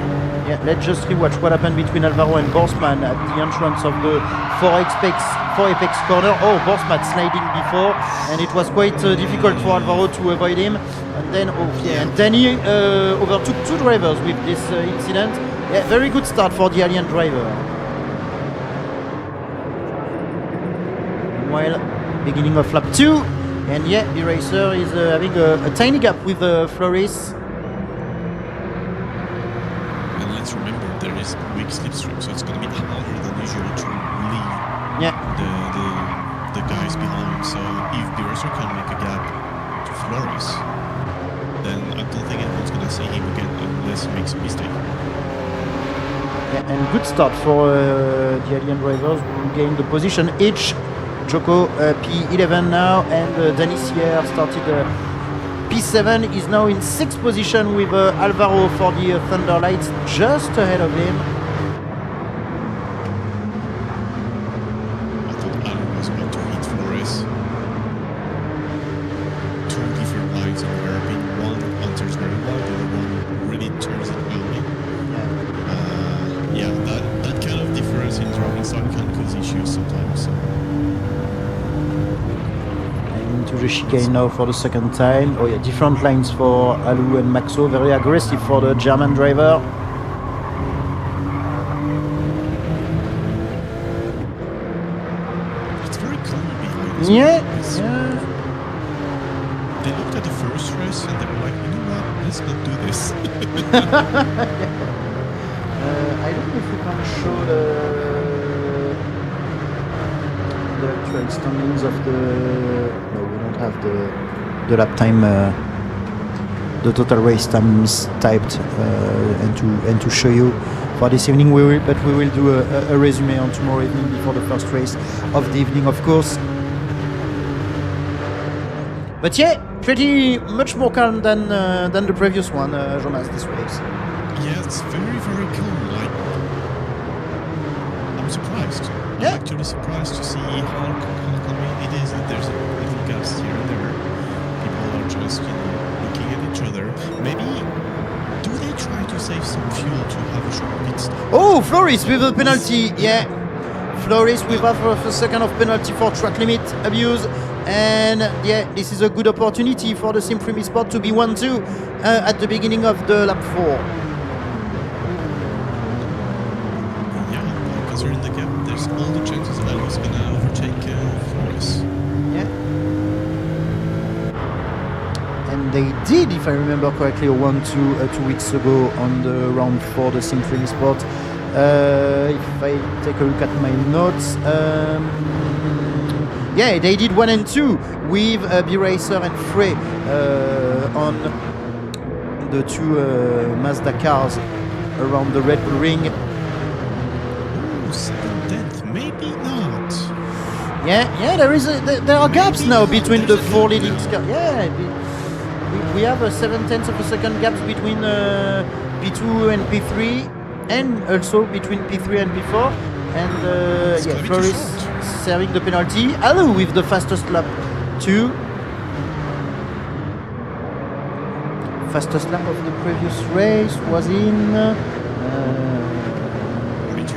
Yeah, let's just rewatch what happened between Alvaro and Borsman at the entrance of the 4 apex corner. Oh, Borsman sliding before, and it was quite difficult for Alvaro to avoid him. And then, and Danny overtook 2 drivers with this incident. Yeah, very good start for the Alien driver. Meanwhile, beginning of lap 2, and yeah, B-Racer is having a tiny gap with Flores. And let's remember, there is weak slipstream, so it's going to be harder than usual to lead the guys behind. So if B-Racer can make a gap to Flores, then I don't think anyone's going to see him again unless he makes a mistake. Yeah, and good start for the Alien drivers who gained the position each. Joko P11 now, and Danny Sierre started P7, is now in 6th position with Alvaro for the Thunderlights just ahead of him. I thought Alan was about to hit Flores. 2 different lines in the hairpin. One enters very well, the other one really turns it early. Yeah, that kind of difference in driving style can cause issues sometimes. So. Into the chicane now for the second time. Oh yeah, different lines for Alu and Maxo. Very aggressive for the German driver. It's very calm behind us. Yeah. They looked at the first race and they were like, you know what, let's not do this. I don't know if we can show the actual standings of the... No, we don't have the lap time, the total race times typed and to show you for this evening. We will do a resume on tomorrow evening before the first race of the evening, of course. But yeah, pretty much more calm than the previous one, Jonas, this race. Yeah, it's very, very cool. Like, I'm surprised. Yeah. I'm actually surprised to see how calm it is. That there's a little gaps here and there. People are just, looking at each other. Maybe do they try to save some fuel to have a short pit stop? Oh, Floris with a penalty. Yeah, Floris with half of a second of penalty for track limit abuse. And yeah, this is a good opportunity for the Sim Freemy Sport to be 1-2 at the beginning of the lap 4. Yeah, because you're in the gap. There's all the chances that he's gonna overtake Floris. Yeah. And they did, if I remember correctly, a 1-2 2 weeks ago on the round 4, the Sim Freemy Sport. If I take a look at my notes, yeah, they did 1 and 2 with B-Racer and Frey on the two Mazda cars around the Red Bull Ring. Ooh, 7/10, maybe not. Yeah, there are gaps Maybe now not. between There's the a four gap leading now. cars. Yeah, we have a 7/10 of a second gaps between P2 and P3, and also between P3 and P4. And It's gonna be too Floris short. serving the penalty. Alou with the fastest lap 2. Fastest lap of the previous race was in... 42.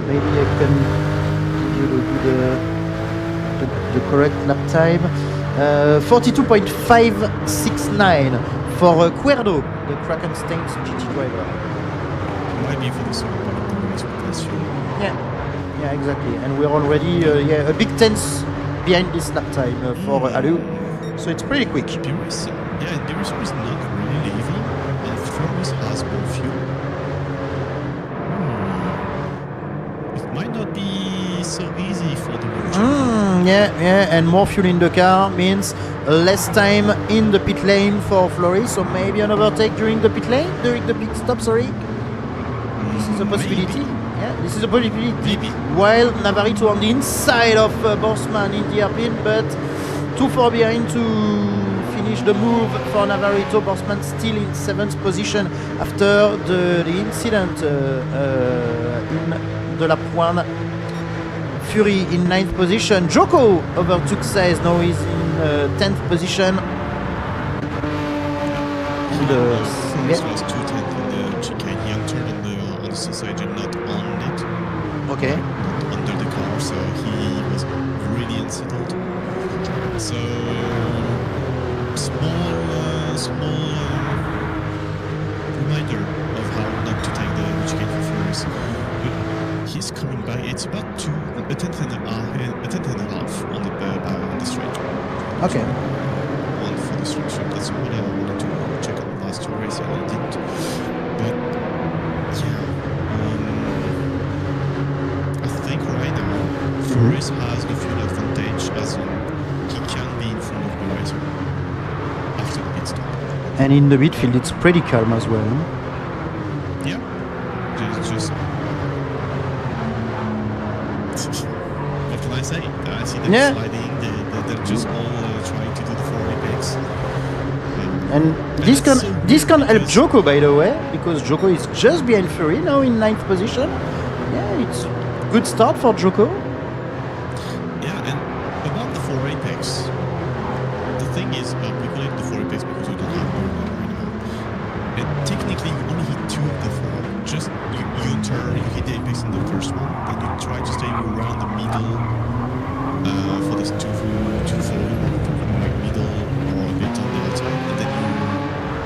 maybe I can give you the correct lap time. 42.569 for Cuerdo, the Krakenstein's GT driver. Might be for the summer, but the race with less fuel. Yeah, exactly. And we're already a big tenth behind this lap time for Alou. So it's pretty quick. B-Racer, yeah, B-Racer is not really leaving, and Floris has more fuel. It might not be so easy for the road champion. Yeah, and more fuel in the car means less time in the pit lane for Floris, so maybe an overtake during the pit stop, sorry. This is a possibility. Yeah, this is a possibility. Maybe. While Navarrito on the inside of Borsman in the hairpin, but too far behind to finish the move for Navarrito. Borsman still in 7th position after the incident in the lap 1. Fury in 9th position. Joko overtook Saez, now he's in 10th position. Floris was 210 in the chicane. He entered on the suicide and not on it. Okay. Not under the car, so he was really unsettled. So small reminder of how not to take the chicane for Floris. But he's coming back. It's about a tenth and a half on the straight. Okay. One for the straight shot. That's what I wanted to check on the last two races, and I didn't. But yeah, I think right now Floris has the fuel advantage, as in he can be in front of the racer after the pit stop. And in the midfield, it's pretty calm as well. Yeah, just what can I say? I see them sliding. They're just all trying to do the 4 Apex. And this can help Joko, by the way, because Joko is just behind Fury now in 9th position. Yeah, it's good start for Joko. Yeah, and about the 4 Apex, the thing is, we call it the 4 Apex because we don't have more right now. And technically, you only hit 2 of the 4. Just you hit the Apex in the first one, then you try to stay around the middle for this 2 following one, like middle or a bit on the outside, and then you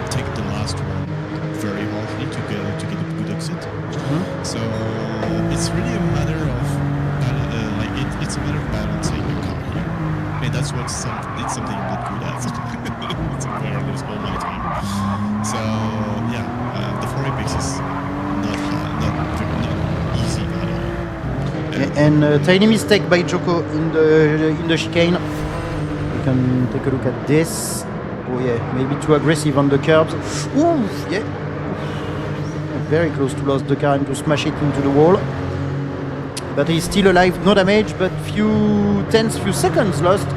take the last one very hardly to get a good exit. So it's really a matter of it's a matter of balancing your car here, and that's it's something I'm not good at. It's where I lose all my time. So yeah, the 4 Apex is not easy at all. and a tiny mistake by Joko in the chicane. We can take a look at this. Oh yeah, maybe too aggressive on the curbs. Ooh, yeah. Very close to lose the car and to smash it into the wall. But he's still alive, no damage, but few seconds lost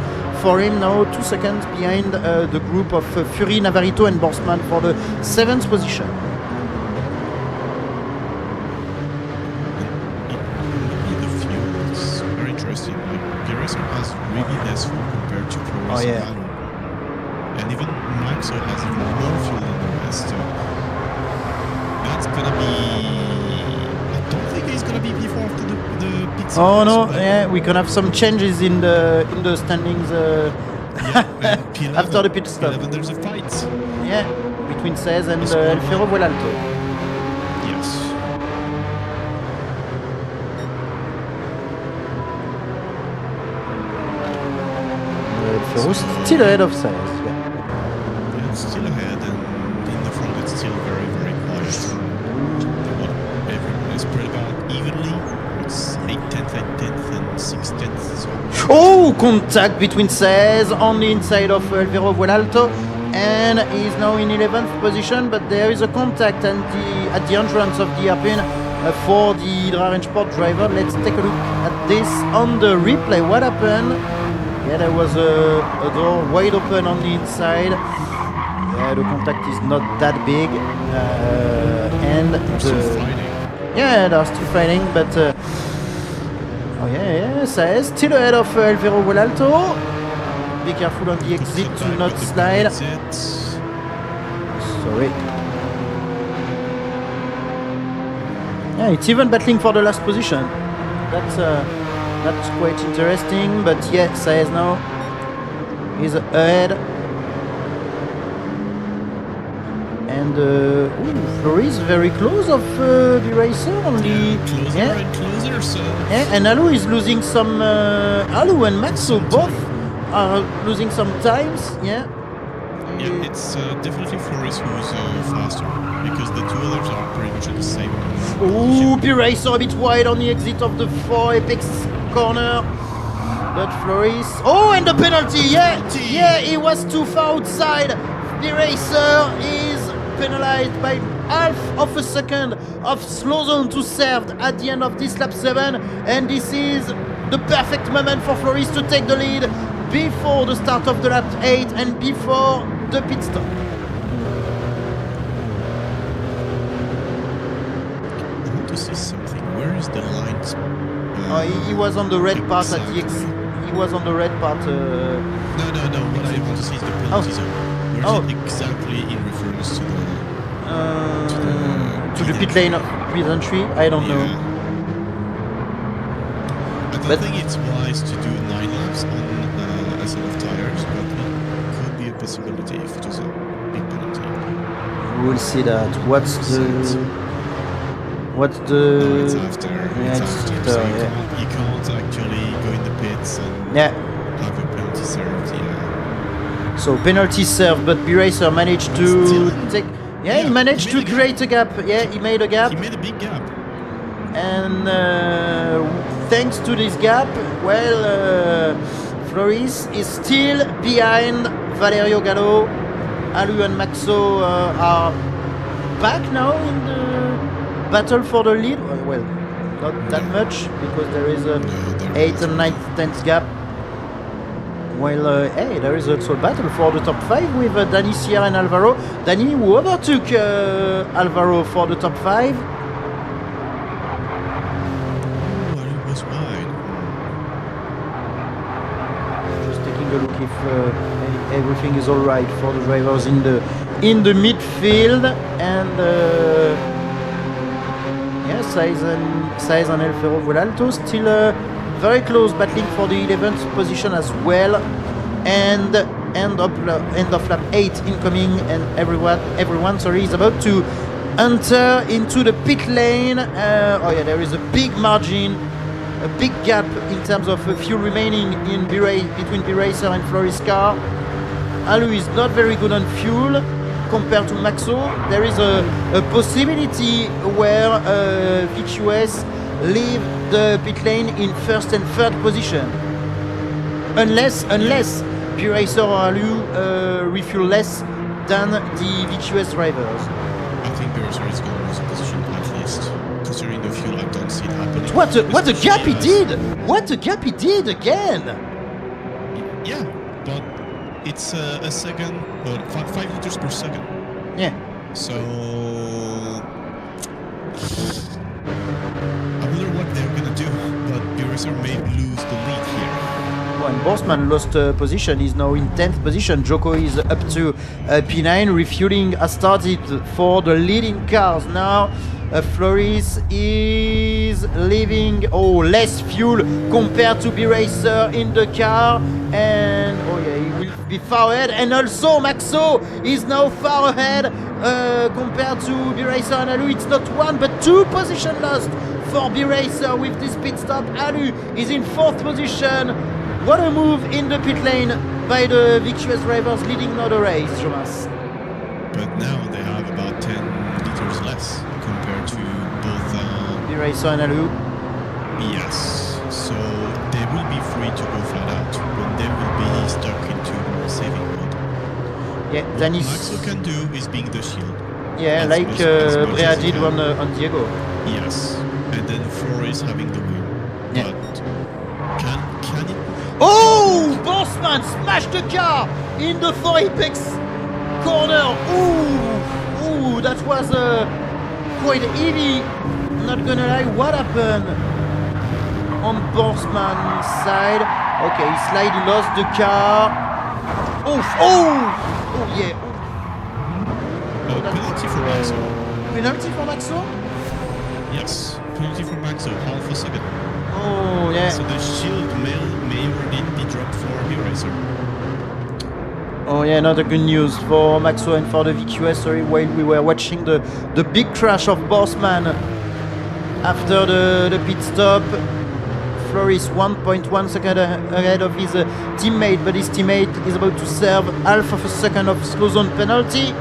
for him now. 2 seconds behind the group of Fury, Navarrito and Borsman for the 7th position. It's very interesting. Like, Gseries has really less fuel compared to Flores and Alu. And even Maxo has even more fuel than the rest. So that's gonna be... I don't think he's gonna be before after the pit stop. Oh no, yeah, we can have some changes in the standings after the pit stop. P11, there's a fight. Yeah, between Saez and Alfero Vuelalto. Yes. Alfero still ahead of Saez. Yeah. Yeah, it's still ahead, and in the front it's still very, very quiet. Everyone is spread about evenly. It's 8/10, 8/10, and 6/10. So. Oh, contact between Saez on the inside of Alvaro Vuelalto, and he's now in 11th position, but there is a contact at the entrance of the hairpin for the Gran Sport driver. Let's take a look at this on the replay. What happened? Yeah, there was a door wide open on the inside. Yeah, the contact is not that big, and yeah, they're still fighting, but oh yeah, Saez still ahead of Alvaro Vuelalto. Be careful on the exit to not slide. Sorry. Yeah, it's even battling for the last position. That's quite interesting, but yeah, Saez now is ahead. And Floris very close of the racer only. Closer and closer, so. Yeah, and Alu is losing some. Alu and Maxo both are losing some times. Yeah. Yeah, it's definitely Floris who's faster, because the two others are pretty much at the same. Ooh, B-Racer a bit wide on the exit of the 4 apex corner. But Floris. Oh, and the penalty. Yeah, yeah, he was too far outside. B-Racer is penalized by half of a second of slow zone to serve at the end of this lap 7, and this is the perfect moment for Floris to take the lead before the start of the lap 8 and before the pit stop. I want to see something. Where is the line? He was on the red part at the he was on the red part. No. What I want to see is the penalty zone. Where is it exactly in reference to the pit lane with entry? I don't know. I don't think it's wise to do 9 laps on a set of tires, but it could be a possibility if it was a big penalty. We'll see that. What's the? No, it's after. Yeah, it's after. So yeah. you can't actually go in the pits and have a penalty served. Yeah. So penalty served, but B-Racer managed to take. Yeah, he managed to create a gap. Yeah, he made a gap. He made a big gap. And thanks to this gap, well, Floris is still behind Valerio Gallo. Alu and Maxo are back now in the battle for the lead. Well, not that much, because there is a 8th and 9th, 10th gap. While, hey, there is also a battle for the top 5 with Danny, Sierra and Alvaro. Danny, who overtook Alvaro for the top 5. Was wide. Just taking a look if everything is all right for the drivers in the midfield, and yeah, Saez and Alfero Vuelalto still very close, battling for the 11th position as well, and end of lap 8 incoming, and everyone is about to enter into the pit lane. Oh yeah, there is a big margin, a big gap in terms of fuel remaining in between B-Racer and Floris car. Alu is not very good on fuel compared to Maxo. There is a possibility where VQS leave the pit lane in first and third position. Unless B-Racer or Alu refuel less than the VQS drivers. I think B-Racer is going to lose a position at least. Considering the fuel, I don't see it happening. What a gap he did! What a gap he did again! Yeah, but it's a second, or 5 liters per second. Yeah. So I wonder what they're gonna do, but B-Racer may lose the lead here. Well, and Borsman lost position. He's now in 10th position. Joko is up to P9. Refueling has started for the leading cars now. Floris is leaving less fuel compared to B-Racer in the car, and he will be far ahead. And also Maxo is now far ahead compared to B-Racer and Alu. It's not 1 but 2 position lost for B-Racer with this pit stop. Alu is in 4th position. What a move in the pit lane by the VQS drivers leading now the race, Jonas. But now they have about 10 liters less compared to both B-Racer and Alu. Yes, so they will be free to go flat out when they will be stuck into saving mode. Yeah, What Danis. Maxo can do is being the shield. Yeah, As like much as Brea he did can. on Diego. Yes, and then Flores having the wheel. Yeah. But can it? Oh! Borsman smashed the car in the 4 apex corner. Ooh, that was quite heavy. Not gonna lie, what happened on Borsman's side? Okay, he slightly lost the car. Oh yeah. Penalty for Maxo. Penalty for Maxo? Yes, penalty for Maxo, half a second. Oh yeah. So the shield may already be dropped for B-Racer. Oh yeah, not a good news for Maxo and for the VQS. Sorry, while we were watching the big crash of Borsman after the pit stop. Floris 1.1 second ahead of his teammate, but his teammate is about to serve half of a second of slow zone penalty,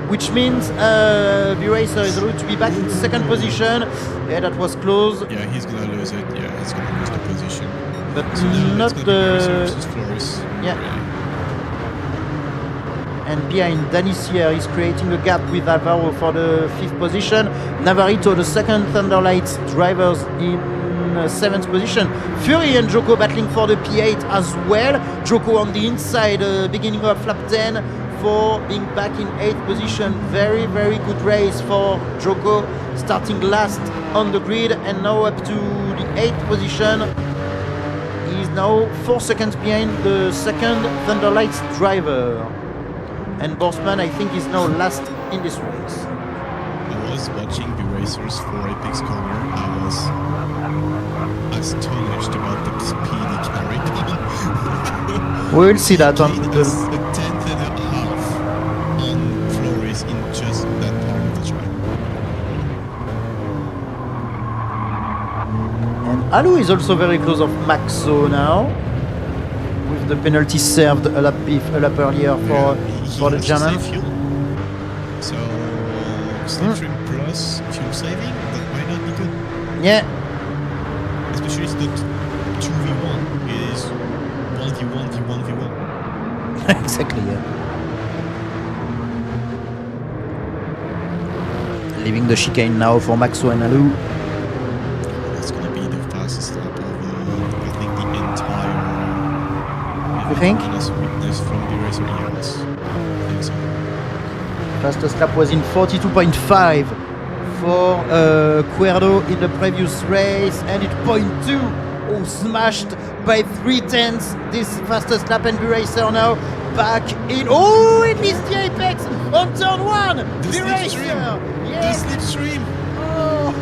which means B-Racer is about to be back in 2nd position. Yeah, that was close. Yeah, he's gonna lose it. Yeah, he's gonna lose the position. But So now not it's gonna be B-Racer the... versus Flores. Yeah. And behind Danis here is creating a gap with Alvaro for the 5th position. Navarrito, the 2nd Thunderlights drivers in 7th position. Fury and Joko battling for the P8 as well. Joko on the inside, beginning of lap 10 for being back in 8th position. Very, very good race for Joko, starting last on the grid and now up to the 8th position. He is now 4 seconds behind the 2nd Thunderlights driver. And Borsman, I think, is now last in this race. I was watching B-Racers for Apex Corner. I was astonished about the speed he carried. We'll see that on A the... tenth and a half on Flores in just that part of the track. And Alu is also very close of Maxo now, with the penalty served a lap earlier for the German. Fuel. So slipstream plus fuel saving, that might not be good. Yeah, Especially if the 2v1 is 1v1, v1, v1. exactly, yeah. Leaving the chicane now for Maxo and Alu. That's gonna be the fastest lap of I think the entire You think? witness from the racer years. I think so. Fastest lap was in 42.5 for Cuerdo in the previous race, and it's 0.2. Oh, smashed by 3/10 this fastest lap, and B-Racer now back in. Oh, it missed the apex on turn 1. The B-Racer, slipstream! yes. The slipstream! Oh,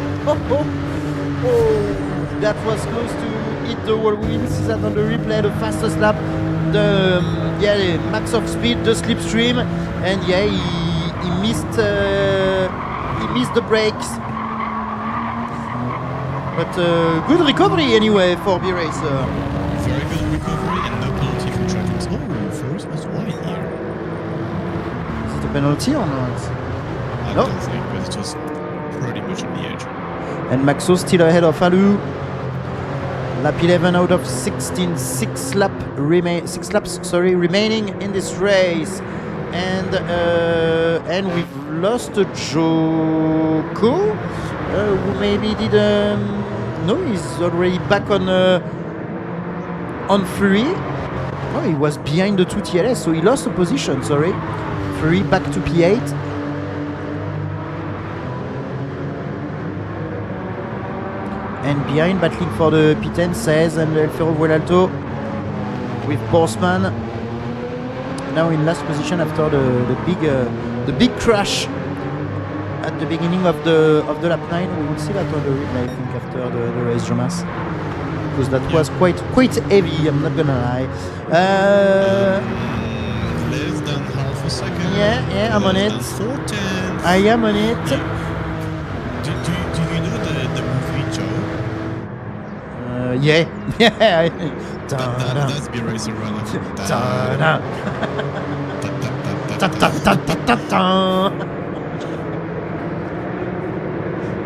that was close to hit the wall. We will see that on the replay. The fastest lap, the max of speed, the slipstream, and yeah, he missed the brakes. But good recovery anyway for B-Racer. Very good recovery and no penalty for tracking. Oh, Flores was wide here. Is it a penalty or not? I No. don't think, but it's just pretty much on the edge. And Maxo still ahead of Alu. Lap 11 out of 16, 6 laps remaining in this race. And we've lost Joko, who maybe did no, he's already back on Fury. Oh, he was behind the 2 TLS, so he lost a position, sorry. Fury back to P8. And behind, battling for the P10, Saez and El Ferro Vuelalto with Borsman now in last position after the big crash at the beginning of the lap 9. We will see that on the replay, I think, after the race, Jonas, because that was quite heavy, I'm not gonna lie. Less than half a second. Yeah, I'm on it. 4/10. I am on it. Do you know the movie Joe? Yeah. That's be racer runner.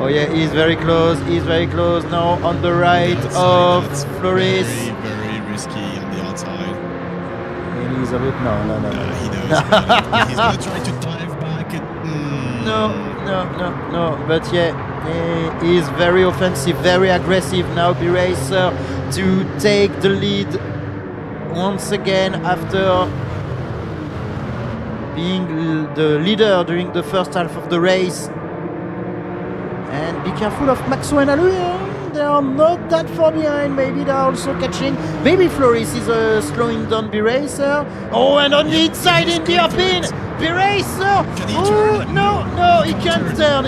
Oh yeah, he's very close now on the right of Floris. Very risky on the outside. Elizabeth, no. He knows. He's gonna try to dive back. No, but yeah, he is very offensive, very aggressive now, B-Racer, to take the lead once again after being the leader during the first half of the race. And be careful of Maxo and Alu. They are not that far behind. Maybe they are also catching. Maybe Floris is slowing down B-Racer. Oh, and on the inside in the hairpin, B-Racer. Oh, no, he can't turn.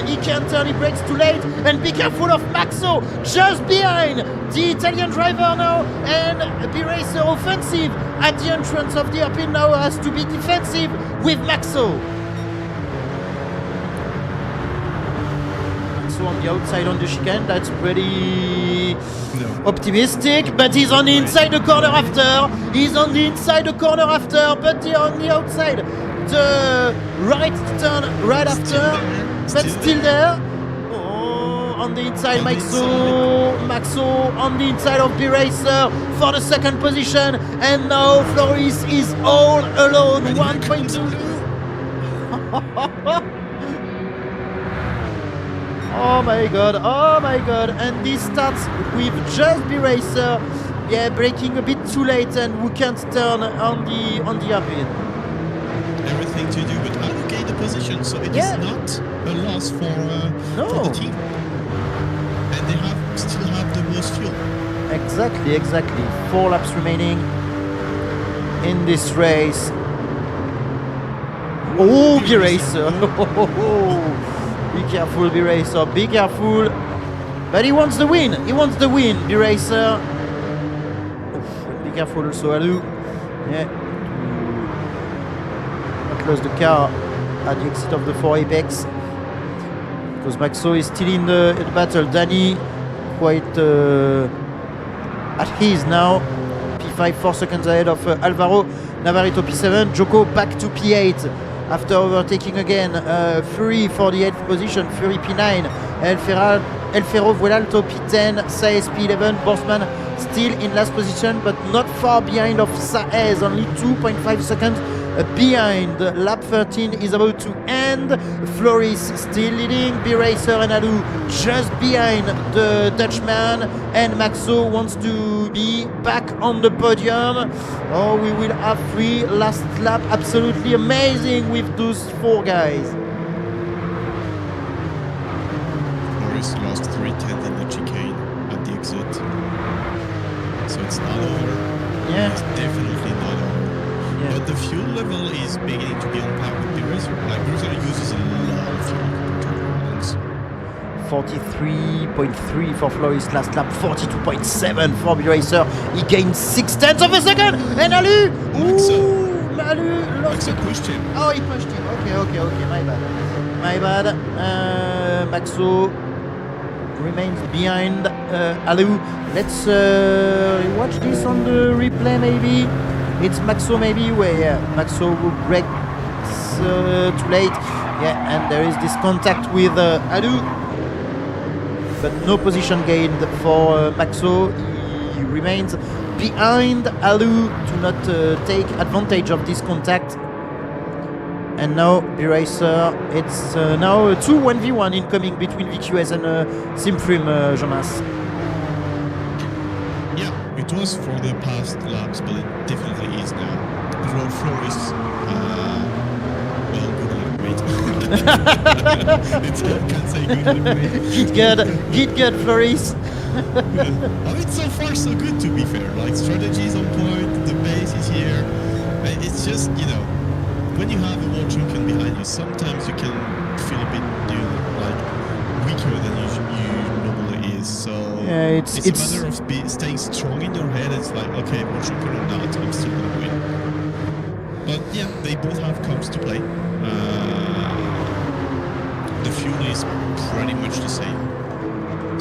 He brakes too late. And be careful of Maxo just behind the Italian driver now. And B-Racer offensive at the entrance of the hairpin now has to be defensive with Maxo. On the outside on the chicane, that's pretty optimistic, but he's on the inside the corner after. But on the outside, the right turn right after, but still there. Oh, on the inside, Maxo on the inside of B-Racer for the second position, and now Floris is all alone, 1.2. Oh my god, and this starts with just B-Racer, braking a bit too late, and we can't turn on the hairpin. Everything to do, but Alu gained the position, so it is not a loss for the team. And they still have the most fuel. Exactly. 4 laps remaining in this race. Oh, B-Racer! Be careful, B-Racer, be careful. But he wants the win, B-Racer. Be careful also, Alu. Not lose the car at the exit of the 4 apex. Because Maxo is still in the battle. Danny quite at his now. P5, 4 seconds ahead of Alvaro. Navarrito P7. Joko back to P8. After overtaking again, Fury for the 8th position, Fury P9, El Ferro Vuelalto P10, Saez P11, Borsman still in last position, but not far behind of Saez, only 2.5 seconds behind. Lap 13 is about to end. Floris still leading, B-Racer and Alu just behind the Dutchman, and Maxo wants to be back on the podium. Oh, we will have 3 last lap, absolutely amazing with those 4 guys. Floris lost 3/10 in the chicane at the exit, so it's not over. It's definitely not over. But the fuel level is beginning to be on par with B-Racer. Like, B-Racer uses a lot of fuel compared to 43.3 for Floris last lap, 42.7 for B-Racer. He gained 0.6 of a second, and Alu! Alu lost. Maxo pushed him. Oh, he pushed him. Okay, my bad. Maxo remains behind Alu. Let's watch this on the replay maybe. It's Maxo maybe, Maxo will brake too late. And there is this contact with Alu. but no position gained for Maxo. He remains behind Alu to not take advantage of this contact. And now B-Racer, it's now a 2-1v1 incoming between VQS and Simfrim, Jonas. Yeah, it was for the past laps, but it definitely is now. The road floor is, well, good and great. Can't say good and great. Git good, Floris. Oh, it's so far so good, to be fair. Like, strategy is on point, the base is here. It's just, you know, when you have a world champion behind you, sometimes you can feel a bit, like, weaker than you normally is. So yeah, it's a matter of staying strong in your head. It's like, okay, world champion or not, I'm still gonna win. But yeah, they both have comps to play. The fuel is pretty much the same.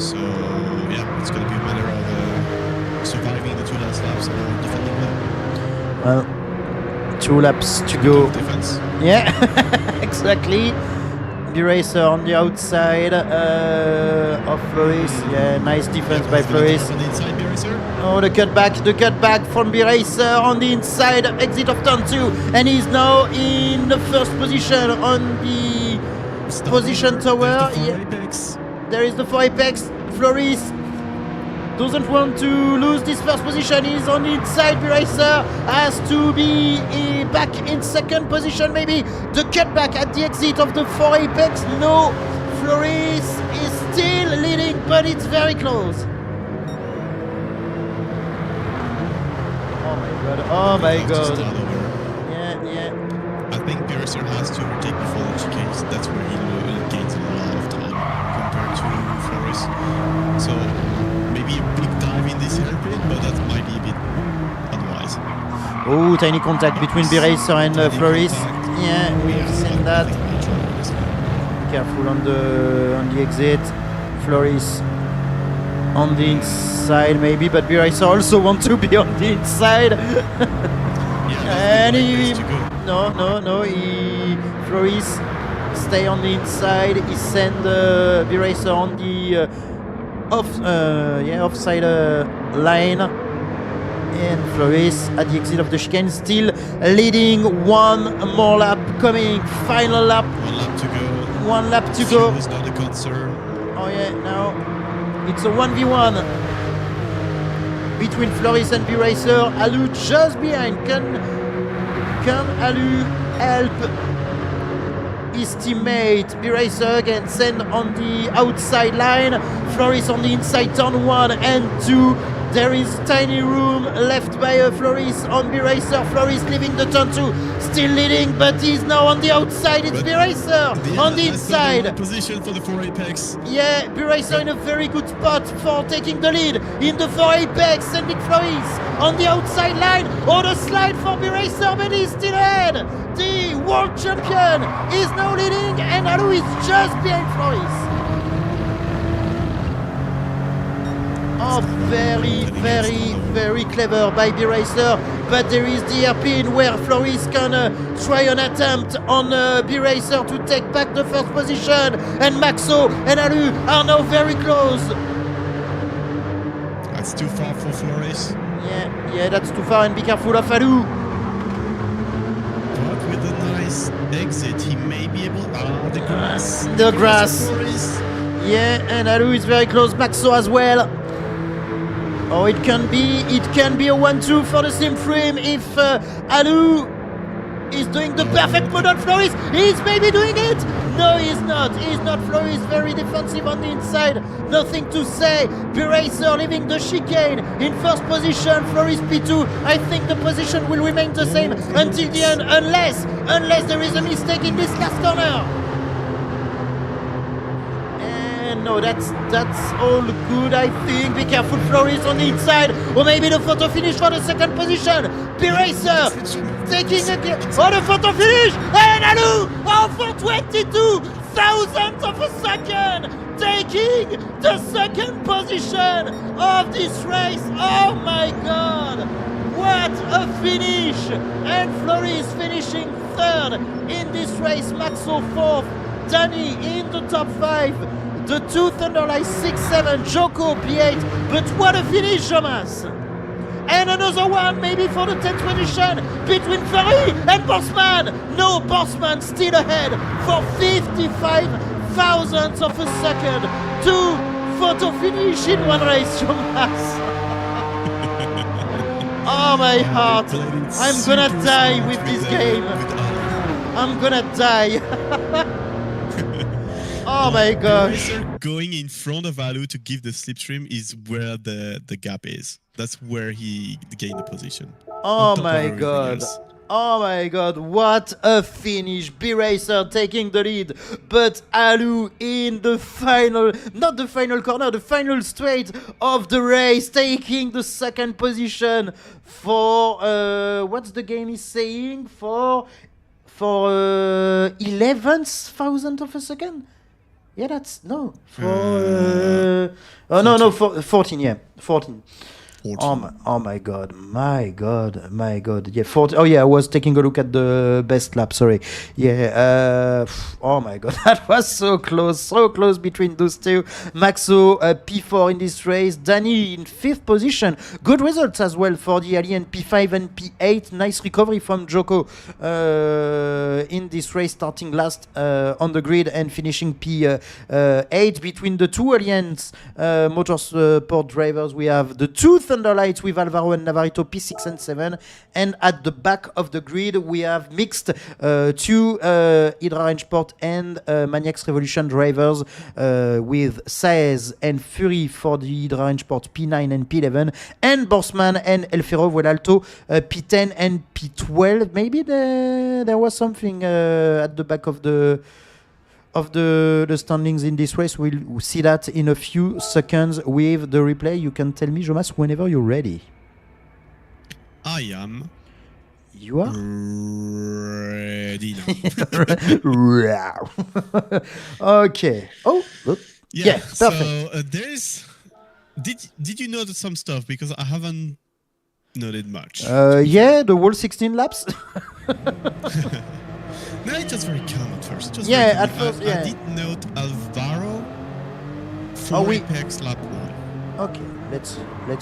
So yeah, it's gonna be a matter of surviving the 2 last laps or defending them. Well, 2 laps to go. Defense. Yeah, exactly. B-Racer on the outside of Floris. Yeah, nice defense by Floris. On the inside, B-Racer. Oh, the cutback from B-Racer on the inside, exit of turn 2, and he's now in the first position on the position tower. There is the 4 apex. Floris doesn't want to lose this first position. He's on the inside. B-Racer has to be back in second position, maybe. The cutback at the exit of the 4 apex. No, Floris is still leading, but it's very close. Oh my god. Yeah. I think B-Racer has to overtake before the chicanes. That's where he gains a lot of time compared to Floris. So maybe a big dive in this hairpin, but that might be a bit unwise. Oh, tiny contact between B-Racer and Floris. Yeah, we've seen that. Careful on the exit. Floris on the inside maybe, but B-Racer also want to be on the inside. And he... No, Floris stay on the inside. He send B-Racer on the offside line. And Floris at the exit of the chicane still leading. 1 more lap coming. Final lap. 1 lap to go. Fuel is not a concern. Oh yeah, now it's a 1v1 between Floris and B-Racer. Alu just behind. Can Alu help his teammate? B-Racer again send on the outside line. Floris on the inside, turn 1 and 2. There is tiny room left by Floris on B-Racer. Floris leaving the turn 2, still leading, but he's now on the outside. It's B-Racer on the inside. Position for the 4 apex. Yeah, B-Racer in a very good spot for taking the lead in the 4 apex, sending Floris on the outside line. Oh, the slide for B-Racer, but he's still ahead. The world champion is now leading, and Alu is just behind Floris. Oh, very clever by B-Racer, but there is the hairpin where Floris can try an attempt on B-Racer to take back the first position, and Maxo and Alu are now very close. That's too far for Floris. Yeah, that's too far, and be careful of Alu. But with a nice exit, he may be able... the grass. The grass. Yeah, and Alu is very close, Maxo as well. Oh, it can be a 1-2 for the Simfrim if Alu is doing the perfect mode on Floris. He's maybe doing it. No, he's not. Floris very defensive on the inside. Nothing to say. B-Racer leaving the chicane in first position. Floris P2. I think the position will remain the same until the end, unless there is a mistake in this last corner. No, that's all good, I think. Be careful, Floris on the inside. Or maybe the photo finish for the second position. B-Racer taking a... Oh, the photo finish! And Alu! Oh, for 22 thousandths of a second! Taking the second position of this race. Oh, my God! What a finish! And Floris finishing third in this race. Maxo fourth. Danny in the top 5. The two Thunderlights 6-7, Joko P8. But what a finish, Thomas! And another one, maybe for the 10th position, between Ferry and Bossman. No, Bossman still ahead for 55 thousandths of a second. Two photo finish in one race, Thomas. Oh my heart, I'm gonna die with this game. I'm gonna die. Oh my gosh. Going in front of Alu to give the slipstream is where the gap is. That's where he gained the position. Oh my god. Oh my god, what a finish. B-Racer taking the lead, but Alu in the final, not the final corner, the final straight of the race, taking the second position for, what's the game is saying? For 11th thousandth of a second? Yeah, that's, no, for, for 14, yeah, 14. Oh my god, yeah, 40. Oh yeah, I was taking a look at the best lap, sorry. Yeah, oh my god, that was so close between those two. Maxo P4 in this race, Danny in 5th position. Good results as well for the Alien P5 and P8. Nice recovery from Joko in this race, starting last on the grid and finishing P8. Between the two Aliens motorsport drivers, we have the two Thunderlights with Alvaro and Navarrito P6 and 7, and at the back of the grid we have mixed two Hydra Rangeport and Maniacs Revolution drivers with Saez and Fury for the Hydra Rangeport P9 and P11, and Borsman and El Ferro Vuelalto P10 and P12. Maybe there was something at the back of the standings in this race. We'll see that in a few seconds with the replay. You can tell me, Jomas, whenever you're ready. I am. You are? Ready now. Okay. Oh, good. Yeah, perfect. So there's... Did you notice some stuff? Because I haven't noted much. Yeah, the whole 16 laps. No, it was very calm at first. Yeah, at first, yeah. I did note Alvaro for Apex lap 1. Okay, let's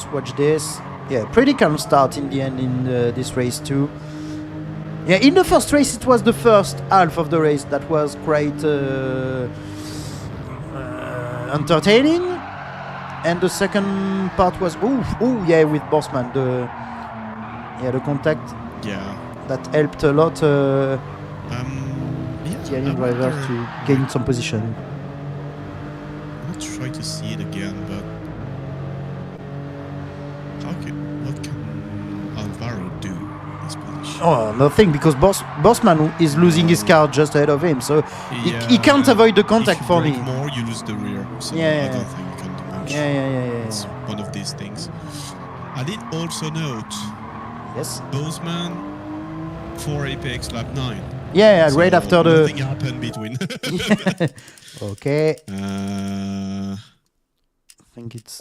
watch this. Yeah, pretty calm start in the end in this race too. Yeah, in the first race it was the first half of the race that was quite entertaining, and the second part was yeah, with Bossman the contact. Yeah, that helped a lot. Yeah, the alien driver to gain some position. I'll try to see it again, but okay, what can Alvaro do in this position? Oh, nothing, because Bossman is losing his car just ahead of him, so he can't avoid the contact if you for brake me. More, you lose the rear, so yeah, I don't think you can do much. Yeah. It's one of these things. I did also note Boseman for Apex lap 9. Yeah, so right after the... Nothing happened between. Okay. I think it's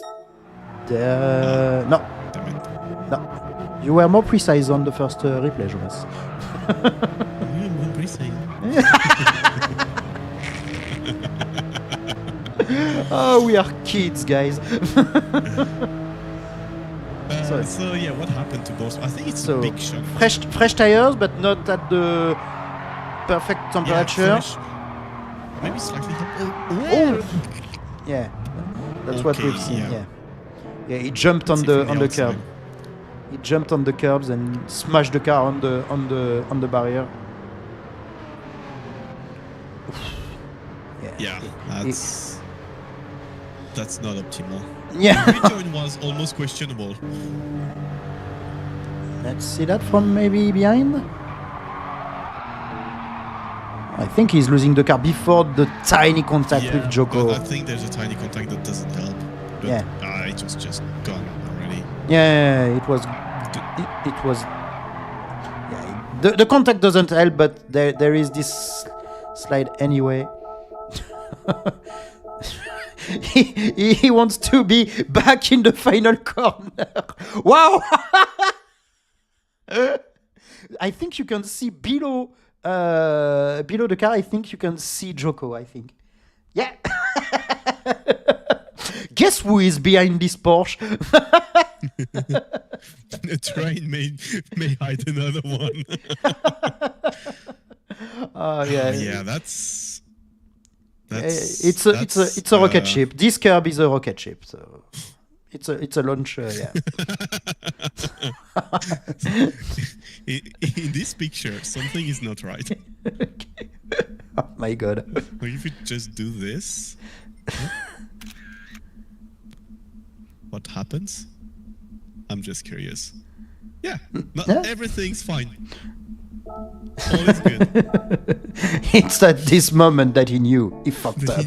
there. No. Damn it. No. You were more precise on the first replay, Jonas. More precise. Oh, we are kids, guys. So yeah, what happened to both? I think it's a big shot. Fresh tires, but not at the perfect temperature. Yeah, maybe slightly. Yeah, that's what we've seen. Yeah. He jumped on the curb. He jumped on the curbs and smashed the car on the barrier. Yeah, that's not optimal. Yeah. The return was almost questionable. Let's see that from maybe behind. I think he's losing the car before the tiny contact with Joko. I think there's a tiny contact that doesn't help. But it was just gone already. Yeah, it was. The contact doesn't help, but there is this slide anyway. He wants to be back in the final corner. Wow! I think you can see below the car. I think you can see Joko. I think. Yeah. Guess who is behind this Porsche? A train may hide another one. Yeah, that's It's a rocket ship. This curb is a rocket ship, so it's a launch. Yeah. In this picture, something is not right. Oh my god. Or if you just do this, what happens? I'm just curious. Yeah, everything's fine. All is good. It's at this moment that he knew he fucked up.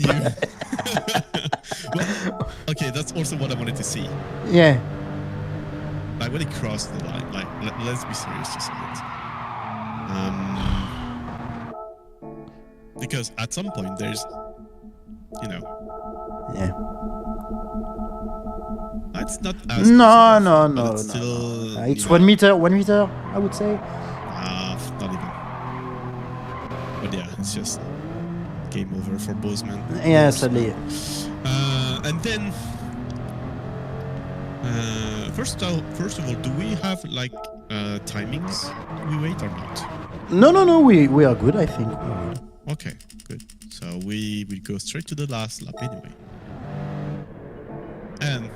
Well, okay, that's also what I wanted to see. Yeah. Like when he crossed the line. Like, let's be serious just a minute. Because at some point there's, Yeah. It's not as No. it's still, It's 1 meter, I would say. Not even. But yeah, it's just game over for Bozeman. Yeah, sadly. And then, first of all, do we have like timings we wait or not? No, we are good, I think. Okay, good. So we go straight to the last lap anyway. And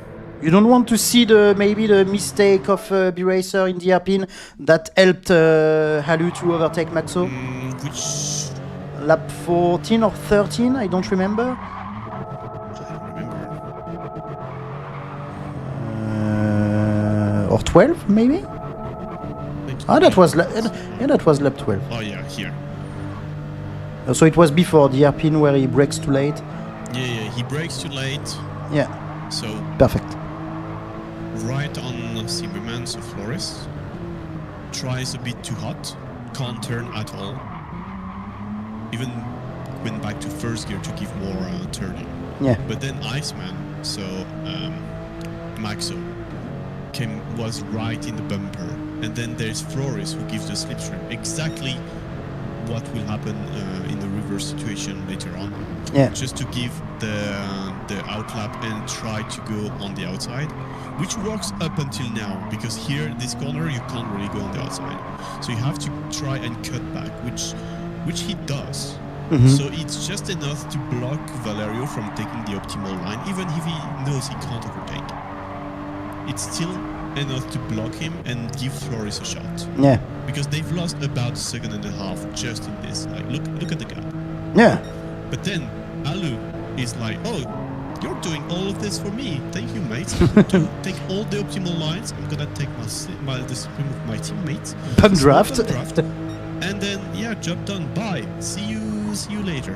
You don't want to see maybe the mistake of B-Racer in the hairpin that helped Halu to overtake Maxo? which Lap 14 or 13, I don't remember. I don't remember. Or 12, maybe? That was lap 12. Oh yeah, here. So it was before the hairpin where he brakes too late. Yeah, he brakes too late. Yeah, So perfect. right on Zimmerman, so Flores tries a bit too hot, can't turn at all. Even went back to first gear to give more turning. Yeah, But then Iceman, so Maxo, was right in the bumper, and then there's Flores who gives the slipstream. Exactly what will happen in the reverse situation later on. yeah, Just to give the outlap and try to go on the outside, which works up until now, because here, this corner, you can't really go on the outside. So you have to try and cut back, which he does. So it's just enough to block Valerio from taking the optimal line, even if he knows he can't overtake. It's still enough to block him and give Flores a shot. yeah, Because they've lost about a second and a half just in this. Like, look at the gap. yeah. But then Alu is like, oh, you're doing all of this for me. Thank you, mate. To take all the optimal lines, I'm gonna take the stream of my teammates. Pump draft. And then, yeah, job done. Bye. See you later.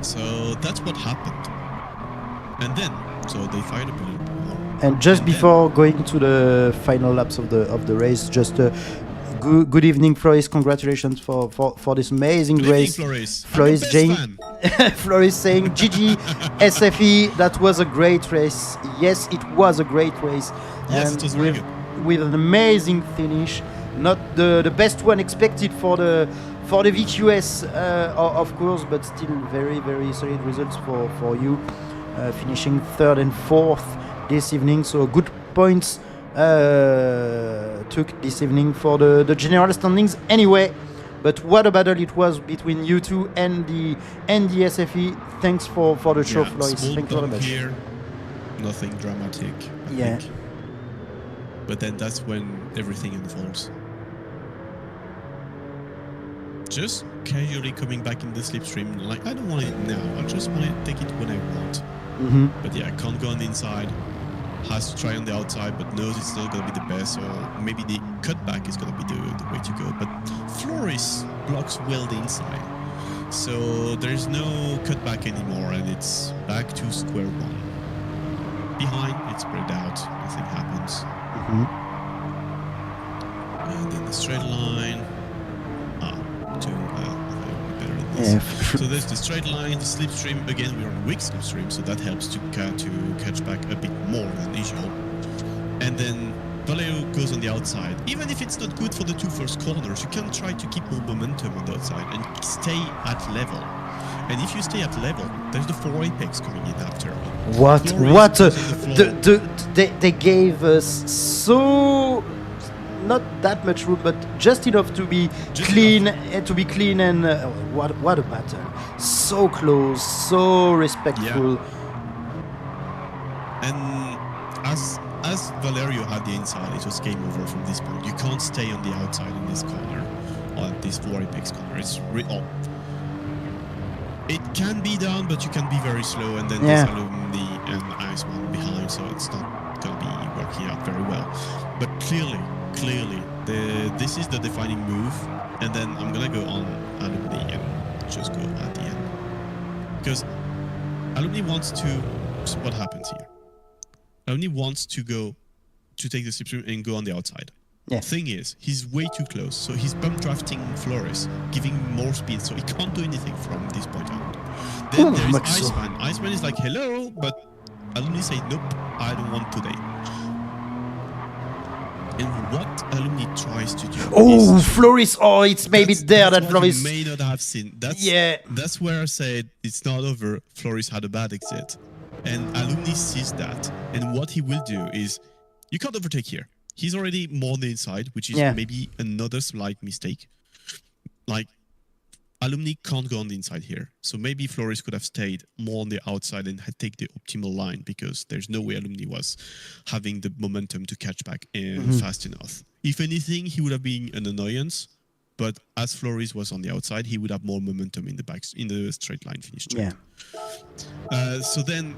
So that's what happened. And then, so they fired a balloon more. And just before going to the final laps of the race, just good evening, Flores. Congratulations for this amazing race. Flores Jane. Flores saying, GG SFE, that was a great race. Yes, it was a great race. Yes, and it was very good. With an amazing finish. Not the best one expected for the VQS, of course, but still very, very solid results for you. Finishing 3rd and 4th this evening, so good points took this evening for the general standings anyway. But what a battle it was between you two and the SFE. Thanks for the show, Flores. Thank you very much. Here, nothing dramatic, I think. But then that's when everything unfolds. Just casually coming back in the slipstream, like, I don't want it now, I just want to take it when I want. But yeah, can't go on the inside, has to try on the outside, but knows it's not going to be the best, so maybe the cutback is going to be the way to go. But Flores blocks well the inside, so there's no cutback anymore, and it's back to square one. Behind, it's spread out, nothing happens. And then the straight line. So there's the straight line, the slipstream. Again, we're on weak slipstream, so that helps to catch back a bit more than usual. And then Valeo goes on the outside. Even if it's not good for the two first corners, you can try to keep more momentum on the outside and stay at level. And if you stay at level, there's the 4 apex coming in after. What? Floor What? is closing the floor. They gave us so not that much room, but just enough to be Just clean. To be clean and what a battle! So close, so respectful. And as Valerio had the inside, it was game over from this point. You can't stay on the outside in this corner, or this 4 apex corner. It's it can be done, but you can be very slow, and then there's Alumni and Iceman behind, so it's not going to be working out very well. But clearly, this is the defining move, and then I'm going to go on Alumni and just go at the end. Because Alumni wants to... So what happens here? Alumni wants to go to take the slipstream and go on the outside. Yeah. Thing is, he's way too close, so he's bump drafting Flores, giving him more speed, so he can't do anything from this point on. Then there is Iceman. Iceman is like, hello, but Alumni say, nope, I don't want today. And what Alumni tries to do is... Floris! Oh, it's maybe there that Floris... You may not have seen. That's where I said it's not over. Floris had a bad exit. And Alumni sees that. And what he will do is, you can't overtake here. He's already more on the inside, which is maybe another slight mistake. Like, Alumni can't go on the inside here. So maybe Floris could have stayed more on the outside and had take the optimal line, because there's no way Alumni was having the momentum to catch back fast enough. If anything, he would have been an annoyance, but as Floris was on the outside, he would have more momentum in the straight line finish straight. So then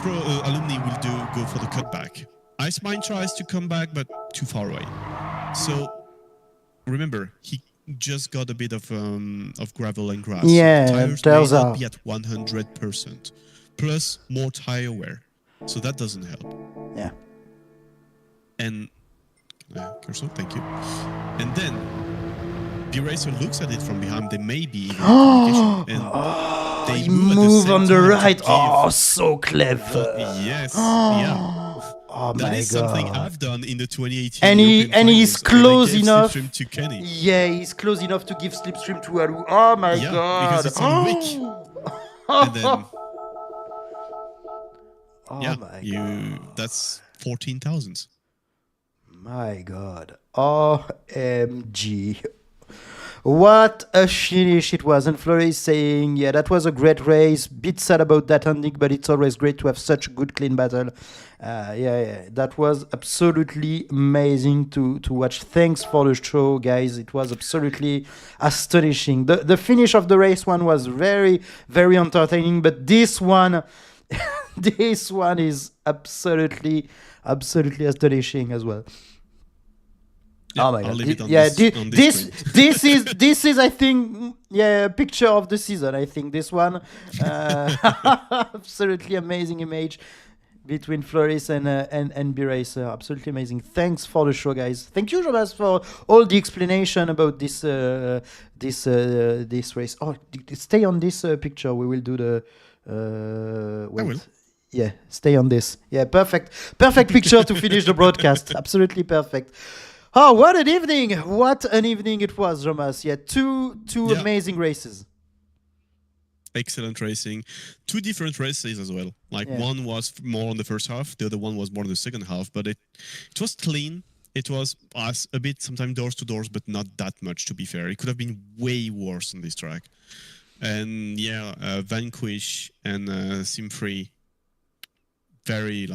Alumni will go for the cutback. Iceman tries to come back, but too far away. So remember, he just got a bit of gravel and grass. Tires may not be at 100%. Plus more tire wear. So that doesn't help. Yeah. And Cursor, thank you. And then the racer looks at it from behind. They may be even communication, and they move on the right. Oh, so clever. Yes. Yeah. Oh that my is God. something I've done in the 2018 and he's close enough. To Kenny. Yeah, he's close enough to give slipstream to Alu. Oh my God. Because it's on wick. And then that's 14,000. My God. OMG. What a finish it was. And Fleury is saying, yeah, that was a great race. Bit sad about that ending, but it's always great to have such a good, clean battle. That was absolutely amazing to watch. Thanks for the show, guys. It was absolutely astonishing. The finish of the race one was very, very entertaining, but this one, this one is absolutely astonishing as well. Yeah, oh my I'll God! leave it on This is I think a picture of the season. I think this one absolutely amazing image between Floris and B-Racer. Absolutely amazing. Thanks for the show, guys. Thank you, Jonas, for all the explanation about this race. Oh, stay on this picture. We will do the. Wait. I will. Yeah, stay on this. Yeah, perfect picture to finish the broadcast. Absolutely perfect. Oh, what an evening! What an evening it was, Jonas. Yeah, two amazing races. Excellent racing. Two different races as well. One was more on the first half, the other one was more on the second half, but it was clean. It was a bit sometimes doors to doors, but not that much, to be fair. It could have been way worse on this track. And Vanquish and Simfree, very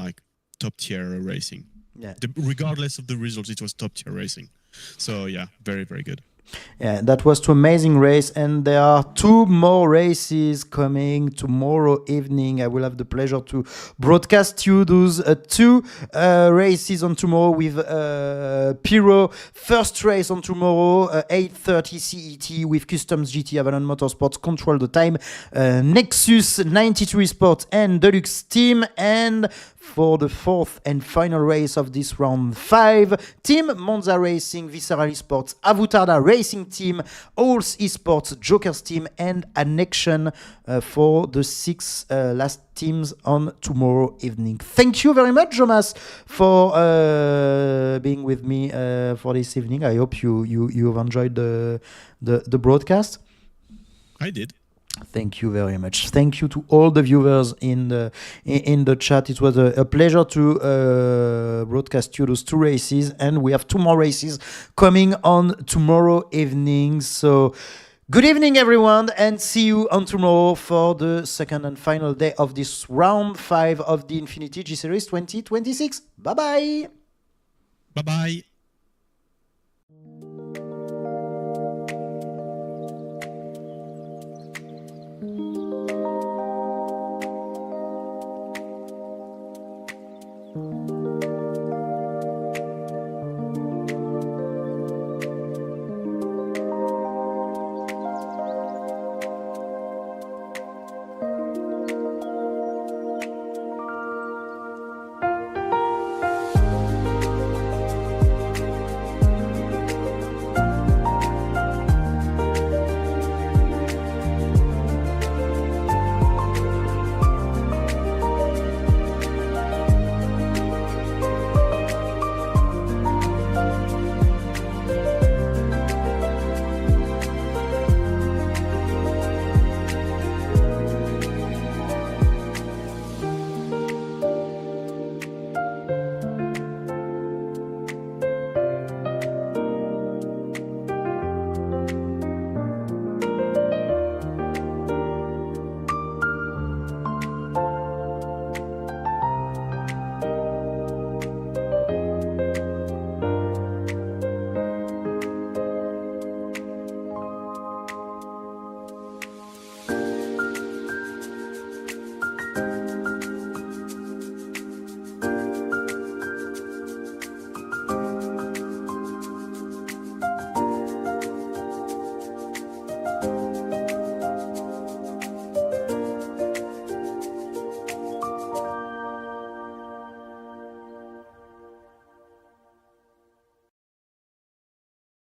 top tier racing. Yeah. Regardless of the results, it was top tier racing. So yeah, very, very good. Yeah, that was two amazing races, and there are two more races coming tomorrow evening. I will have the pleasure to broadcast you those two races on tomorrow with Pyro. First race on tomorrow, 8:30 CET with Customs GT Avalon Motorsports Control the Time, Nexus 92 Esports and Deluxe Team, and for the fourth and final race of this round 5, Team Monza Racing, Visceral Esports, Avutarda Racing Team, Halls Esports, Jokers Team, and Annexion for the 6 last teams on tomorrow evening. Thank you very much, Jonas, for being with me for this evening. I hope you've enjoyed the broadcast. I did. Thank you very much. Thank you to all the viewers in the chat. It was a pleasure to broadcast you those 2 races, and we have 2 more races coming on tomorrow evening. So good evening, everyone, and see you on tomorrow for the second and final day of this round 5 of the Infinity G Series 2026. Bye bye. Bye bye. Thank